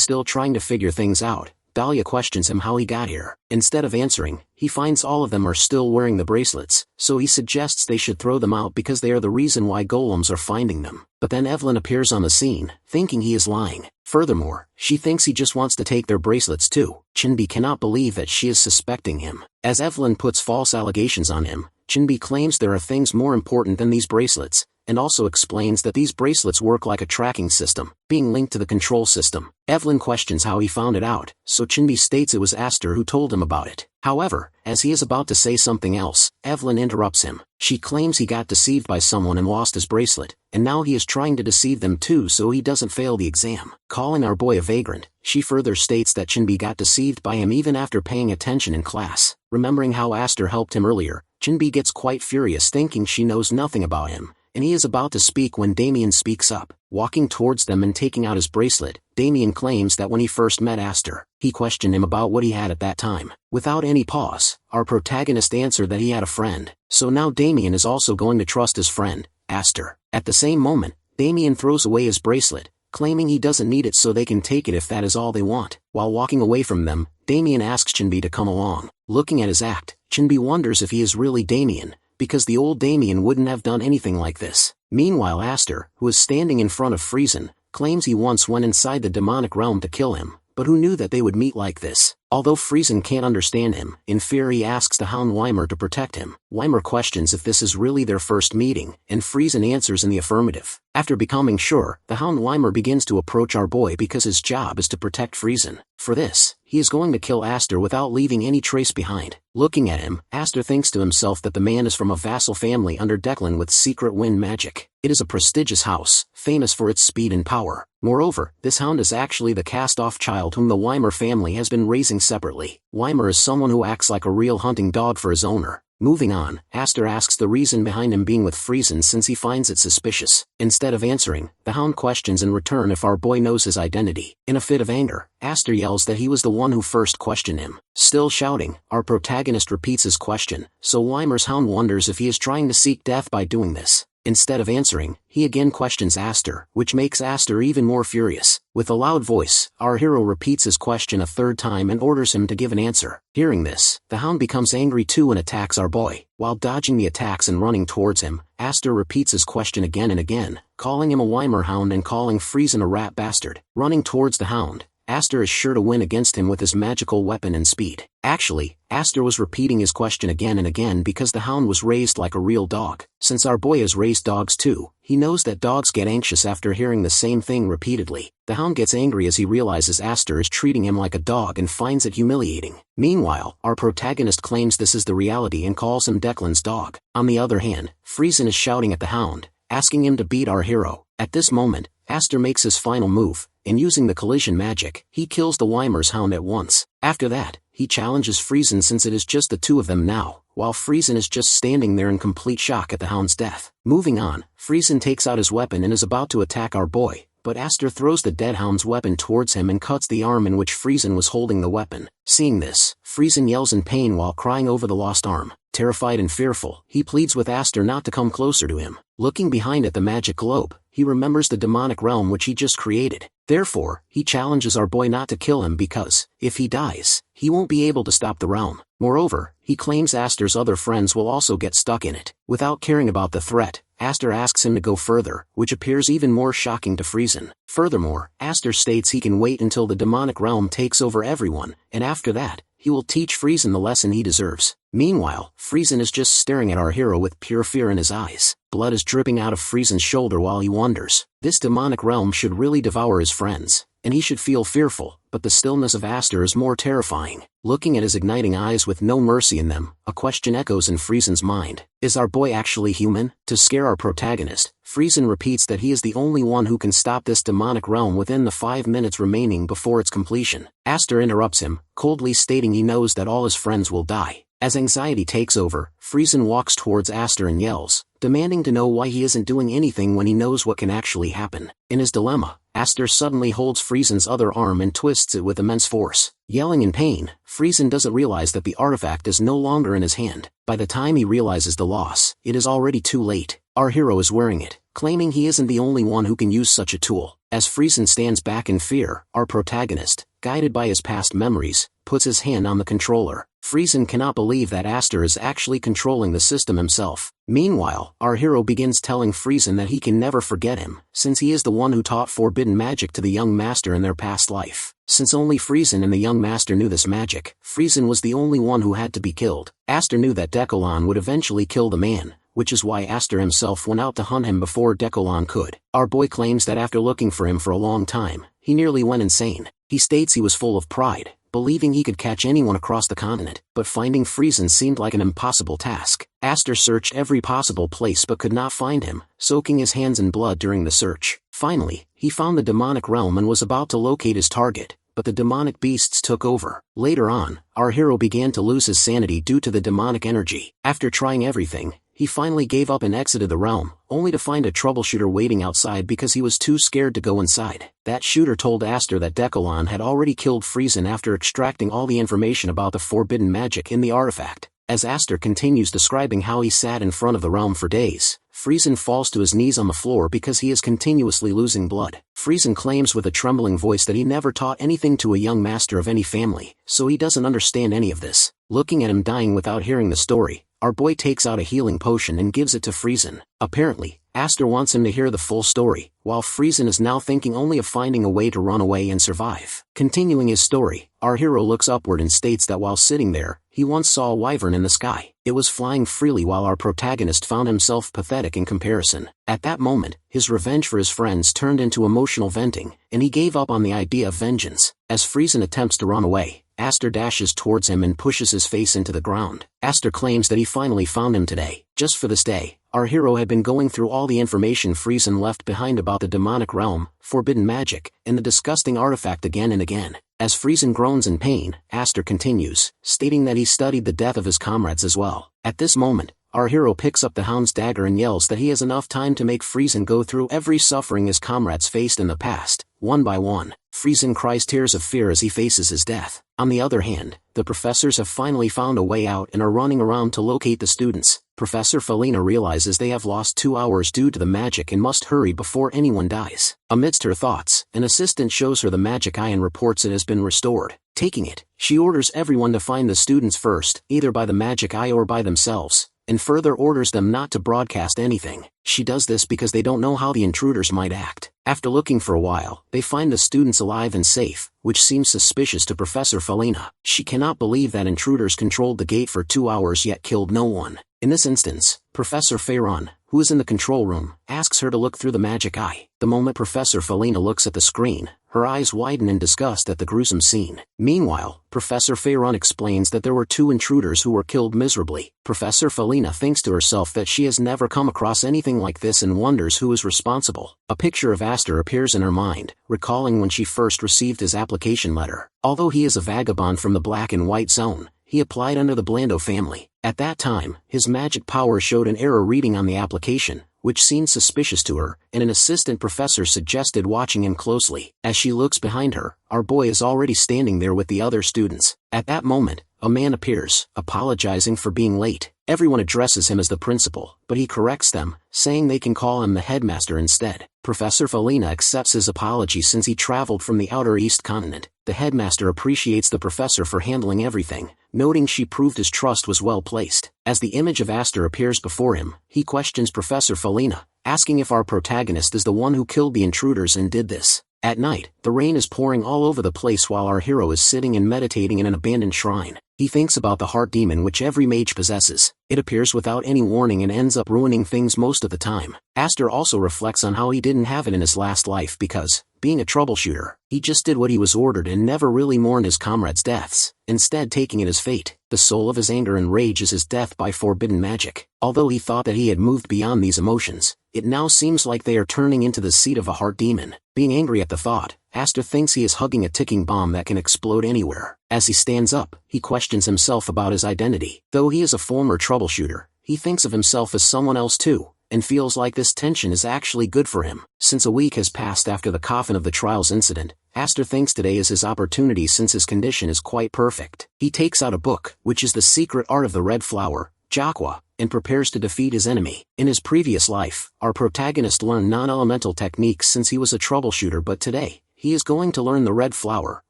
still trying to figure things out, Dahlia questions him how he got here. Instead of answering, he finds all of them are still wearing the bracelets, so he suggests they should throw them out because they are the reason why golems are finding them. But then Evelyn appears on the scene, thinking he is lying. Furthermore, she thinks he just wants to take their bracelets too. Chinbi cannot believe that she is suspecting him. As Evelyn puts false allegations on him, Chinbi claims there are things more important than these bracelets, and also explains that these bracelets work like a tracking system, being linked to the control system. Evelyn questions how he found it out, so Chinbi states it was Aster who told him about it. However, as he is about to say something else, Evelyn interrupts him. She claims he got deceived by someone and lost his bracelet, and now he is trying to deceive them too so he doesn't fail the exam. Calling our boy a vagrant, she further states that Chinbi got deceived by him even after paying attention in class. Remembering how Aster helped him earlier, Chinbi gets quite furious thinking she knows nothing about him, and he is about to speak when Damien speaks up. Walking towards them and taking out his bracelet, Damien claims that when he first met Aster, he questioned him about what he had at that time. Without any pause, our protagonist answered that he had a friend, so now Damien is also going to trust his friend, Aster. At the same moment, Damien throws away his bracelet, claiming he doesn't need it so they can take it if that is all they want. While walking away from them, Damien asks Chinbi to come along. Looking at his act, Chinbi wonders if he is really Damien, because the old Damien wouldn't have done anything like this. Meanwhile Aster, who is standing in front of Frizen, claims he once went inside the demonic realm to kill him, but who knew that they would meet like this? Although Frizen can't understand him, in fear he asks the Hound Weimer to protect him. Weimer questions if this is really their first meeting, and Frizen answers in the affirmative. After becoming sure, the Hound Weimer begins to approach our boy because his job is to protect Frizen. For this, he is going to kill Aster without leaving any trace behind. Looking at him, Aster thinks to himself that the man is from a vassal family under Declan with secret wind magic. It is a prestigious house, famous for its speed and power. Moreover, this hound is actually the cast-off child whom the Weimer family has been raising separately. Weimer is someone who acts like a real hunting dog for his owner. Moving on, Aster asks the reason behind him being with Friesen since he finds it suspicious. Instead of answering, the Hound questions in return if our boy knows his identity. In a fit of anger, Aster yells that he was the one who first questioned him. Still shouting, our protagonist repeats his question, so Weimer's Hound wonders if he is trying to seek death by doing this. Instead of answering, he again questions Aster, which makes Aster even more furious. With a loud voice, our hero repeats his question a third time and orders him to give an answer. Hearing this, the Hound becomes angry too and attacks our boy. While dodging the attacks and running towards him, Aster repeats his question again and again, calling him a Weimer Hound and calling Friesen a rat bastard. Running towards the Hound, Aster is sure to win against him with his magical weapon and speed. Actually, Aster was repeating his question again and again because the Hound was raised like a real dog. Since our boy has raised dogs too, he knows that dogs get anxious after hearing the same thing repeatedly. The Hound gets angry as he realizes Aster is treating him like a dog and finds it humiliating. Meanwhile, our protagonist claims this is the reality and calls him Declan's dog. On the other hand, Friesen is shouting at the Hound, asking him to beat our hero. At this moment, Aster makes his final move, and using the collision magic, he kills the Weimer's Hound at once. After that, he challenges Friesen since it is just the two of them now, while Friesen is just standing there in complete shock at the Hound's death. Moving on, Friesen takes out his weapon and is about to attack our boy, but Aster throws the dead Hound's weapon towards him and cuts the arm in which Friesen was holding the weapon. Seeing this, Friesen yells in pain while crying over the lost arm. Terrified and fearful, he pleads with Aster not to come closer to him. Looking behind at the magic globe, he remembers the demonic realm which he just created. Therefore, he challenges our boy not to kill him because, if he dies, he won't be able to stop the realm. Moreover, he claims Aster's other friends will also get stuck in it. Without caring about the threat, Aster asks him to go further, which appears even more shocking to Friesen. Furthermore, Aster states he can wait until the demonic realm takes over everyone, and after that, he will teach Friesen the lesson he deserves. Meanwhile, Friesen is just staring at our hero with pure fear in his eyes. Blood is dripping out of Friesen's shoulder while he wonders. This demonic realm should really devour his friends, and he should feel fearful, but the stillness of Aster is more terrifying. Looking at his igniting eyes with no mercy in them, a question echoes in Friesen's mind. Is our boy actually human? To scare our protagonist, Friesen repeats that he is the only one who can stop this demonic realm within the 5 minutes remaining before its completion. Aster interrupts him, coldly stating he knows that all his friends will die. As anxiety takes over, Friesen walks towards Aster and yells, demanding to know why he isn't doing anything when he knows what can actually happen. In his dilemma, Aster suddenly holds Friesen's other arm and twists it with immense force. Yelling in pain, Friesen doesn't realize that the artifact is no longer in his hand. By the time he realizes the loss, it is already too late. Our hero is wearing it, claiming he isn't the only one who can use such a tool. As Friesen stands back in fear, our protagonist, guided by his past memories, puts his hand on the controller. Friesen cannot believe that Aster is actually controlling the system himself. Meanwhile, our hero begins telling Friesen that he can never forget him, since he is the one who taught forbidden magic to the young master in their past life. Since only Friesen and the young master knew this magic, Friesen was the only one who had to be killed. Aster knew that Decolan would eventually kill the man, which is why Aster himself went out to hunt him before Decolan could. Our boy claims that after looking for him for a long time, he nearly went insane. He states he was full of pride, believing he could catch anyone across the continent, but finding Friesen seemed like an impossible task. Aster searched every possible place but could not find him, soaking his hands in blood during the search. Finally, he found the demonic realm and was about to locate his target, but the demonic beasts took over. Later on, our hero began to lose his sanity due to the demonic energy. After trying everything, he finally gave up and exited the realm, only to find a troubleshooter waiting outside because he was too scared to go inside. That shooter told Aster that Decolan had already killed Friesen after extracting all the information about the forbidden magic in the artifact. As Aster continues describing how he sat in front of the realm for days, Friesen falls to his knees on the floor because he is continuously losing blood. Friesen claims with a trembling voice that he never taught anything to a young master of any family, so he doesn't understand any of this. Looking at him dying without hearing the story, our boy takes out a healing potion and gives it to Friesen. Apparently, Aster wants him to hear the full story, while Friesen is now thinking only of finding a way to run away and survive. Continuing his story, our hero looks upward and states that while sitting there, he once saw a wyvern in the sky. It was flying freely while our protagonist found himself pathetic in comparison. At that moment, his revenge for his friends turned into emotional venting, and he gave up on the idea of vengeance. As Friesen attempts to run away, Aster dashes towards him and pushes his face into the ground. Aster claims that he finally found him today. Just for this day, our hero had been going through all the information Friesen left behind about the demonic realm, forbidden magic, and the disgusting artifact again and again. As Friesen groans in pain, Aster continues, stating that he studied the death of his comrades as well. At this moment, our hero picks up the hound's dagger and yells that he has enough time to make Friesen go through every suffering his comrades faced in the past, one by one. Friesen cries tears of fear as he faces his death. On the other hand, the professors have finally found a way out and are running around to locate the students. Professor Felina realizes they have lost 2 hours due to the magic and must hurry before anyone dies. Amidst her thoughts, an assistant shows her the magic eye and reports it has been restored. Taking it, she orders everyone to find the students first, either by the magic eye or by themselves, and further orders them not to broadcast anything. She does this because they don't know how the intruders might act. After looking for a while, they find the students alive and safe, which seems suspicious to Professor Felina. She cannot believe that intruders controlled the gate for 2 hours yet killed no one. In this instance, Professor Pharaon, who is in the control room, asks her to look through the magic eye. The moment Professor Felina looks at the screen, her eyes widen in disgust at the gruesome scene. Meanwhile, Professor Pharaon explains that there were 2 intruders who were killed miserably. Professor Felina thinks to herself that she has never come across anything like this and wonders who is responsible. A picture of Aster appears in her mind, recalling when she first received his application letter. Although he is a vagabond from the black and white zone, he applied under the Blando family. At that time, his magic power showed an error reading on the application, which seemed suspicious to her, and an assistant professor suggested watching him closely. As she looks behind her, our boy is already standing there with the other students. At that moment, a man appears, apologizing for being late. Everyone addresses him as the principal, but he corrects them, saying they can call him the headmaster instead. Professor Felina accepts his apology since he traveled from the outer east continent. The headmaster appreciates the professor for handling everything, noting she proved his trust was well placed. As the image of Aster appears before him, he questions Professor Felina, asking if our protagonist is the one who killed the intruders and did this. At night, the rain is pouring all over the place while our hero is sitting and meditating in an abandoned shrine. He thinks about the heart demon which every mage possesses. It appears without any warning and ends up ruining things most of the time. Aster also reflects on how he didn't have it in his last life because, being a troubleshooter, he just did what he was ordered and never really mourned his comrades' deaths, instead taking it as fate. The soul of his anger and rage is his death by forbidden magic. Although he thought that he had moved beyond these emotions, it now seems like they are turning into the seat of a heart demon. Being angry at the thought, Aster thinks he is hugging a ticking bomb that can explode anywhere. As he stands up, he questions himself about his identity. Though he is a former troubleshooter, he thinks of himself as someone else too, and feels like this tension is actually good for him. Since a week has passed after the coffin of the trials incident, Aster thinks today is his opportunity since his condition is quite perfect. He takes out a book, which is The Secret Art of the Red Flower, Jakwa, and prepares to defeat his enemy. In his previous life, our protagonist learned non-elemental techniques since he was a troubleshooter, but today, he is going to learn the red flower,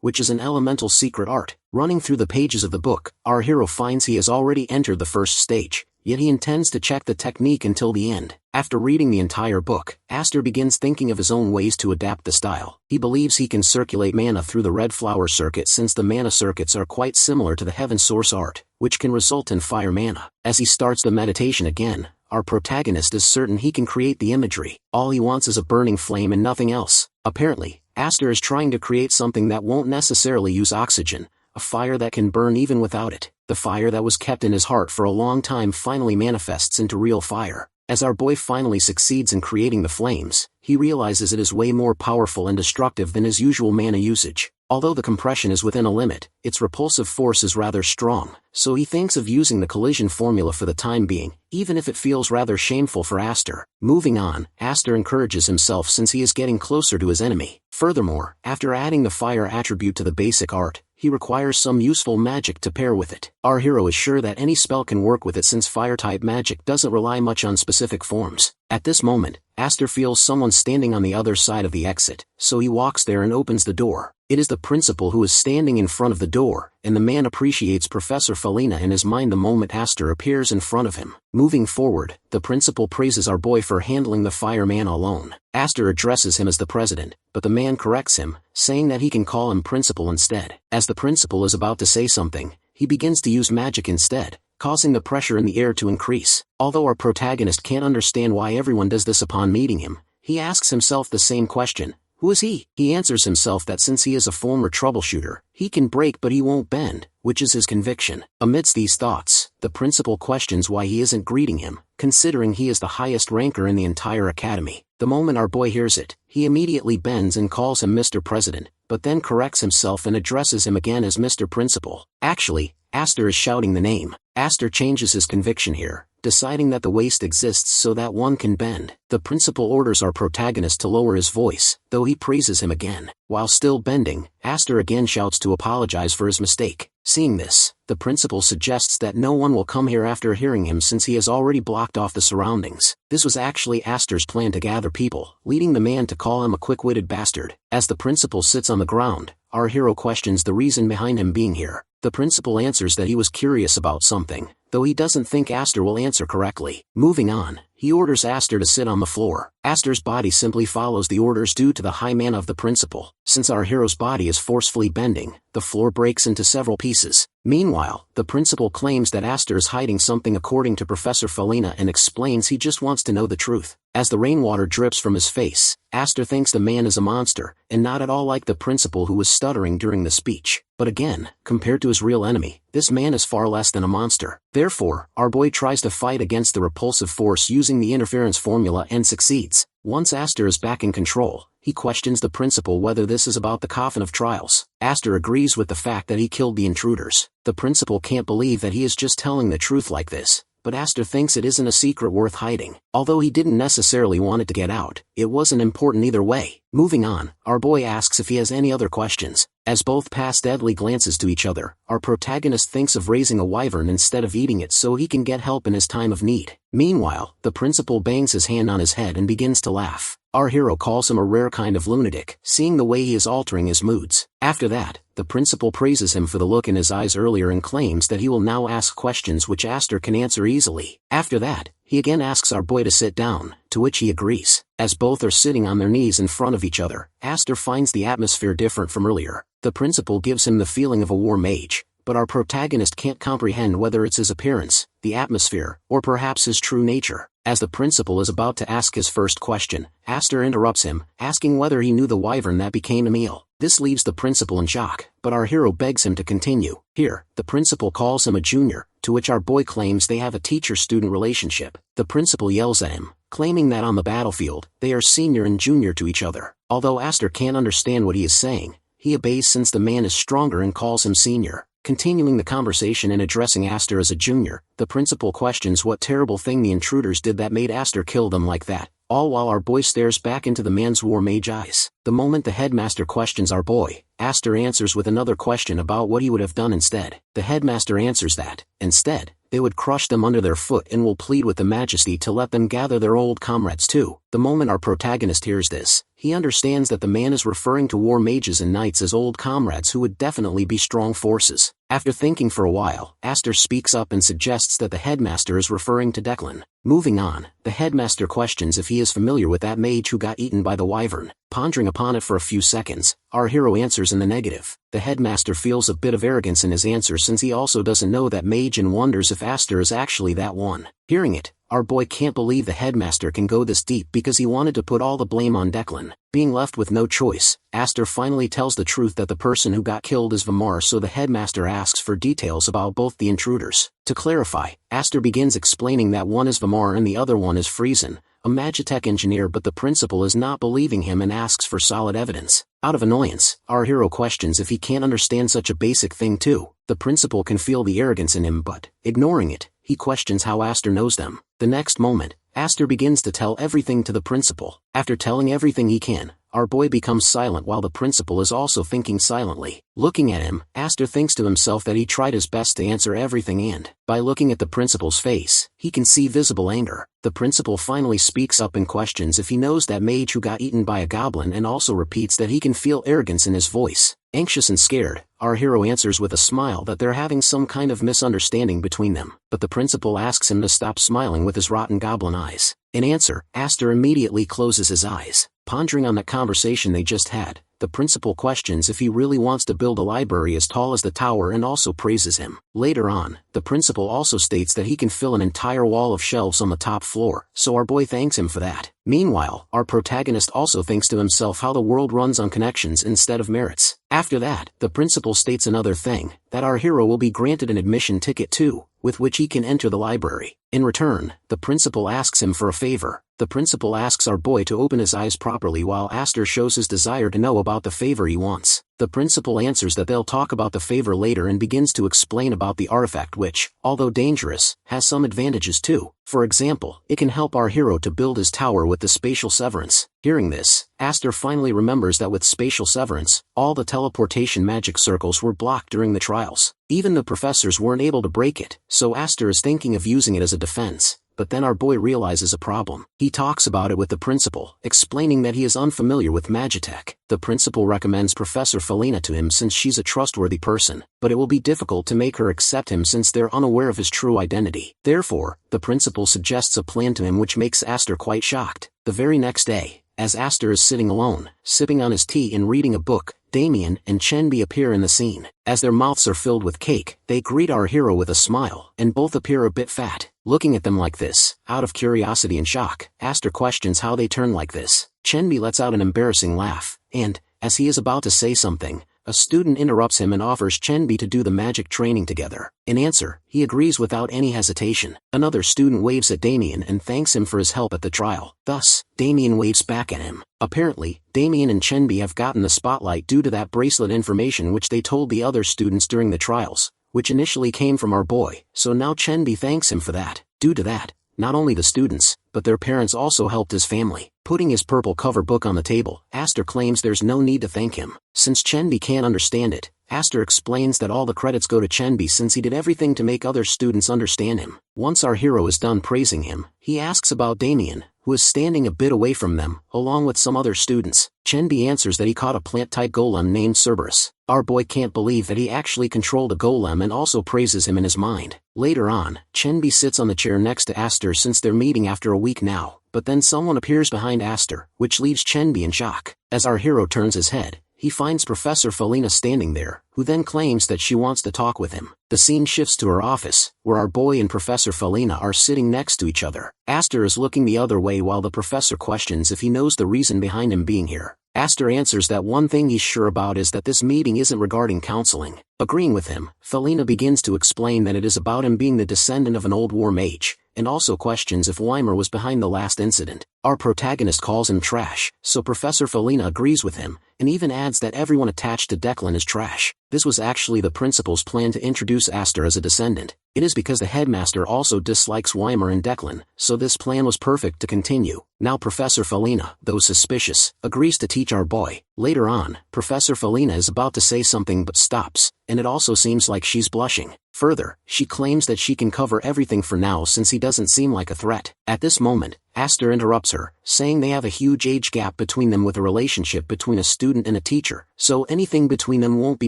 which is an elemental secret art. Running through the pages of the book, our hero finds he has already entered the first stage, yet he intends to check the technique until the end. After reading the entire book, Aster begins thinking of his own ways to adapt the style. He believes he can circulate mana through the red flower circuit since the mana circuits are quite similar to the heaven source art, which can result in fire mana. As he starts the meditation again, our protagonist is certain he can create the imagery. All he wants is a burning flame and nothing else. Apparently, Aster is trying to create something that won't necessarily use oxygen, a fire that can burn even without it. The fire that was kept in his heart for a long time finally manifests into real fire. As our boy finally succeeds in creating the flames, he realizes it is way more powerful and destructive than his usual mana usage. Although the compression is within a limit, its repulsive force is rather strong, so he thinks of using the collision formula for the time being, even if it feels rather shameful for Aster. Moving on, Aster encourages himself since he is getting closer to his enemy. Furthermore, after adding the fire attribute to the basic art, he requires some useful magic to pair with it. Our hero is sure that any spell can work with it since fire-type magic doesn't rely much on specific forms. At this moment, Aster feels someone standing on the other side of the exit, so he walks there and opens the door. It is the principal who is standing in front of the door, and the man appreciates Professor Felina in his mind the moment Aster appears in front of him. Moving forward, the principal praises our boy for handling the fire mana alone. Aster addresses him as the president, but the man corrects him, saying that he can call him principal instead. As the principal is about to say something, he begins to use magic instead, causing the pressure in the air to increase. Although our protagonist can't understand why everyone does this upon meeting him, he asks himself the same question. Who is he? He answers himself that since he is a former troubleshooter, he can break but he won't bend, which is his conviction. Amidst these thoughts, the principal questions why he isn't greeting him, considering he is the highest ranker in the entire academy. The moment our boy hears it, he immediately bends and calls him Mr. President, but then corrects himself and addresses him again as Mr. Principal. Actually, Aster is shouting the name. Aster changes his conviction here, deciding that the waist exists so that one can bend. The principal orders our protagonist to lower his voice, though he praises him again. While still bending, Aster again shouts to apologize for his mistake. Seeing this, the principal suggests that no one will come here after hearing him since he has already blocked off the surroundings. This was actually Aster's plan to gather people, leading the man to call him a quick-witted bastard. As the principal sits on the ground, our hero questions the reason behind him being here. The principal answers that he was curious about something, though he doesn't think Aster will answer correctly. Moving on, he orders Aster to sit on the floor. Aster's body simply follows the orders due to the high mana of the principal. Since our hero's body is forcefully bending, the floor breaks into several pieces. Meanwhile, the principal claims that Aster is hiding something according to Professor Felina and explains he just wants to know the truth. As the rainwater drips from his face, Aster thinks the man is a monster, and not at all like the principal who was stuttering during the speech. But again, compared to his real enemy, this man is far less than a monster. Therefore, our boy tries to fight against the repulsive force using the interference formula and succeeds. Once Aster is back in control, he questions the principal whether this is about the coffin of trials. Aster agrees with the fact that he killed the intruders. The principal can't believe that he is just telling the truth like this, but Aster thinks it isn't a secret worth hiding. Although he didn't necessarily want it to get out, it wasn't important either way. Moving on, our boy asks if he has any other questions. As both pass deadly glances to each other, our protagonist thinks of raising a wyvern instead of eating it so he can get help in his time of need. Meanwhile, the principal bangs his hand on his head and begins to laugh. Our hero calls him a rare kind of lunatic, seeing the way he is altering his moods. After that, the principal praises him for the look in his eyes earlier and claims that he will now ask questions which Aster can answer easily. After that, he again asks our boy to sit down, to which he agrees. As both are sitting on their knees in front of each other, Aster finds the atmosphere different from earlier. The principal gives him the feeling of a war mage, but our protagonist can't comprehend whether it's his appearance, the atmosphere, or perhaps his true nature. As the principal is about to ask his first question, Aster interrupts him, asking whether he knew the wyvern that became Emil. This leaves the principal in shock, but our hero begs him to continue. Here, the principal calls him a junior, to which our boy claims they have a teacher-student relationship. The principal yells at him, claiming that on the battlefield, they are senior and junior to each other. Although Aster can't understand what he is saying, he obeys since the man is stronger and calls him senior. Continuing the conversation and addressing Aster as a junior, the principal questions what terrible thing the intruders did that made Aster kill them like that, all while our boy stares back into the man's war mage eyes. The moment the headmaster questions our boy, Aster answers with another question about what he would have done instead. The headmaster answers that, instead, they would crush them under their foot and will plead with the majesty to let them gather their old comrades too. The moment our protagonist hears this, he understands that the man is referring to war mages and knights as old comrades who would definitely be strong forces. After thinking for a while, Aster speaks up and suggests that the headmaster is referring to Declan. Moving on, the headmaster questions if he is familiar with that mage who got eaten by the wyvern. Pondering upon it for a few seconds, our hero answers in the negative. The headmaster feels a bit of arrogance in his answer since he also doesn't know that mage and wonders if Aster is actually that one. Hearing it, our boy can't believe the headmaster can go this deep because he wanted to put all the blame on Declan. Being left with no choice, Aster finally tells the truth that the person who got killed is Vamar, so the headmaster asks for details about both the intruders. To clarify, Aster begins explaining that one is Vamar and the other one is Friesen, a Magitech engineer, but the principal is not believing him and asks for solid evidence. Out of annoyance, our hero questions if he can't understand such a basic thing too. The principal can feel the arrogance in him, but, ignoring it, he questions how Aster knows them. The next moment, Aster begins to tell everything to the principal. After telling everything he can, our boy becomes silent while the principal is also thinking silently. Looking at him, Aster thinks to himself that he tried his best to answer everything and, by looking at the principal's face, he can see visible anger. The principal finally speaks up and questions if he knows that mage who got eaten by a goblin and also repeats that he can feel arrogance in his voice. Anxious and scared, our hero answers with a smile that they're having some kind of misunderstanding between them, but the principal asks him to stop smiling with his rotten goblin eyes. In answer, Aster immediately closes his eyes. Pondering on that conversation they just had, the principal questions if he really wants to build a library as tall as the tower and also praises him. Later on, the principal also states that he can fill an entire wall of shelves on the top floor, so our boy thanks him for that. Meanwhile, our protagonist also thinks to himself how the world runs on connections instead of merits. After that, the principal states another thing, that our hero will be granted an admission ticket too, with which he can enter the library. In return, the principal asks him for a favor. The principal asks our boy to open his eyes properly while Aster shows his desire to know about the favor he wants. The principal answers that they'll talk about the favor later and begins to explain about the artifact which, although dangerous, has some advantages too. For example, it can help our hero to build his tower with the spatial severance. Hearing this, Aster finally remembers that with spatial severance, all the teleportation magic circles were blocked during the trials. Even the professors weren't able to break it, so Aster is thinking of using it as a defense. But then our boy realizes a problem. He talks about it with the principal, explaining that he is unfamiliar with Magitech. The principal recommends Professor Felina to him since she's a trustworthy person, but it will be difficult to make her accept him since they're unaware of his true identity. Therefore, the principal suggests a plan to him which makes Aster quite shocked. The very next day, as Aster is sitting alone, sipping on his tea and reading a book, Damien and Chenbi appear in the scene. As their mouths are filled with cake, they greet our hero with a smile, and both appear a bit fat. Looking at them like this, out of curiosity and shock, Aster questions how they turn like this. Chenbi lets out an embarrassing laugh, and, as he is about to say something, a student interrupts him and offers Chenbi to do the magic training together. In answer, he agrees without any hesitation. Another student waves at Damien and thanks him for his help at the trial. Thus, Damien waves back at him. Apparently, Damien and Chenbi have gotten the spotlight due to that bracelet information which they told the other students during the trials, which initially came from our boy, so now Chenbi thanks him for that. Due to that, not only the students, but their parents also helped his family. Putting his purple cover book on the table, Aster claims there's no need to thank him. Since Chenbi can't understand it, Aster explains that all the credits go to Chenbi since he did everything to make other students understand him. Once our hero is done praising him, he asks about Damien, who is standing a bit away from them, along with some other students. Chenbi answers that he caught a plant-type golem named Cerberus. Our boy can't believe that he actually controlled a golem and also praises him in his mind. Later on, Chenbi sits on the chair next to Aster since they're meeting after a week now, but then someone appears behind Aster, which leaves Chenbi in shock. As our hero turns his head, he finds Professor Felina standing there, who then claims that she wants to talk with him. The scene shifts to her office, where our boy and Professor Felina are sitting next to each other. Aster is looking the other way while the professor questions if he knows the reason behind him being here. Aster answers that one thing he's sure about is that this meeting isn't regarding counseling. Agreeing with him, Felina begins to explain that it is about him being the descendant of an old war mage, and also questions if Weimer was behind the last incident. Our protagonist calls him trash, so Professor Felina agrees with him, and even adds that everyone attached to Declan is trash. This was actually the principal's plan to introduce Aster as a descendant. It is because the headmaster also dislikes Weimer and Declan, so this plan was perfect to continue. Now Professor Felina, though suspicious, agrees to teach our boy. Later on, Professor Felina is about to say something but stops, and it also seems like she's blushing. Further, she claims that she can cover everything for now since he doesn't seem like a threat. At this moment, Aster interrupts her, saying they have a huge age gap between them with a relationship between a student and a teacher, so anything between them won't be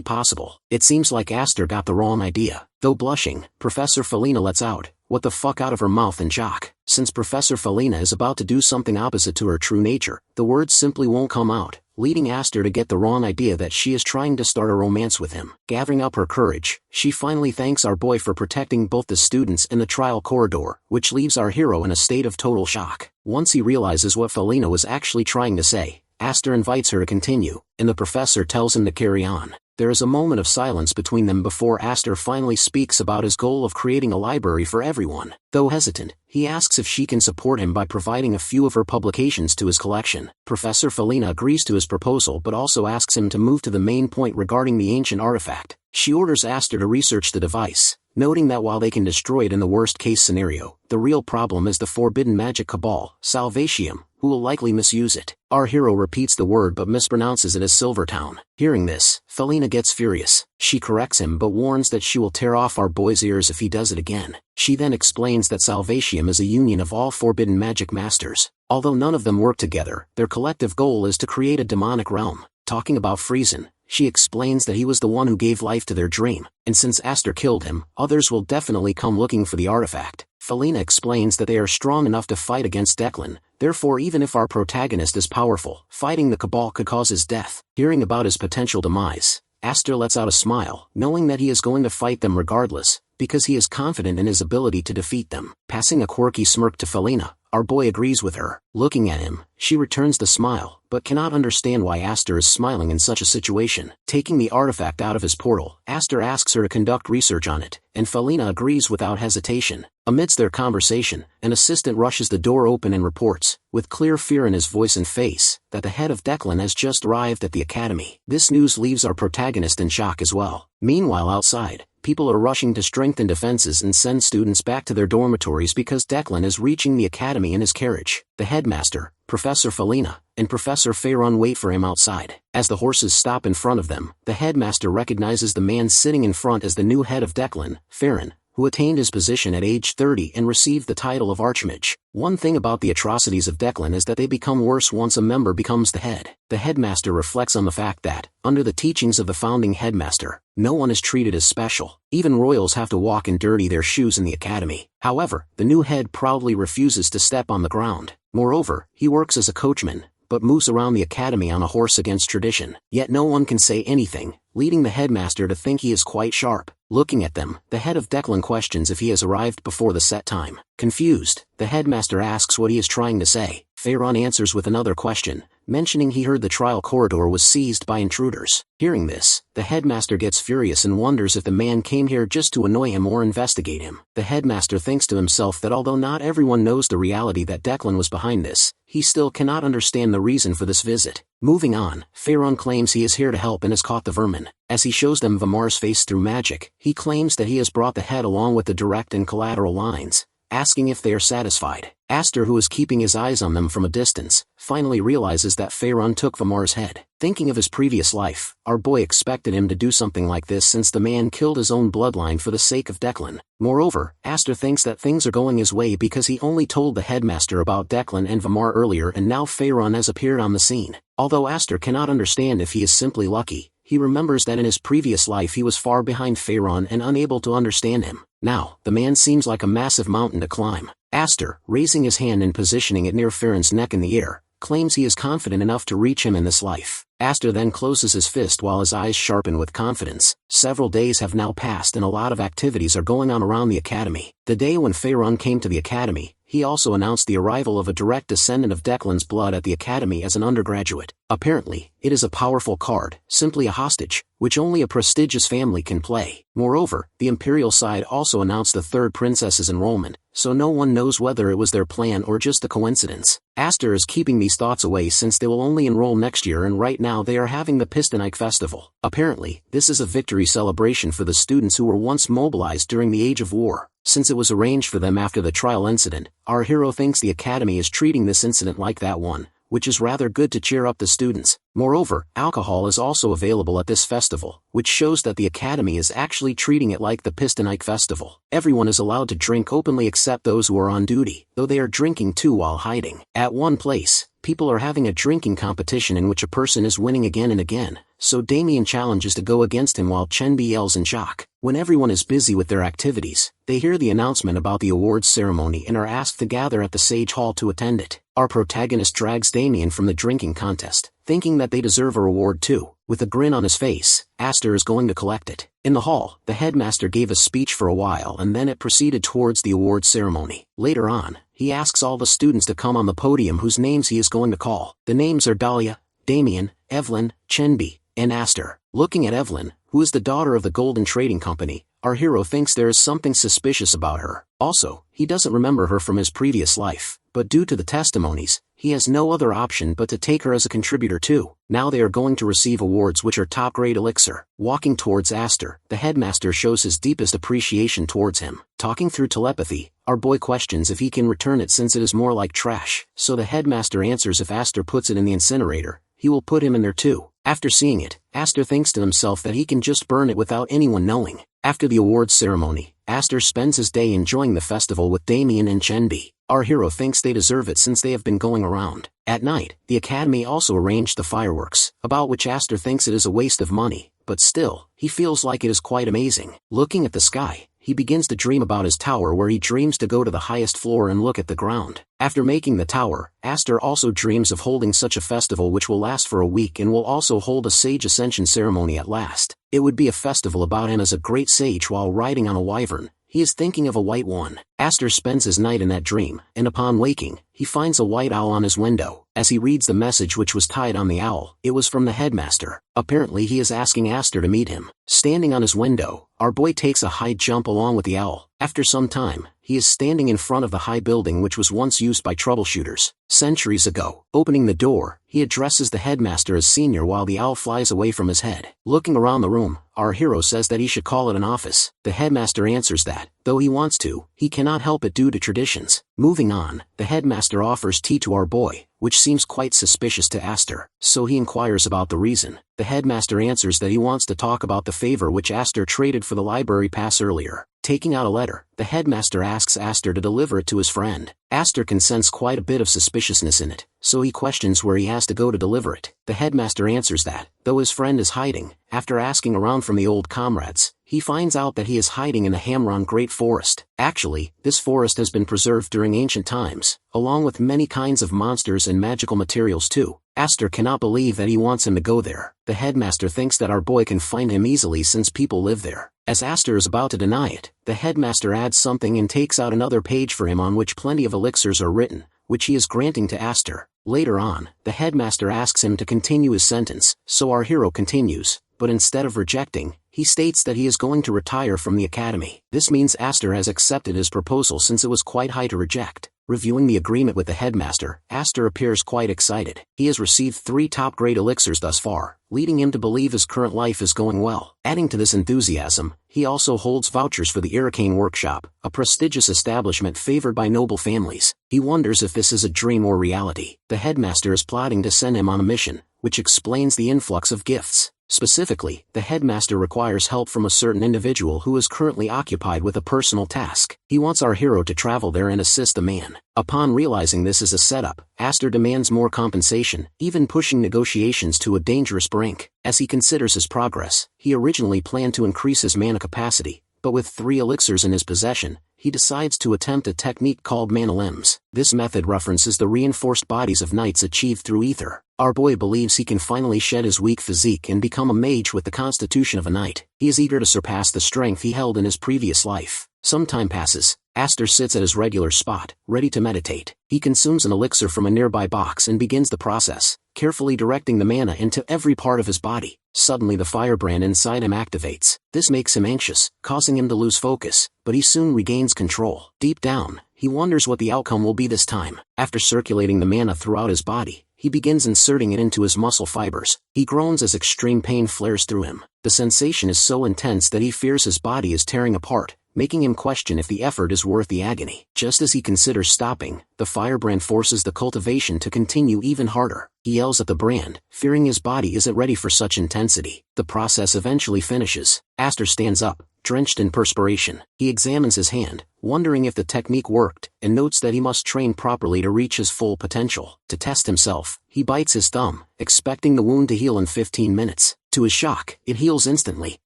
possible. It seems like Aster got the wrong idea. Though blushing, Professor Felina lets out, "What the fuck" out of her mouth in shock. Since Professor Felina is about to do something opposite to her true nature, the words simply won't come out, leading Aster to get the wrong idea that she is trying to start a romance with him. Gathering up her courage, she finally thanks our boy for protecting both the students in the trial corridor, which leaves our hero in a state of total shock. Once he realizes what Felina was actually trying to say, Aster invites her to continue, and the professor tells him to carry on. There is a moment of silence between them before Aster finally speaks about his goal of creating a library for everyone. Though hesitant, he asks if she can support him by providing a few of her publications to his collection. Professor Felina agrees to his proposal but also asks him to move to the main point regarding the ancient artifact. She orders Aster to research the device, noting that while they can destroy it in the worst-case scenario, the real problem is the forbidden magic cabal, Salvatium, who will likely misuse it. Our hero repeats the word but mispronounces it as Silvertown. Hearing this, Felina gets furious. She corrects him but warns that she will tear off our boy's ears if he does it again. She then explains that Salvatium is a union of all forbidden magic masters. Although none of them work together, their collective goal is to create a demonic realm. Talking about Friesen, she explains that he was the one who gave life to their dream, and since Aster killed him, others will definitely come looking for the artifact. Felina explains that they are strong enough to fight against Declan, therefore even if our protagonist is powerful, fighting the Cabal could cause his death. Hearing about his potential demise, Aster lets out a smile, knowing that he is going to fight them regardless, because he is confident in his ability to defeat them. Passing a quirky smirk to Felina, our boy agrees with her. Looking at him, she returns the smile, but cannot understand why Aster is smiling in such a situation. Taking the artifact out of his portal, Aster asks her to conduct research on it, and Felina agrees without hesitation. Amidst their conversation, an assistant rushes the door open and reports, with clear fear in his voice and face, that the head of Declan has just arrived at the academy. This news leaves our protagonist in shock as well. Meanwhile outside, people are rushing to strengthen defenses and send students back to their dormitories because Declan is reaching the academy in his carriage. The headmaster, Professor Felina, and Professor Feyron wait for him outside. As the horses stop in front of them, the headmaster recognizes the man sitting in front as the new head of Declan, Feyron, who attained his position at age 30 and received the title of Archmage. One thing about the atrocities of Declan is that they become worse once a member becomes the head. The headmaster reflects on the fact that, under the teachings of the founding headmaster, no one is treated as special. Even royals have to walk and dirty their shoes in the academy. However, the new head proudly refuses to step on the ground. Moreover, he works as a coachman, but moves around the academy on a horse against tradition. Yet no one can say anything, leading the headmaster to think he is quite sharp. Looking at them, the head of Declan questions if he has arrived before the set time. Confused, the headmaster asks what he is trying to say. Feyron answers with another question, mentioning he heard the trial corridor was seized by intruders. Hearing this, the headmaster gets furious and wonders if the man came here just to annoy him or investigate him. The headmaster thinks to himself that although not everyone knows the reality that Declan was behind this, he still cannot understand the reason for this visit. Moving on, Feyron claims he is here to help and has caught the vermin. As he shows them Vimar's face through magic, he claims that he has brought the head along with the direct and collateral lines, asking if they are satisfied. Aster, who is keeping his eyes on them from a distance, finally realizes that Feyron took Vimar's head. Thinking of his previous life, our boy expected him to do something like this since the man killed his own bloodline for the sake of Declan. Moreover, Aster thinks that things are going his way because he only told the headmaster about Declan and Vimar earlier and now Feyron has appeared on the scene. Although Aster cannot understand if he is simply lucky, he remembers that in his previous life he was far behind Feyron and unable to understand him. Now, the man seems like a massive mountain to climb. Aster, raising his hand and positioning it near Feyron's neck in the air, claims he is confident enough to reach him in this life. Aster then closes his fist while his eyes sharpen with confidence. Several days have now passed and a lot of activities are going on around the academy. The day when Feyron came to the academy, he also announced the arrival of a direct descendant of Declan's blood at the academy as an undergraduate. Apparently, it is a powerful card, simply a hostage, which only a prestigious family can play. Moreover, the imperial side also announced the third princess's enrollment, so no one knows whether it was their plan or just a coincidence. Aster is keeping these thoughts away since they will only enroll next year and right now they are having the Pistonike Festival. Apparently, this is a victory celebration for the students who were once mobilized during the Age of War. Since it was arranged for them after the trial incident, our hero thinks the academy is treating this incident like that one, which is rather good to cheer up the students. Moreover, alcohol is also available at this festival, which shows that the academy is actually treating it like the Pistonike Festival. Everyone is allowed to drink openly except those who are on duty, though they are drinking too while hiding. At one place, people are having a drinking competition in which a person is winning again and again, so Damien challenges to go against him while Chenbi yells in shock. When everyone is busy with their activities, they hear the announcement about the awards ceremony and are asked to gather at the Sage Hall to attend it. Our protagonist drags Damien from the drinking contest, thinking that they deserve a reward too. With a grin on his face, Aster is going to collect it. In the hall, the headmaster gave a speech for a while and then it proceeded towards the awards ceremony. Later on, he asks all the students to come on the podium whose names he is going to call. The names are Dahlia, Damien, Evelyn, Chenbi, and Aster. Looking at Evelyn, who is the daughter of the Golden Trading Company, our hero thinks there is something suspicious about her. Also, he doesn't remember her from his previous life, but due to the testimonies, he has no other option but to take her as a contributor too. Now they are going to receive awards which are top-grade elixir. Walking towards Aster, the headmaster shows his deepest appreciation towards him. Talking through telepathy, our boy questions if he can return it since it is more like trash, so the headmaster answers if Aster puts it in the incinerator, he will put him in there too. After seeing it, Aster thinks to himself that he can just burn it without anyone knowing. After the awards ceremony, Aster spends his day enjoying the festival with Damien and Chenbi. Our hero thinks they deserve it since they have been going around. At night, the academy also arranged the fireworks, about which Aster thinks it is a waste of money, but still, he feels like it is quite amazing. Looking at the sky, he begins to dream about his tower where he dreams to go to the highest floor and look at the ground. After making the tower, Aster also dreams of holding such a festival which will last for a week and will also hold a sage ascension ceremony at last. It would be a festival about him as a great sage while riding on a wyvern. He is thinking of a white one. Aster spends his night in that dream, and upon waking, he finds a white owl on his window, As he reads the message which was tied on the owl, it was from the headmaster. Apparently he is asking Aster to meet him. Standing on his window, our boy takes a high jump along with the owl. After some time, he is standing in front of the high building which was once used by troubleshooters centuries ago. Opening the door, he addresses the headmaster as senior while the owl flies away from his head. Looking around the room, our hero says that he should call it an office. The headmaster answers that, though he wants to, he cannot help it due to traditions. Moving on, the headmaster offers tea to our boy, which seems quite suspicious to Aster, so he inquires about the reason. The headmaster answers that he wants to talk about the favor which Aster traded for the library pass earlier. Taking out a letter, the headmaster asks Aster to deliver it to his friend. Aster can sense quite a bit of suspiciousness in it, so he questions where he has to go to deliver it. The headmaster answers that, though his friend is hiding, after asking around from the old comrades, he finds out that he is hiding in the Hamron Great Forest. Actually, this forest has been preserved during ancient times, along with many kinds of monsters and magical materials too. Aster cannot believe that he wants him to go there. The headmaster thinks that our boy can find him easily since people live there. As Aster is about to deny it, the headmaster adds something and takes out another page for him on which plenty of elixirs are written, which he is granting to Aster. Later on, the headmaster asks him to continue his sentence, so our hero continues, but instead of rejecting, he states that he is going to retire from the academy. This means Aster has accepted his proposal since it was quite high to reject. Reviewing the agreement with the headmaster, Aster appears quite excited. He has received 3 top-grade elixirs thus far, leading him to believe his current life is going well. Adding to this enthusiasm, he also holds vouchers for the Irricane Workshop, a prestigious establishment favored by noble families. He wonders if this is a dream or reality. The headmaster is plotting to send him on a mission, which explains the influx of gifts. Specifically, the headmaster requires help from a certain individual who is currently occupied with a personal task. He wants our hero to travel there and assist the man. Upon realizing this is a setup, Aster demands more compensation, even pushing negotiations to a dangerous brink. As he considers his progress, he originally planned to increase his mana capacity, but with 3 elixirs in his possession, he decides to attempt a technique called Overwhelms. This method references the reinforced bodies of knights achieved through ether. Our boy believes he can finally shed his weak physique and become a mage with the constitution of a knight. He is eager to surpass the strength he held in his previous life. Some time passes. Aster sits at his regular spot, ready to meditate. He consumes an elixir from a nearby box and begins the process, carefully directing the mana into every part of his body. Suddenly the firebrand inside him activates. This makes him anxious, causing him to lose focus, but he soon regains control. Deep down, he wonders what the outcome will be this time. After circulating the mana throughout his body, he begins inserting it into his muscle fibers. He groans as extreme pain flares through him. The sensation is so intense that he fears his body is tearing apart, making him question if the effort is worth the agony. Just as he considers stopping, the firebrand forces the cultivation to continue even harder. He yells at the brand, fearing his body isn't ready for such intensity. The process eventually finishes. Aster stands up, drenched in perspiration. He examines his hand, wondering if the technique worked, and notes that he must train properly to reach his full potential. To test himself, he bites his thumb, expecting the wound to heal in 15 minutes. To his shock, it heals instantly.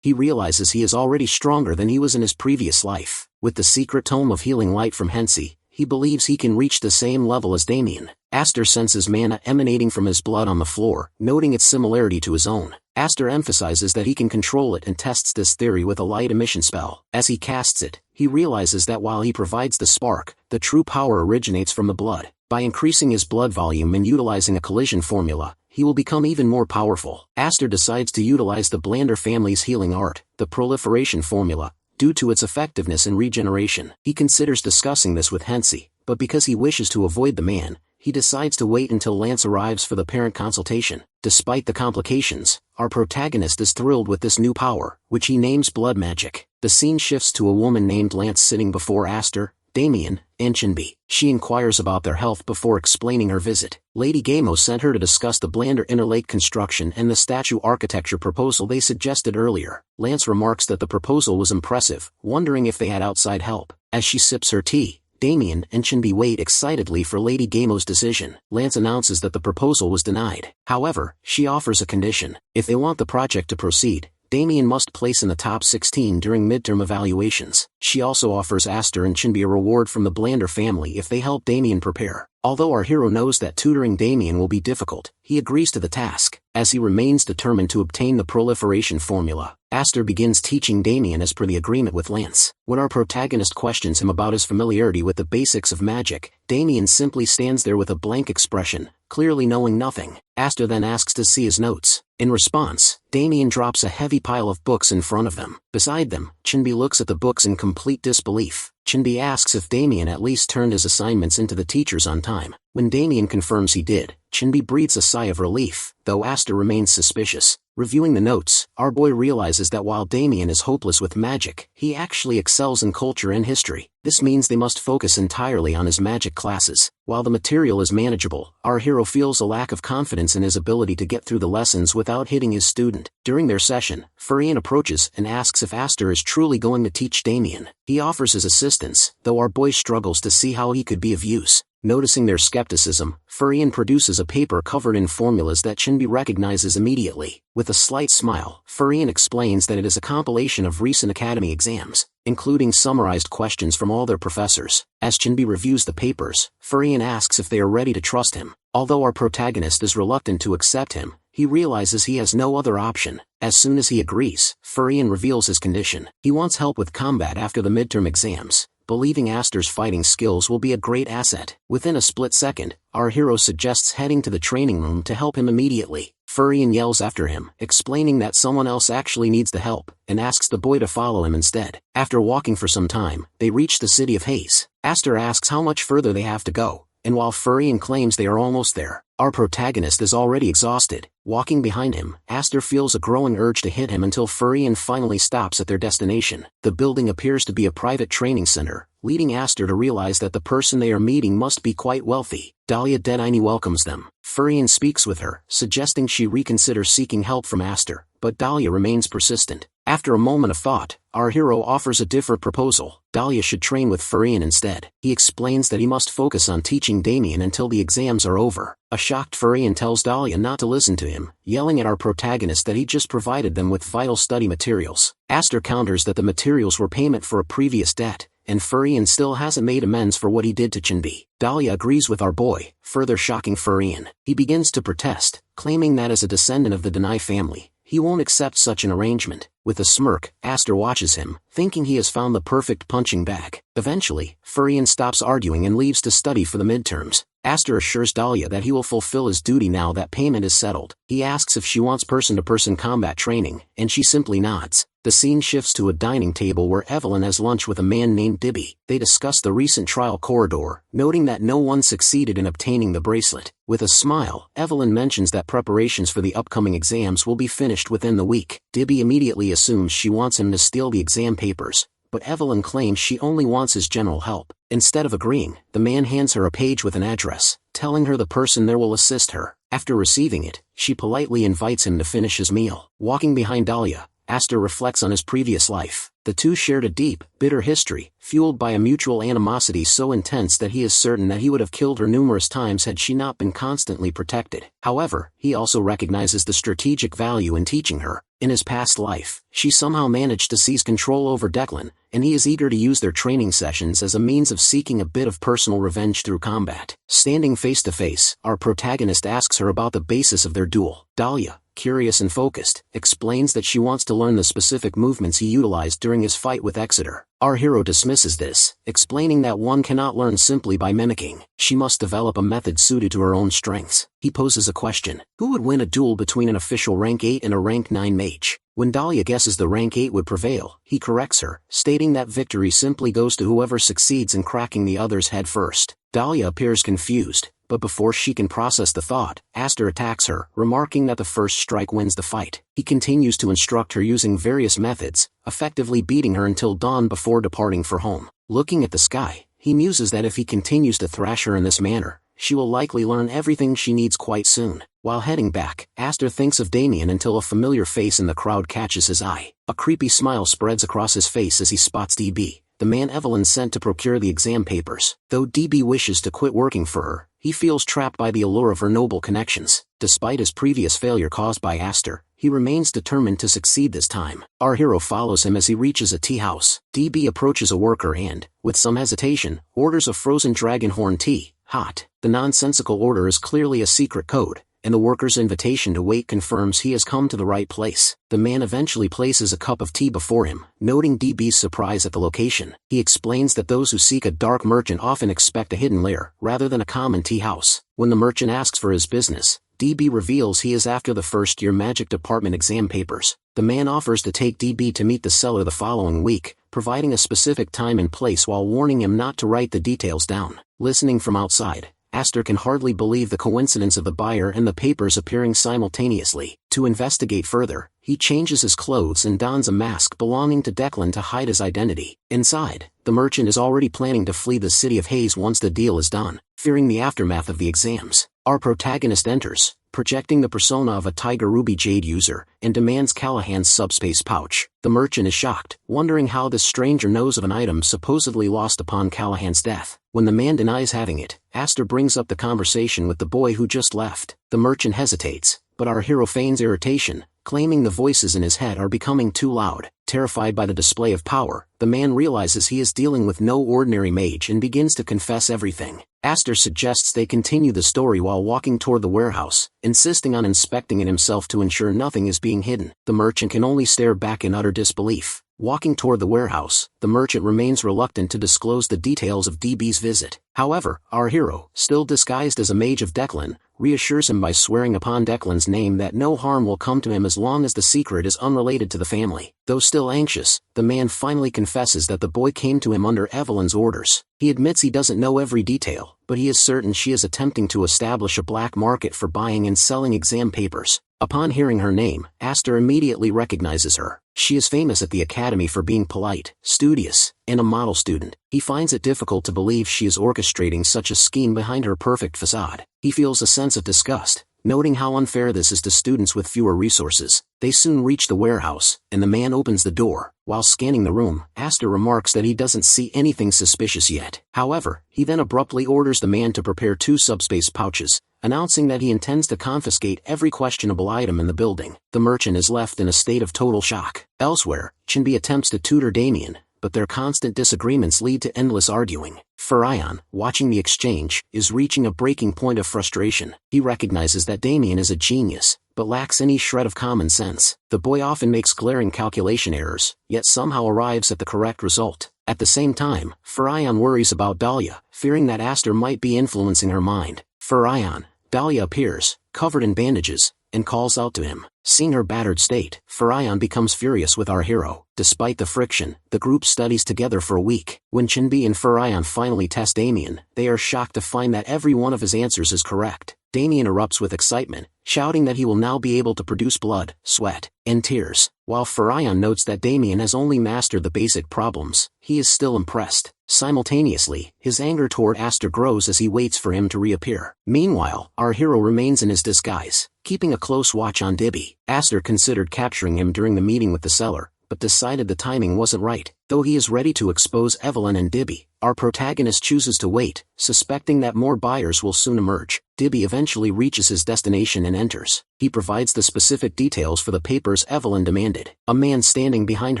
He realizes he is already stronger than he was in his previous life. With the secret tome of healing light from Hensi, he believes he can reach the same level as Damien. Aster senses mana emanating from his blood on the floor, noting its similarity to his own. Aster emphasizes that he can control it and tests this theory with a light emission spell. As he casts it, he realizes that while he provides the spark, the true power originates from the blood. By increasing his blood volume and utilizing a collision formula, he will become even more powerful. Aster decides to utilize the Blander family's healing art, the proliferation formula, due to its effectiveness in regeneration. He considers discussing this with Hensi, but because he wishes to avoid the man, he decides to wait until Lance arrives for the parent consultation. Despite the complications, our protagonist is thrilled with this new power, which he names blood magic. The scene shifts to a woman named Lance sitting before Aster, Damien, and Chinbi. She inquires about their health before explaining her visit. Lady Gamo sent her to discuss the Blander Inner Lake construction and the statue architecture proposal they suggested earlier. Lance remarks that the proposal was impressive, wondering if they had outside help. As she sips her tea, Damien and Chinbi wait excitedly for Lady Gamo's decision. Lance announces that the proposal was denied. However, she offers a condition. If they want the project to proceed, Damien must place in the top 16 during midterm evaluations. She also offers Aster and Chinbi a reward from the Blander family if they help Damien prepare. Although our hero knows that tutoring Damien will be difficult, he agrees to the task. As he remains determined to obtain the proliferation formula, Aster begins teaching Damien as per the agreement with Lance. When our protagonist questions him about his familiarity with the basics of magic, Damien simply stands there with a blank expression, clearly knowing nothing. Aster then asks to see his notes. In response, Damien drops a heavy pile of books in front of them. Beside them, Chinbi looks at the books in complete disbelief. Chinbi asks if Damien at least turned his assignments into the teachers on time. When Damien confirms he did, Chinbi breathes a sigh of relief, though Aster remains suspicious. Reviewing the notes, our boy realizes that while Damien is hopeless with magic, he actually excels in culture and history. This means they must focus entirely on his magic classes. While the material is manageable, our hero feels a lack of confidence in his ability to get through the lessons without hitting his student. During their session, Furian approaches and asks if Aster is truly going to teach Damien. He offers his assistance, though our boy struggles to see how he could be of use. Noticing their skepticism, Furian produces a paper covered in formulas that Chinbi recognizes immediately. With a slight smile, Furian explains that it is a compilation of recent academy exams, including summarized questions from all their professors. As Chinbi reviews the papers, Furian asks if they are ready to trust him. Although our protagonist is reluctant to accept him, he realizes he has no other option. As soon as he agrees, Furian reveals his condition. He wants help with combat after the midterm exams, believing Aster's fighting skills will be a great asset. Within a split second, our hero suggests heading to the training room to help him immediately. Furian yells after him, explaining that someone else actually needs the help, and asks the boy to follow him instead. After walking for some time, they reach the city of Haze. Aster asks how much further they have to go, and while Furian claims they are almost there, our protagonist is already exhausted. Walking behind him, Aster feels a growing urge to hit him until Furian finally stops at their destination. The building appears to be a private training center, leading Aster to realize that the person they are meeting must be quite wealthy. Dahlia Deadeye welcomes them. Furian speaks with her, suggesting she reconsider seeking help from Aster, but Dahlia remains persistent. After a moment of thought, our hero offers a different proposal. Dahlia should train with Furian instead. He explains that he must focus on teaching Damien until the exams are over. A shocked Furian tells Dahlia not to listen to him, yelling at our protagonist that he just provided them with vital study materials. Aster counters that the materials were payment for a previous debt, and Furian still hasn't made amends for what he did to Chinbi. Dahlia agrees with our boy, further shocking Furian. He begins to protest, claiming that as a descendant of the Denai family, he won't accept such an arrangement. With a smirk, Aster watches him, thinking he has found the perfect punching bag. Eventually, Furian stops arguing and leaves to study for the midterms. Aster assures Dahlia that he will fulfill his duty now that payment is settled. He asks if she wants person-to-person combat training, and she simply nods. The scene shifts to a dining table where Evelyn has lunch with a man named Dibby. They discuss the recent trial corridor, noting that no one succeeded in obtaining the bracelet. With a smile, Evelyn mentions that preparations for the upcoming exams will be finished within the week. Dibby immediately assumes she wants him to steal the exam papers, but Evelyn claims she only wants his general help. Instead of agreeing, the man hands her a page with an address, telling her the person there will assist her. After receiving it, she politely invites him to finish his meal. Walking behind Dahlia, Aster reflects on his previous life. The two shared a deep, bitter history, fueled by a mutual animosity so intense that he is certain that he would have killed her numerous times had she not been constantly protected. However, he also recognizes the strategic value in teaching her. In his past life, she somehow managed to seize control over Declan, and he is eager to use their training sessions as a means of seeking a bit of personal revenge through combat. Standing face to face, our protagonist asks her about the basis of their duel. Dahlia, curious and focused, explains that she wants to learn the specific movements he utilized during his fight with Exeter. Our hero dismisses this, explaining that one cannot learn simply by mimicking. She must develop a method suited to her own strengths. He poses a question: who would win a duel between an official rank 8 and a rank 9 mage? When Dahlia guesses the rank 8 would prevail, he corrects her, stating that victory simply goes to whoever succeeds in cracking the other's head first. Dahlia appears confused, but before she can process the thought, Aster attacks her, remarking that the first strike wins the fight. He continues to instruct her using various methods, effectively beating her until dawn before departing for home. Looking at the sky, he muses that if he continues to thrash her in this manner, she will likely learn everything she needs quite soon. While heading back, Aster thinks of Damien until a familiar face in the crowd catches his eye. A creepy smile spreads across his face as he spots DB, the man Evelyn sent to procure the exam papers. Though DB wishes to quit working for her, he feels trapped by the allure of her noble connections. Despite his previous failure caused by Aster, he remains determined to succeed this time. Our hero follows him as he reaches a tea house. DB approaches a worker and, with some hesitation, orders a frozen dragon horn tea, hot. The nonsensical order is clearly a secret code, and the worker's invitation to wait confirms he has come to the right place. The man eventually places a cup of tea before him, noting DB's surprise at the location. He explains that those who seek a dark merchant often expect a hidden lair, rather than a common tea house. When the merchant asks for his business, DB reveals he is after the first-year magic department exam papers. The man offers to take DB to meet the seller the following week, providing a specific time and place while warning him not to write the details down. Listening from outside, Aster can hardly believe the coincidence of the buyer and the papers appearing simultaneously. To investigate further, he changes his clothes and dons a mask belonging to Declan to hide his identity. Inside, the merchant is already planning to flee the city of Haze once the deal is done, fearing the aftermath of the exams. Our protagonist enters, projecting the persona of a Tiger Ruby Jade user, and demands Callahan's subspace pouch. The merchant is shocked, wondering how this stranger knows of an item supposedly lost upon Callahan's death. When the man denies having it, Aster brings up the conversation with the boy who just left. The merchant hesitates, but our hero feigns irritation, claiming the voices in his head are becoming too loud. Terrified by the display of power, the man realizes he is dealing with no ordinary mage and begins to confess everything. Aster suggests they continue the story while walking toward the warehouse, insisting on inspecting it himself to ensure nothing is being hidden. The merchant can only stare back in utter disbelief. Walking toward the warehouse, the merchant remains reluctant to disclose the details of DB's visit. However, our hero, still disguised as a mage of Declan, reassures him by swearing upon Declan's name that no harm will come to him as long as the secret is unrelated to the family. Though still anxious, the man finally confesses that the boy came to him under Evelyn's orders. He admits he doesn't know every detail, but he is certain she is attempting to establish a black market for buying and selling exam papers. Upon hearing her name, Aster immediately recognizes her. She is famous at the academy for being polite, studious, and a model student. He finds it difficult to believe she is orchestrating such a scheme behind her perfect facade. He feels a sense of disgust, noting how unfair this is to students with fewer resources. They soon reach the warehouse, and the man opens the door. While scanning the room, Aster remarks that he doesn't see anything suspicious yet. However, he then abruptly orders the man to prepare 2 subspace pouches, announcing that he intends to confiscate every questionable item in the building. The merchant is left in a state of total shock. Elsewhere, Chinbi attempts to tutor Damien, but their constant disagreements lead to endless arguing. Furion, watching the exchange, is reaching a breaking point of frustration. He recognizes that Damien is a genius, but lacks any shred of common sense. The boy often makes glaring calculation errors, yet somehow arrives at the correct result. At the same time, Furion worries about Dahlia, fearing that Aster might be influencing her mind. Furion, Dahlia appears, covered in bandages, and calls out to him. Seeing her battered state, Furion becomes furious with our hero. Despite the friction, the group studies together for a week. When Chinbi and Furion finally test Damien, they are shocked to find that every one of his answers is correct. Damien erupts with excitement, shouting that he will now be able to produce blood, sweat, and tears. While Furion notes that Damien has only mastered the basic problems, he is still impressed. Simultaneously, his anger toward Aster grows as he waits for him to reappear. Meanwhile, our hero remains in his disguise, keeping a close watch on Dibby. Aster considered capturing him during the meeting with the seller, but decided the timing wasn't right. Though he is ready to expose Evelyn and Dibby, our protagonist chooses to wait, suspecting that more buyers will soon emerge. Dibby eventually reaches his destination and enters. He provides the specific details for the papers Evelyn demanded. A man standing behind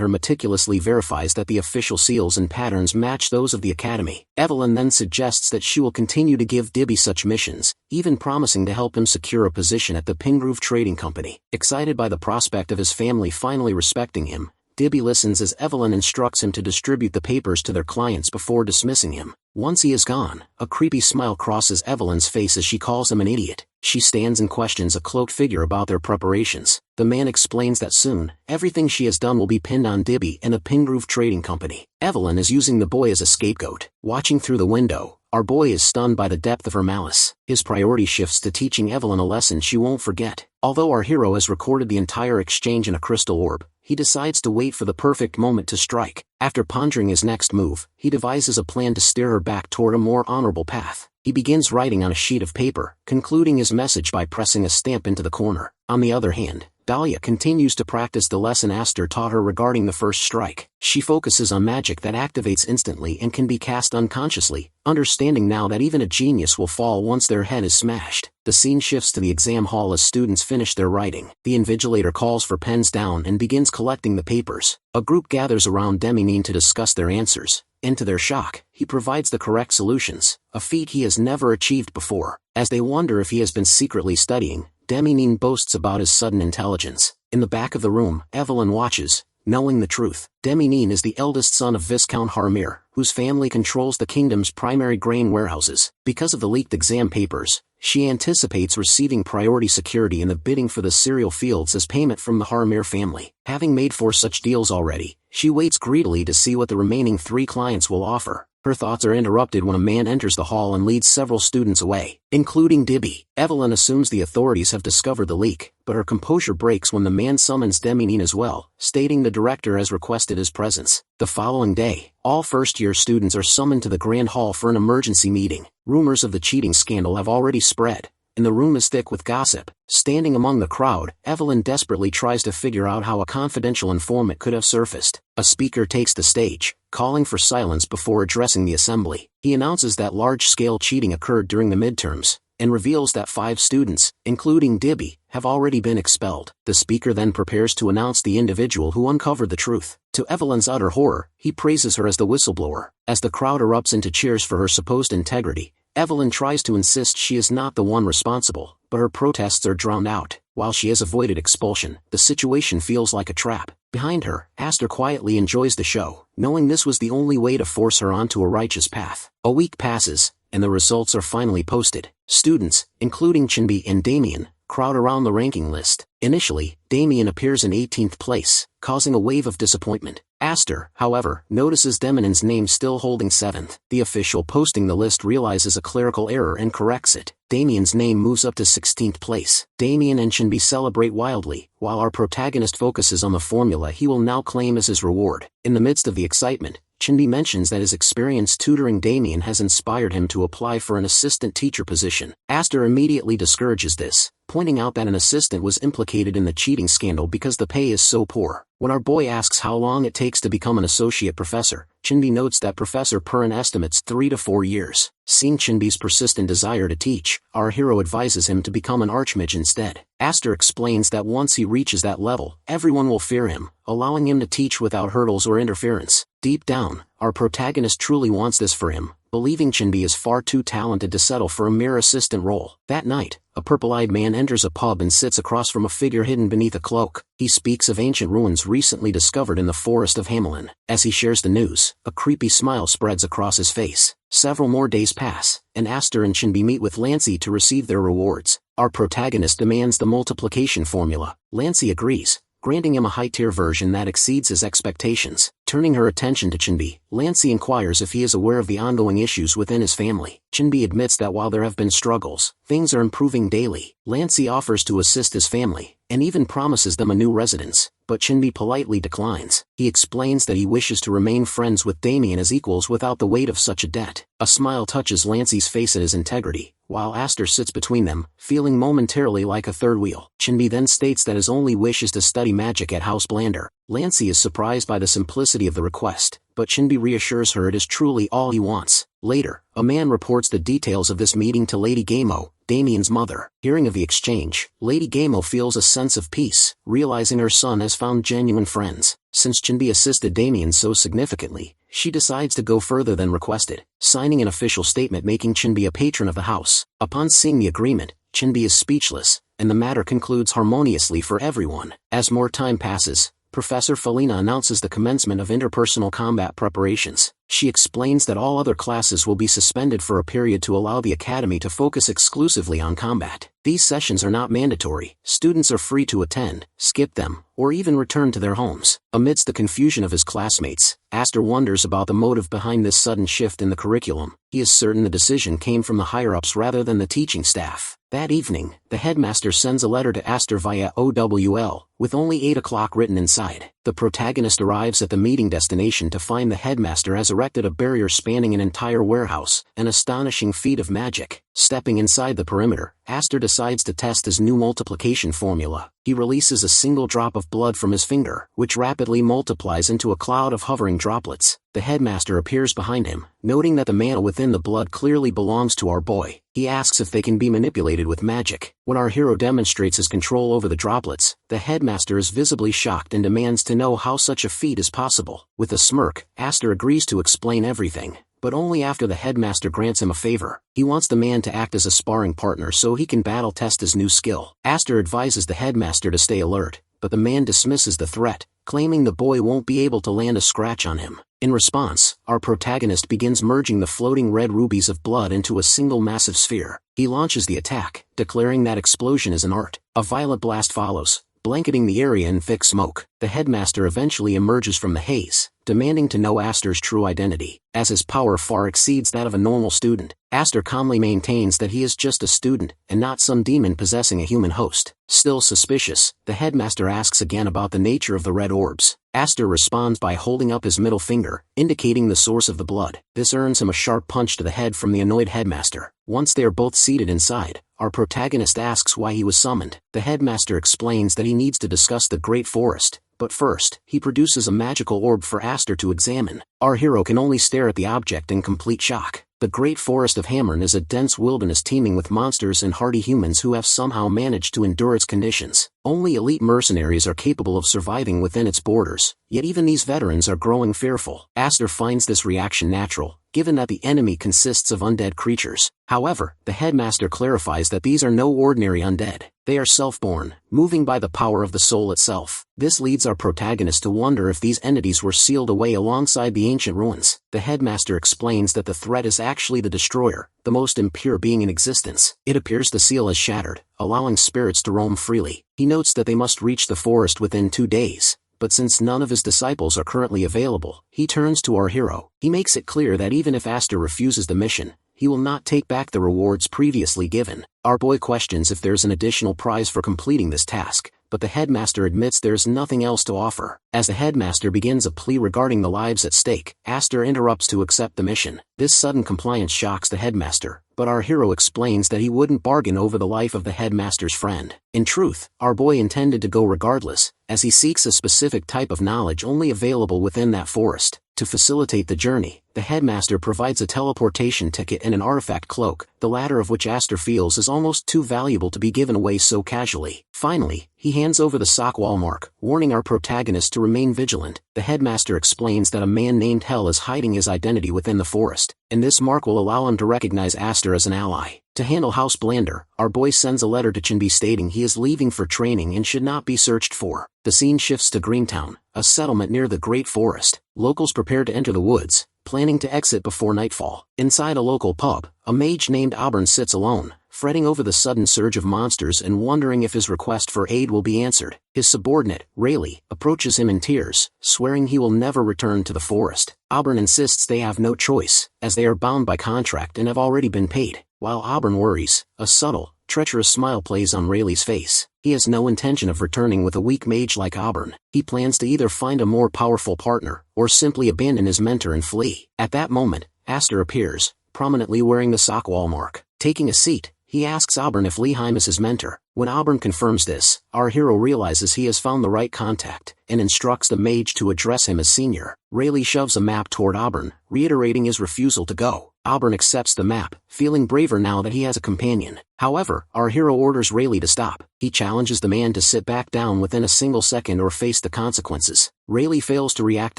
her meticulously verifies that the official seals and patterns match those of the academy. Evelyn then suggests that she will continue to give Dibby such missions, even promising to help him secure a position at the Pingrove Trading Company. Excited by the prospect of his family finally respecting him, Dibby listens as Evelyn instructs him to distribute the papers to their clients before dismissing him. Once he is gone, a creepy smile crosses Evelyn's face as she calls him an idiot. She stands and questions a cloaked figure about their preparations. The man explains that soon, everything she has done will be pinned on Dibby and the Pingrove Trading Company. Evelyn is using the boy as a scapegoat. Watching through the window, our boy is stunned by the depth of her malice. His priority shifts to teaching Evelyn a lesson she won't forget. Although our hero has recorded the entire exchange in a crystal orb, he decides to wait for the perfect moment to strike. After pondering his next move, he devises a plan to steer her back toward a more honorable path. He begins writing on a sheet of paper, concluding his message by pressing a stamp into the corner. On the other hand, Dahlia continues to practice the lesson Aster taught her regarding the first strike. She focuses on magic that activates instantly and can be cast unconsciously, understanding now that even a genius will fall once their head is smashed. The scene shifts to the exam hall as students finish their writing. The invigilator calls for pens down and begins collecting the papers. A group gathers around Demine to discuss their answers, and to their shock, he provides the correct solutions, a feat he has never achieved before. As they wonder if he has been secretly studying, Demi boasts about his sudden intelligence. In the back of the room, Evelyn watches, knowing the truth. Demi is the eldest son of Viscount Harmir, whose family controls the kingdom's primary grain warehouses. Because of the leaked exam papers, she anticipates receiving priority security in the bidding for the cereal fields as payment from the Harmir family. Having made 4 such deals already, she waits greedily to see what the remaining 3 clients will offer. Her thoughts are interrupted when a man enters the hall and leads several students away, including Dibby. Evelyn assumes the authorities have discovered the leak, but her composure breaks when the man summons Demi as well, stating the director has requested his presence. The following day, all first-year students are summoned to the Grand Hall for an emergency meeting. Rumors of the cheating scandal have already spread, and the room is thick with gossip. Standing among the crowd, Evelyn desperately tries to figure out how a confidential informant could have surfaced. A speaker takes the stage, calling for silence before addressing the assembly. He announces that large-scale cheating occurred during the midterms, and reveals that 5 students, including Dibby, have already been expelled. The speaker then prepares to announce the individual who uncovered the truth. To Evelyn's utter horror, he praises her as the whistleblower. As the crowd erupts into cheers for her supposed integrity, Evelyn tries to insist she is not the one responsible, but her protests are drowned out. While she has avoided expulsion, the situation feels like a trap. Behind her, Aster quietly enjoys the show, knowing this was the only way to force her onto a righteous path. A week passes, and the results are finally posted. Students, including Chinbi and Damien, crowd around the ranking list. Initially, Damien appears in 18th place, causing a wave of disappointment. Aster, however, notices Demian's name still holding 7th. The official posting the list realizes a clerical error and corrects it. Damien's name moves up to 16th place. Damien and Chinbi celebrate wildly, while our protagonist focuses on the formula he will now claim as his reward. In the midst of the excitement, Chinbi mentions that his experience tutoring Damien has inspired him to apply for an assistant teacher position. Aster immediately discourages this, pointing out that an assistant was implicated in the cheating scandal because the pay is so poor. When our boy asks how long it takes to become an associate professor, Chinbi notes that Professor Purin estimates 3 to 4 years. Seeing Chinbi's persistent desire to teach, our hero advises him to become an archmage instead. Aster explains that once he reaches that level, everyone will fear him, allowing him to teach without hurdles or interference. Deep down, our protagonist truly wants this for him, believing Chinbi is far too talented to settle for a mere assistant role. That night, a purple-eyed man enters a pub and sits across from a figure hidden beneath a cloak. He speaks of ancient ruins recently discovered in the forest of Hamelin. As he shares the news, a creepy smile spreads across his face. Several more days pass, and Aster and Chinbi meet with Lancy to receive their rewards. Our protagonist demands the multiplication formula. Lancy agrees, granting him a high-tier version that exceeds his expectations. Turning her attention to Chinbi, Lancy inquires if he is aware of the ongoing issues within his family. Chinbi admits that while there have been struggles, things are improving daily. Lancy offers to assist his family, and even promises them a new residence, but Chinbi politely declines. He explains that he wishes to remain friends with Damien as equals without the weight of such a debt. A smile touches Lancy's face at his integrity, while Aster sits between them, feeling momentarily like a third wheel. Chinbi then states that his only wish is to study magic at House Blander. Lancy is surprised by the simplicity of the request, but Chinbi reassures her it is truly all he wants. Later, a man reports the details of this meeting to Lady Gamo, Damien's mother. Hearing of the exchange, Lady Gamo feels a sense of peace, realizing her son has found genuine friends. Since Chinbi assisted Damien so significantly, she decides to go further than requested, signing an official statement making Chinbi a patron of the house. Upon seeing the agreement, Chinbi is speechless, and the matter concludes harmoniously for everyone. As more time passes, Professor Felina announces the commencement of interpersonal combat preparations. She explains that all other classes will be suspended for a period to allow the academy to focus exclusively on combat. These sessions are not mandatory. Students are free to attend, skip them, or even return to their homes. Amidst the confusion of his classmates, Aster wonders about the motive behind this sudden shift in the curriculum. He is certain the decision came from the higher-ups rather than the teaching staff. That evening, the headmaster sends a letter to Aster via OWL, with only 8 o'clock written inside. The protagonist arrives at the meeting destination to find the headmaster has erected a barrier spanning an entire warehouse, an astonishing feat of magic. Stepping inside the perimeter, Aster decides to test his new multiplication formula. He releases a single drop of blood from his finger, which rapidly multiplies into a cloud of hovering droplets. The headmaster appears behind him, noting that the mana within the blood clearly belongs to our boy. He asks if they can be manipulated with magic. When our hero demonstrates his control over the droplets, the headmaster is visibly shocked and demands to know how such a feat is possible. With a smirk, Aster agrees to explain everything, but only after the headmaster grants him a favor. He wants the man to act as a sparring partner so he can battle test his new skill. Aster advises the headmaster to stay alert, but the man dismisses the threat, claiming the boy won't be able to land a scratch on him. In response, our protagonist begins merging the floating red rubies of blood into a single massive sphere. He launches the attack, declaring that explosion is an art. A violet blast follows, blanketing the area in thick smoke. The headmaster eventually emerges from the haze, demanding to know Aster's true identity. As his power far exceeds that of a normal student, Aster calmly maintains that he is just a student, and not some demon possessing a human host. Still suspicious, the headmaster asks again about the nature of the red orbs. Aster responds by holding up his middle finger, indicating the source of the blood. This earns him a sharp punch to the head from the annoyed headmaster. Once they are both seated inside, our protagonist asks why he was summoned. The headmaster explains that he needs to discuss the Great Forest, but first, he produces a magical orb for Aster to examine. Our hero can only stare at the object in complete shock. The Great Forest of Hammern is a dense wilderness teeming with monsters and hardy humans who have somehow managed to endure its conditions. Only elite mercenaries are capable of surviving within its borders, yet even these veterans are growing fearful. Aster finds this reaction natural, given that the enemy consists of undead creatures. However, the headmaster clarifies that these are no ordinary undead. They are self-born, moving by the power of the soul itself. This leads our protagonist to wonder if these entities were sealed away alongside the ancient ruins. The headmaster explains that the threat is actually the destroyer, the most impure being in existence. It appears the seal is shattered, allowing spirits to roam freely. He notes that they must reach the forest within 2 days, but since none of his disciples are currently available, he turns to our hero. He makes it clear that even if Aster refuses the mission, he will not take back the rewards previously given. Our boy questions if there's an additional prize for completing this task, but the headmaster admits there's nothing else to offer. As the headmaster begins a plea regarding the lives at stake, Aster interrupts to accept the mission. This sudden compliance shocks the headmaster, but our hero explains that he wouldn't bargain over the life of the headmaster's friend. In truth, our boy intended to go regardless, as he seeks a specific type of knowledge only available within that forest. To facilitate the journey, the headmaster provides a teleportation ticket and an artifact cloak, the latter of which Aster feels is almost too valuable to be given away so casually. Finally, he hands over the sock wall mark, warning our protagonist to remain vigilant. The headmaster explains that a man named Hell is hiding his identity within the forest, and this mark will allow him to recognize Aster as an ally. To handle House Blander, our boy sends a letter to Chinbi stating he is leaving for training and should not be searched for. The scene shifts to Greentown, a settlement near the Great Forest. Locals prepare to enter the woods, planning to exit before nightfall. Inside a local pub, a mage named Auburn sits alone, fretting over the sudden surge of monsters and wondering if his request for aid will be answered. His subordinate, Rayleigh, approaches him in tears, swearing he will never return to the forest. Auburn insists they have no choice, as they are bound by contract and have already been paid. While Auburn worries, a subtle, treacherous smile plays on Rayleigh's face. He has no intention of returning with a weak mage like Auburn. He plans to either find a more powerful partner, or simply abandon his mentor and flee. At that moment, Aster appears, prominently wearing the sock wall mark. Taking a seat, he asks Auburn if Leheim is his mentor. When Auburn confirms this, our hero realizes he has found the right contact, and instructs the mage to address him as senior. Rayleigh shoves a map toward Auburn, reiterating his refusal to go. Auburn accepts the map, feeling braver now that he has a companion. However, our hero orders Rayleigh to stop. He challenges the man to sit back down within a single second or face the consequences. Rayleigh fails to react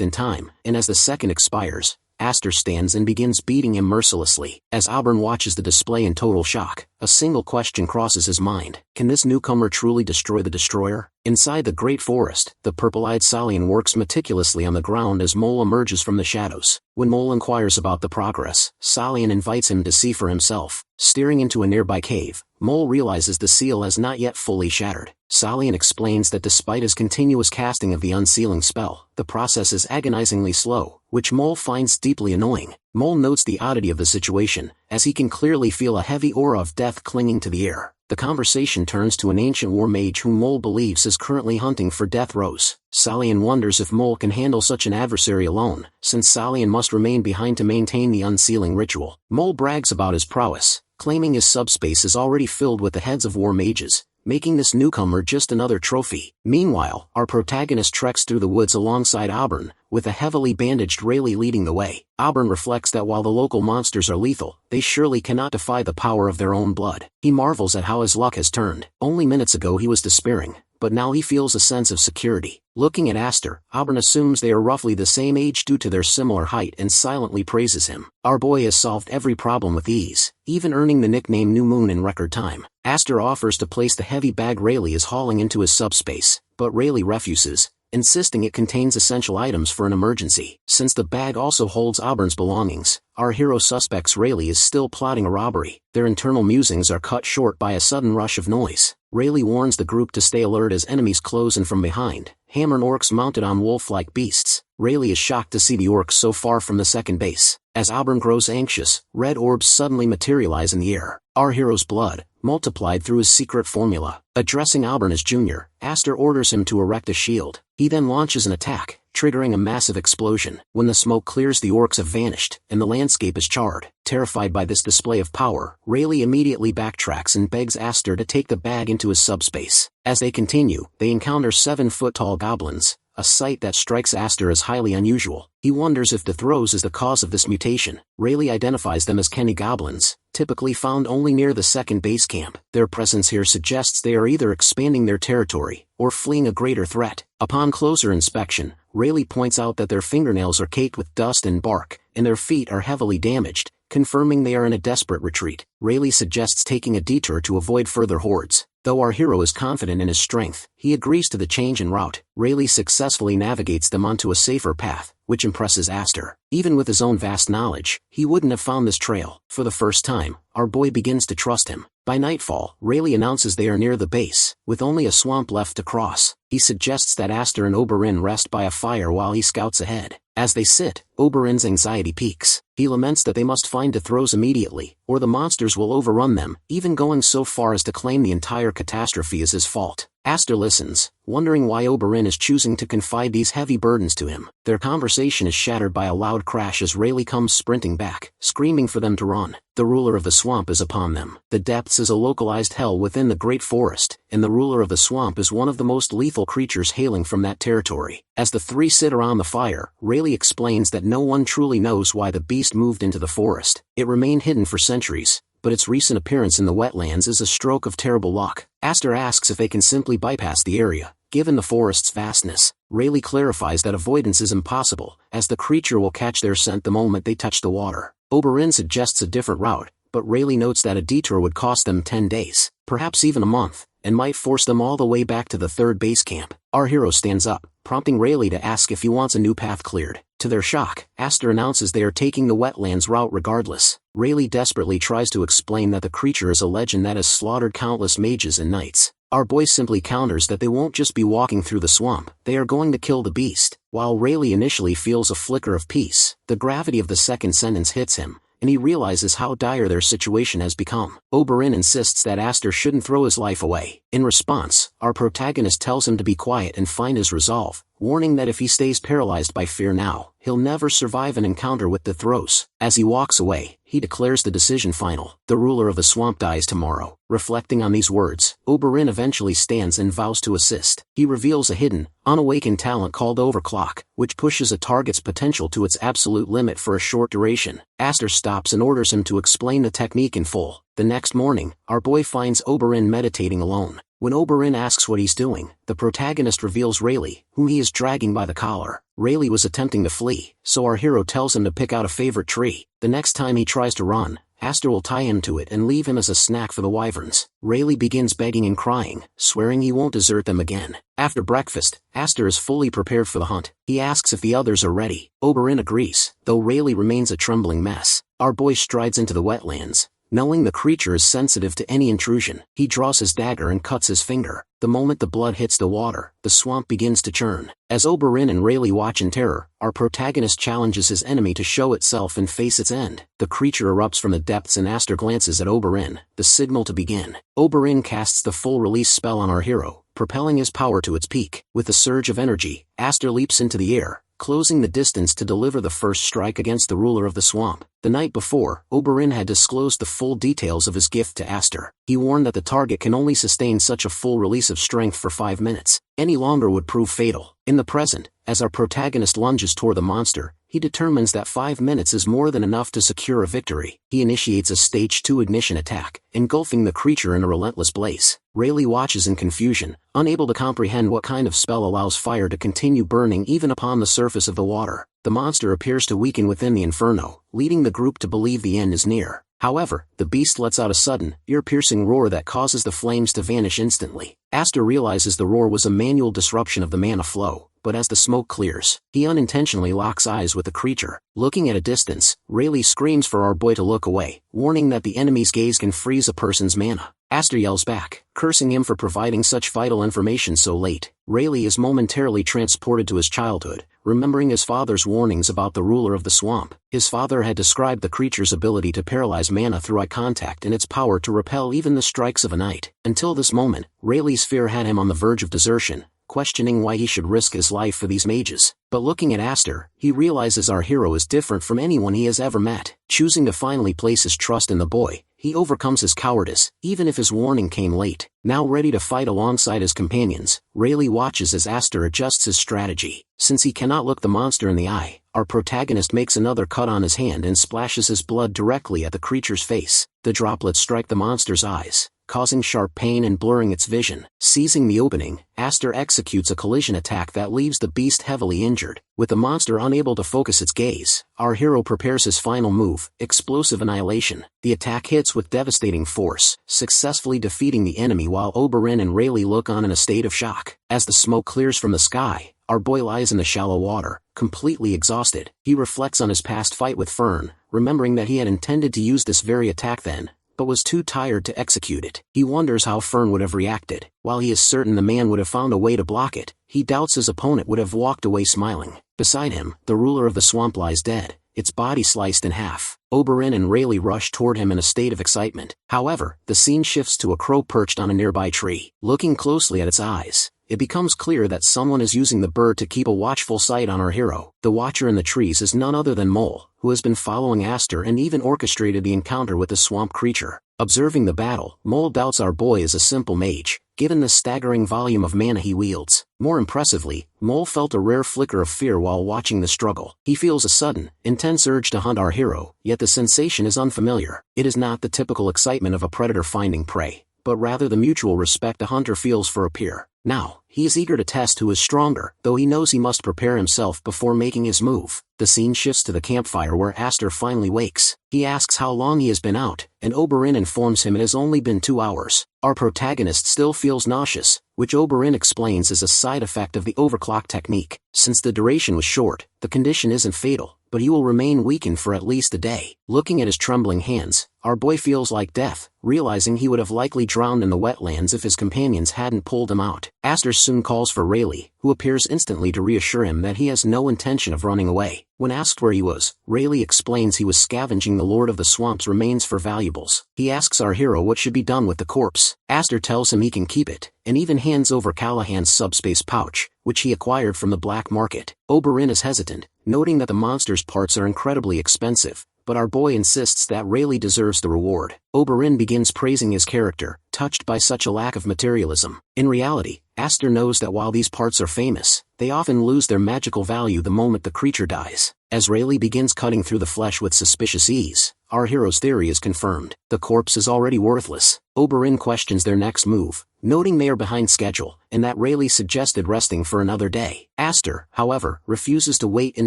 in time, and as the second expires, Aster stands and begins beating him mercilessly. As Auburn watches the display in total shock, a single question crosses his mind. Can this newcomer truly destroy the destroyer? Inside the Great Forest, the purple-eyed Salian works meticulously on the ground as Mole emerges from the shadows. When Mole inquires about the progress, Salian invites him to see for himself. Steering into a nearby cave, Mole realizes the seal has not yet fully shattered. Salian explains that despite his continuous casting of the unsealing spell, the process is agonizingly slow, which Mole finds deeply annoying. Mole notes the oddity of the situation, as he can clearly feel a heavy aura of death clinging to the air. The conversation turns to an ancient war mage whom Mole believes is currently hunting for death rows. Salian wonders if Mole can handle such an adversary alone, since Salian must remain behind to maintain the unsealing ritual. Mole brags about his prowess, claiming his subspace is already filled with the heads of war mages, making this newcomer just another trophy. Meanwhile, our protagonist treks through the woods alongside Auburn, with a heavily bandaged Rayleigh leading the way. Auburn reflects that while the local monsters are lethal, they surely cannot defy the power of their own blood. He marvels at how his luck has turned. Only minutes ago he was despairing, but now he feels a sense of security. Looking at Aster, Auburn assumes they are roughly the same age due to their similar height and silently praises him. Our boy has solved every problem with ease, even earning the nickname New Moon in record time. Aster offers to place the heavy bag Rayleigh is hauling into his subspace, but Rayleigh refuses, insisting it contains essential items for an emergency. Since the bag also holds Auburn's belongings, our hero suspects Rayleigh is still plotting a robbery. Their internal musings are cut short by a sudden rush of noise. Rayleigh warns the group to stay alert as enemies close in from behind, hammered orcs mounted on wolf-like beasts. Rayleigh is shocked to see the orcs so far from the second base. As Auburn grows anxious, red orbs suddenly materialize in the air. Our hero's blood, multiplied through his secret formula. Addressing Auburn as Junior, Aster orders him to erect a shield. He then launches an attack, triggering a massive explosion. When the smoke clears, the orcs have vanished, and the landscape is charred. Terrified by this display of power, Rayleigh immediately backtracks and begs Aster to take the bag into his subspace. As they continue, they encounter 7-foot-tall goblins, a sight that strikes Aster as highly unusual. He wonders if the throws is the cause of this mutation. Rayleigh identifies them as Kenny goblins, typically found only near the second base camp. Their presence here suggests they are either expanding their territory, or fleeing a greater threat. Upon closer inspection, Rayleigh points out that their fingernails are caked with dust and bark, and their feet are heavily damaged, confirming they are in a desperate retreat. Rayleigh suggests taking a detour to avoid further hordes. Though our hero is confident in his strength, he agrees to the change in route. Rayleigh successfully navigates them onto a safer path, which impresses Aster. Even with his own vast knowledge, he wouldn't have found this trail. For the first time, our boy begins to trust him. By nightfall, Rayleigh announces they are near the base, with only a swamp left to cross. He suggests that Aster and Oberyn rest by a fire while he scouts ahead. As they sit, Oberyn's anxiety peaks. He laments that they must find the throws immediately, or the monsters will overrun them, even going so far as to claim the entire catastrophe is his fault. Aster listens, wondering why Oberyn is choosing to confide these heavy burdens to him. Their conversation is shattered by a loud crash as Rayleigh comes sprinting back, screaming for them to run. The ruler of the swamp is upon them. The depths is a localized hell within the great forest, and the ruler of the swamp is one of the most lethal creatures hailing from that territory. As the three sit around the fire, Rayleigh explains that no one truly knows why the beast moved into the forest. It remained hidden for centuries, but its recent appearance in the wetlands is a stroke of terrible luck. Aster asks if they can simply bypass the area, given the forest's vastness. Rayleigh clarifies that avoidance is impossible, as the creature will catch their scent the moment they touch the water. Oberyn suggests a different route, but Rayleigh notes that a detour would cost them 10 days, perhaps even a month, and might force them all the way back to the third base camp. Our hero stands up, prompting Rayleigh to ask if he wants a new path cleared. To their shock, Aster announces they are taking the wetlands route regardless. Rayleigh desperately tries to explain that the creature is a legend that has slaughtered countless mages and knights. Our boy simply counters that they won't just be walking through the swamp, they are going to kill the beast. While Rayleigh initially feels a flicker of peace, the gravity of the second sentence hits him, and he realizes how dire their situation has become. Oberyn insists that Aster shouldn't throw his life away. In response, our protagonist tells him to be quiet and find his resolve, warning that if he stays paralyzed by fear now, he'll never survive an encounter with the throws. As he walks away, he declares the decision final. The ruler of the swamp dies tomorrow. Reflecting on these words, Oberyn eventually stands and vows to assist. He reveals a hidden, unawakened talent called Overclock, which pushes a target's potential to its absolute limit for a short duration. Aster stops and orders him to explain the technique in full. The next morning, our boy finds Oberyn meditating alone. When Oberyn asks what he's doing, the protagonist reveals Rayleigh, whom he is dragging by the collar. Rayleigh was attempting to flee, so our hero tells him to pick out a favorite tree. The next time he tries to run, Aster will tie him to it and leave him as a snack for the wyverns. Rayleigh begins begging and crying, swearing he won't desert them again. After breakfast, Aster is fully prepared for the hunt. He asks if the others are ready. Oberyn agrees, though Rayleigh remains a trembling mess. Our boy strides into the wetlands, knowing the creature is sensitive to any intrusion. He draws his dagger and cuts his finger. The moment the blood hits the water, the swamp begins to churn. As Oberyn and Rayleigh watch in terror, our protagonist challenges his enemy to show itself and face its end. The creature erupts from the depths and Aster glances at Oberyn, the signal to begin. Oberyn casts the full release spell on our hero, propelling his power to its peak. With a surge of energy, Aster leaps into the air, closing the distance to deliver the first strike against the ruler of the swamp. The night before, Oberyn had disclosed the full details of his gift to Aster. He warned that the target can only sustain such a full release of strength for 5 minutes. Any longer would prove fatal. In the present, as our protagonist lunges toward the monster, he determines that 5 minutes is more than enough to secure a victory. He initiates a Stage 2 ignition attack, engulfing the creature in a relentless blaze. Rayleigh watches in confusion, unable to comprehend what kind of spell allows fire to continue burning even upon the surface of the water. The monster appears to weaken within the inferno, leading the group to believe the end is near. However, the beast lets out a sudden, ear-piercing roar that causes the flames to vanish instantly. Aster realizes the roar was a manual disruption of the mana flow, but as the smoke clears, he unintentionally locks eyes with the creature. Looking at a distance, Rayleigh screams for our boy to look away, warning that the enemy's gaze can freeze a person's mana. Aster yells back, cursing him for providing such vital information so late. Rayleigh is momentarily transported to his childhood, remembering his father's warnings about the ruler of the swamp. His father had described the creature's ability to paralyze mana through eye contact and its power to repel even the strikes of a knight. Until this moment, Rayleigh's fear had him on the verge of desertion, questioning why he should risk his life for these mages. But looking at Aster, he realizes our hero is different from anyone he has ever met. Choosing to finally place his trust in the boy, he overcomes his cowardice, even if his warning came late. Now ready to fight alongside his companions, Rayleigh watches as Aster adjusts his strategy. Since he cannot look the monster in the eye, our protagonist makes another cut on his hand and splashes his blood directly at the creature's face. The droplets strike the monster's eyes, causing sharp pain and blurring its vision. Seizing the opening, Aster executes a collision attack that leaves the beast heavily injured. With the monster unable to focus its gaze, our hero prepares his final move, Explosive Annihilation. The attack hits with devastating force, successfully defeating the enemy while Oberyn and Rayleigh look on in a state of shock. As the smoke clears from the sky, our boy lies in the shallow water, completely exhausted. He reflects on his past fight with Fern, remembering that he had intended to use this very attack then, but was too tired to execute it. He wonders how Fern would have reacted. While he is certain the man would have found a way to block it, he doubts his opponent would have walked away smiling. Beside him, the ruler of the swamp lies dead, its body sliced in half. Oberyn and Rayleigh rush toward him in a state of excitement. However, the scene shifts to a crow perched on a nearby tree. Looking closely at its eyes, it becomes clear that someone is using the bird to keep a watchful sight on our hero. The watcher in the trees is none other than Mole, who has been following Aster and even orchestrated the encounter with the swamp creature. Observing the battle, Mole doubts our boy is a simple mage, given the staggering volume of mana he wields. More impressively, Mole felt a rare flicker of fear while watching the struggle. He feels a sudden, intense urge to hunt our hero, yet the sensation is unfamiliar. It is not the typical excitement of a predator finding prey, but rather the mutual respect a hunter feels for a peer. Now, he is eager to test who is stronger, though he knows he must prepare himself before making his move. The scene shifts to the campfire where Aster finally wakes. He asks how long he has been out, and Oberyn informs him it has only been 2 hours. Our protagonist still feels nauseous, which Oberyn explains is a side effect of the overclock technique. Since the duration was short, the condition isn't fatal, but he will remain weakened for at least a day. Looking at his trembling hands, our boy feels like death, realizing he would have likely drowned in the wetlands if his companions hadn't pulled him out. Aster soon calls for Rayleigh, who appears instantly to reassure him that he has no intention of running away. When asked where he was, Rayleigh explains he was scavenging the Lord of the Swamp's remains for valuables. He asks our hero what should be done with the corpse. Aster tells him he can keep it, and even hands over Callahan's subspace pouch, which he acquired from the black market. Oberyn is hesitant, noting that the monster's parts are incredibly expensive, but our boy insists that Rayleigh deserves the reward. Oberyn begins praising his character, touched by such a lack of materialism. In reality, Aster knows that while these parts are famous, they often lose their magical value the moment the creature dies. As Rayleigh begins cutting through the flesh with suspicious ease, our hero's theory is confirmed. The corpse is already worthless. Oberyn questions their next move, noting they are behind schedule, and that Rayleigh suggested resting for another day. Aster, however, refuses to wait and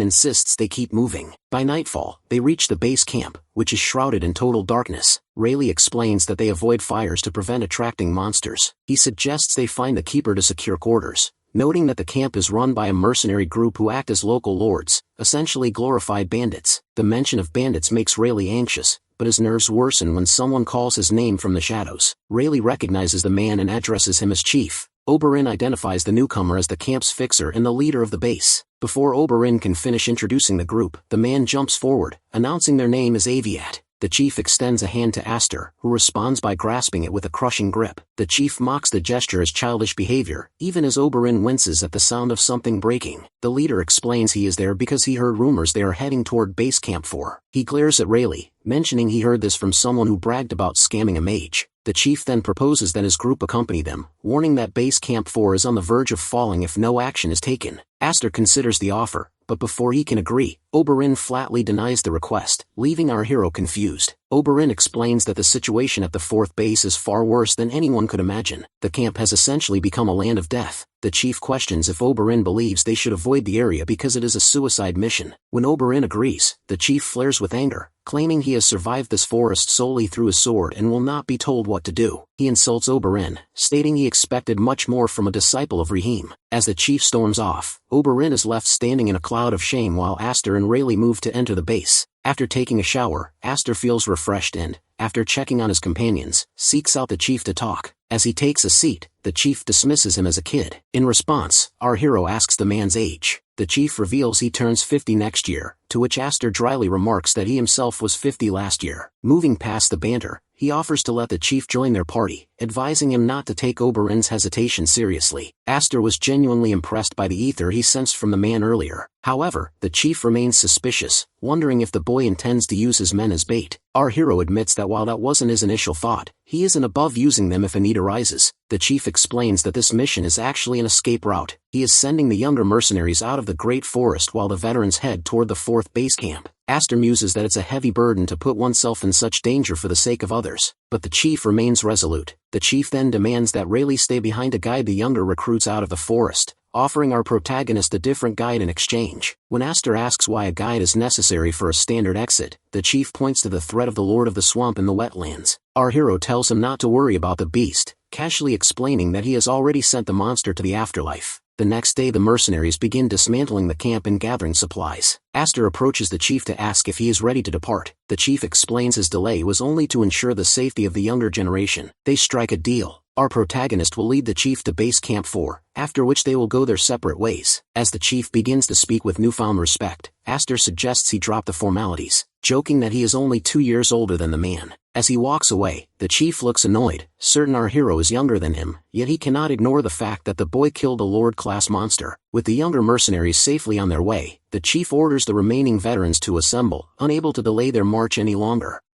insists they keep moving. By nightfall, they reach the base camp, which is shrouded in total darkness. Rayleigh explains that they avoid fires to prevent attracting monsters. He suggests they find the keeper to secure quarters, noting that the camp is run by a mercenary group who act as local lords, essentially glorified bandits. The mention of bandits makes Rayleigh anxious, but his nerves worsen when someone calls his name from the shadows. Rayleigh recognizes the man and addresses him as Chief. Oberyn identifies the newcomer as the camp's fixer and the leader of the base. Before Oberyn can finish introducing the group, the man jumps forward, announcing their name as Aviat. The chief extends a hand to Aster, who responds by grasping it with a crushing grip. The chief mocks the gesture as childish behavior, even as Oberyn winces at the sound of something breaking. The leader explains he is there because he heard rumors they are heading toward Base Camp 4. He glares at Rayleigh, mentioning he heard this from someone who bragged about scamming a mage. The chief then proposes that his group accompany them, warning that Base Camp 4 is on the verge of falling if no action is taken. Aster considers the offer, but before he can agree, Oberyn flatly denies the request, leaving our hero confused. Oberyn explains that the situation at the 4th base is far worse than anyone could imagine. The camp has essentially become a land of death. The chief questions if Oberyn believes they should avoid the area because it is a suicide mission. When Oberyn agrees, the chief flares with anger, claiming he has survived this forest solely through his sword and will not be told what to do. He insults Oberyn, stating he expected much more from a disciple of Raheem. As the chief storms off, Oberyn is left standing in a cloud of shame while Aster and Rayleigh move to enter the base. After taking a shower, Aster feels refreshed and, after checking on his companions, seeks out the chief to talk. As he takes a seat, the chief dismisses him as a kid. In response, our hero asks the man's age. The chief reveals he turns 50 next year, to which Aster dryly remarks that he himself was 50 last year. Moving past the banter, he offers to let the chief join their party, advising him not to take Oberyn's hesitation seriously. Aster was genuinely impressed by the ether he sensed from the man earlier. However, the chief remains suspicious, wondering if the boy intends to use his men as bait. Our hero admits that while that wasn't his initial thought, he isn't above using them if a need arises. The chief explains that this mission is actually an escape route. He is sending the younger mercenaries out of the Great Forest while the veterans head toward the 4th base camp. Aster muses that it's a heavy burden to put oneself in such danger for the sake of others, but the chief remains resolute. The chief then demands that Rayleigh stay behind to guide the younger recruits out of the forest, offering our protagonist a different guide in exchange. When Aster asks why a guide is necessary for a standard exit, the chief points to the threat of the Lord of the Swamp in the wetlands. Our hero tells him not to worry about the beast, casually explaining that he has already sent the monster to the afterlife. The next day the mercenaries begin dismantling the camp and gathering supplies. Aster approaches the chief to ask if he is ready to depart. The chief explains his delay was only to ensure the safety of the younger generation. They strike a deal. Our protagonist will lead the chief to base camp 4, after which they will go their separate ways. As the chief begins to speak with newfound respect, Aster suggests he drop the formalities, joking that he is only 2 years older than the man. As he walks away, the chief looks annoyed, certain our hero is younger than him, yet he cannot ignore the fact that the boy killed a Lord-class monster. With the younger mercenaries safely on their way, the chief orders the remaining veterans to assemble, unable to delay their march any longer.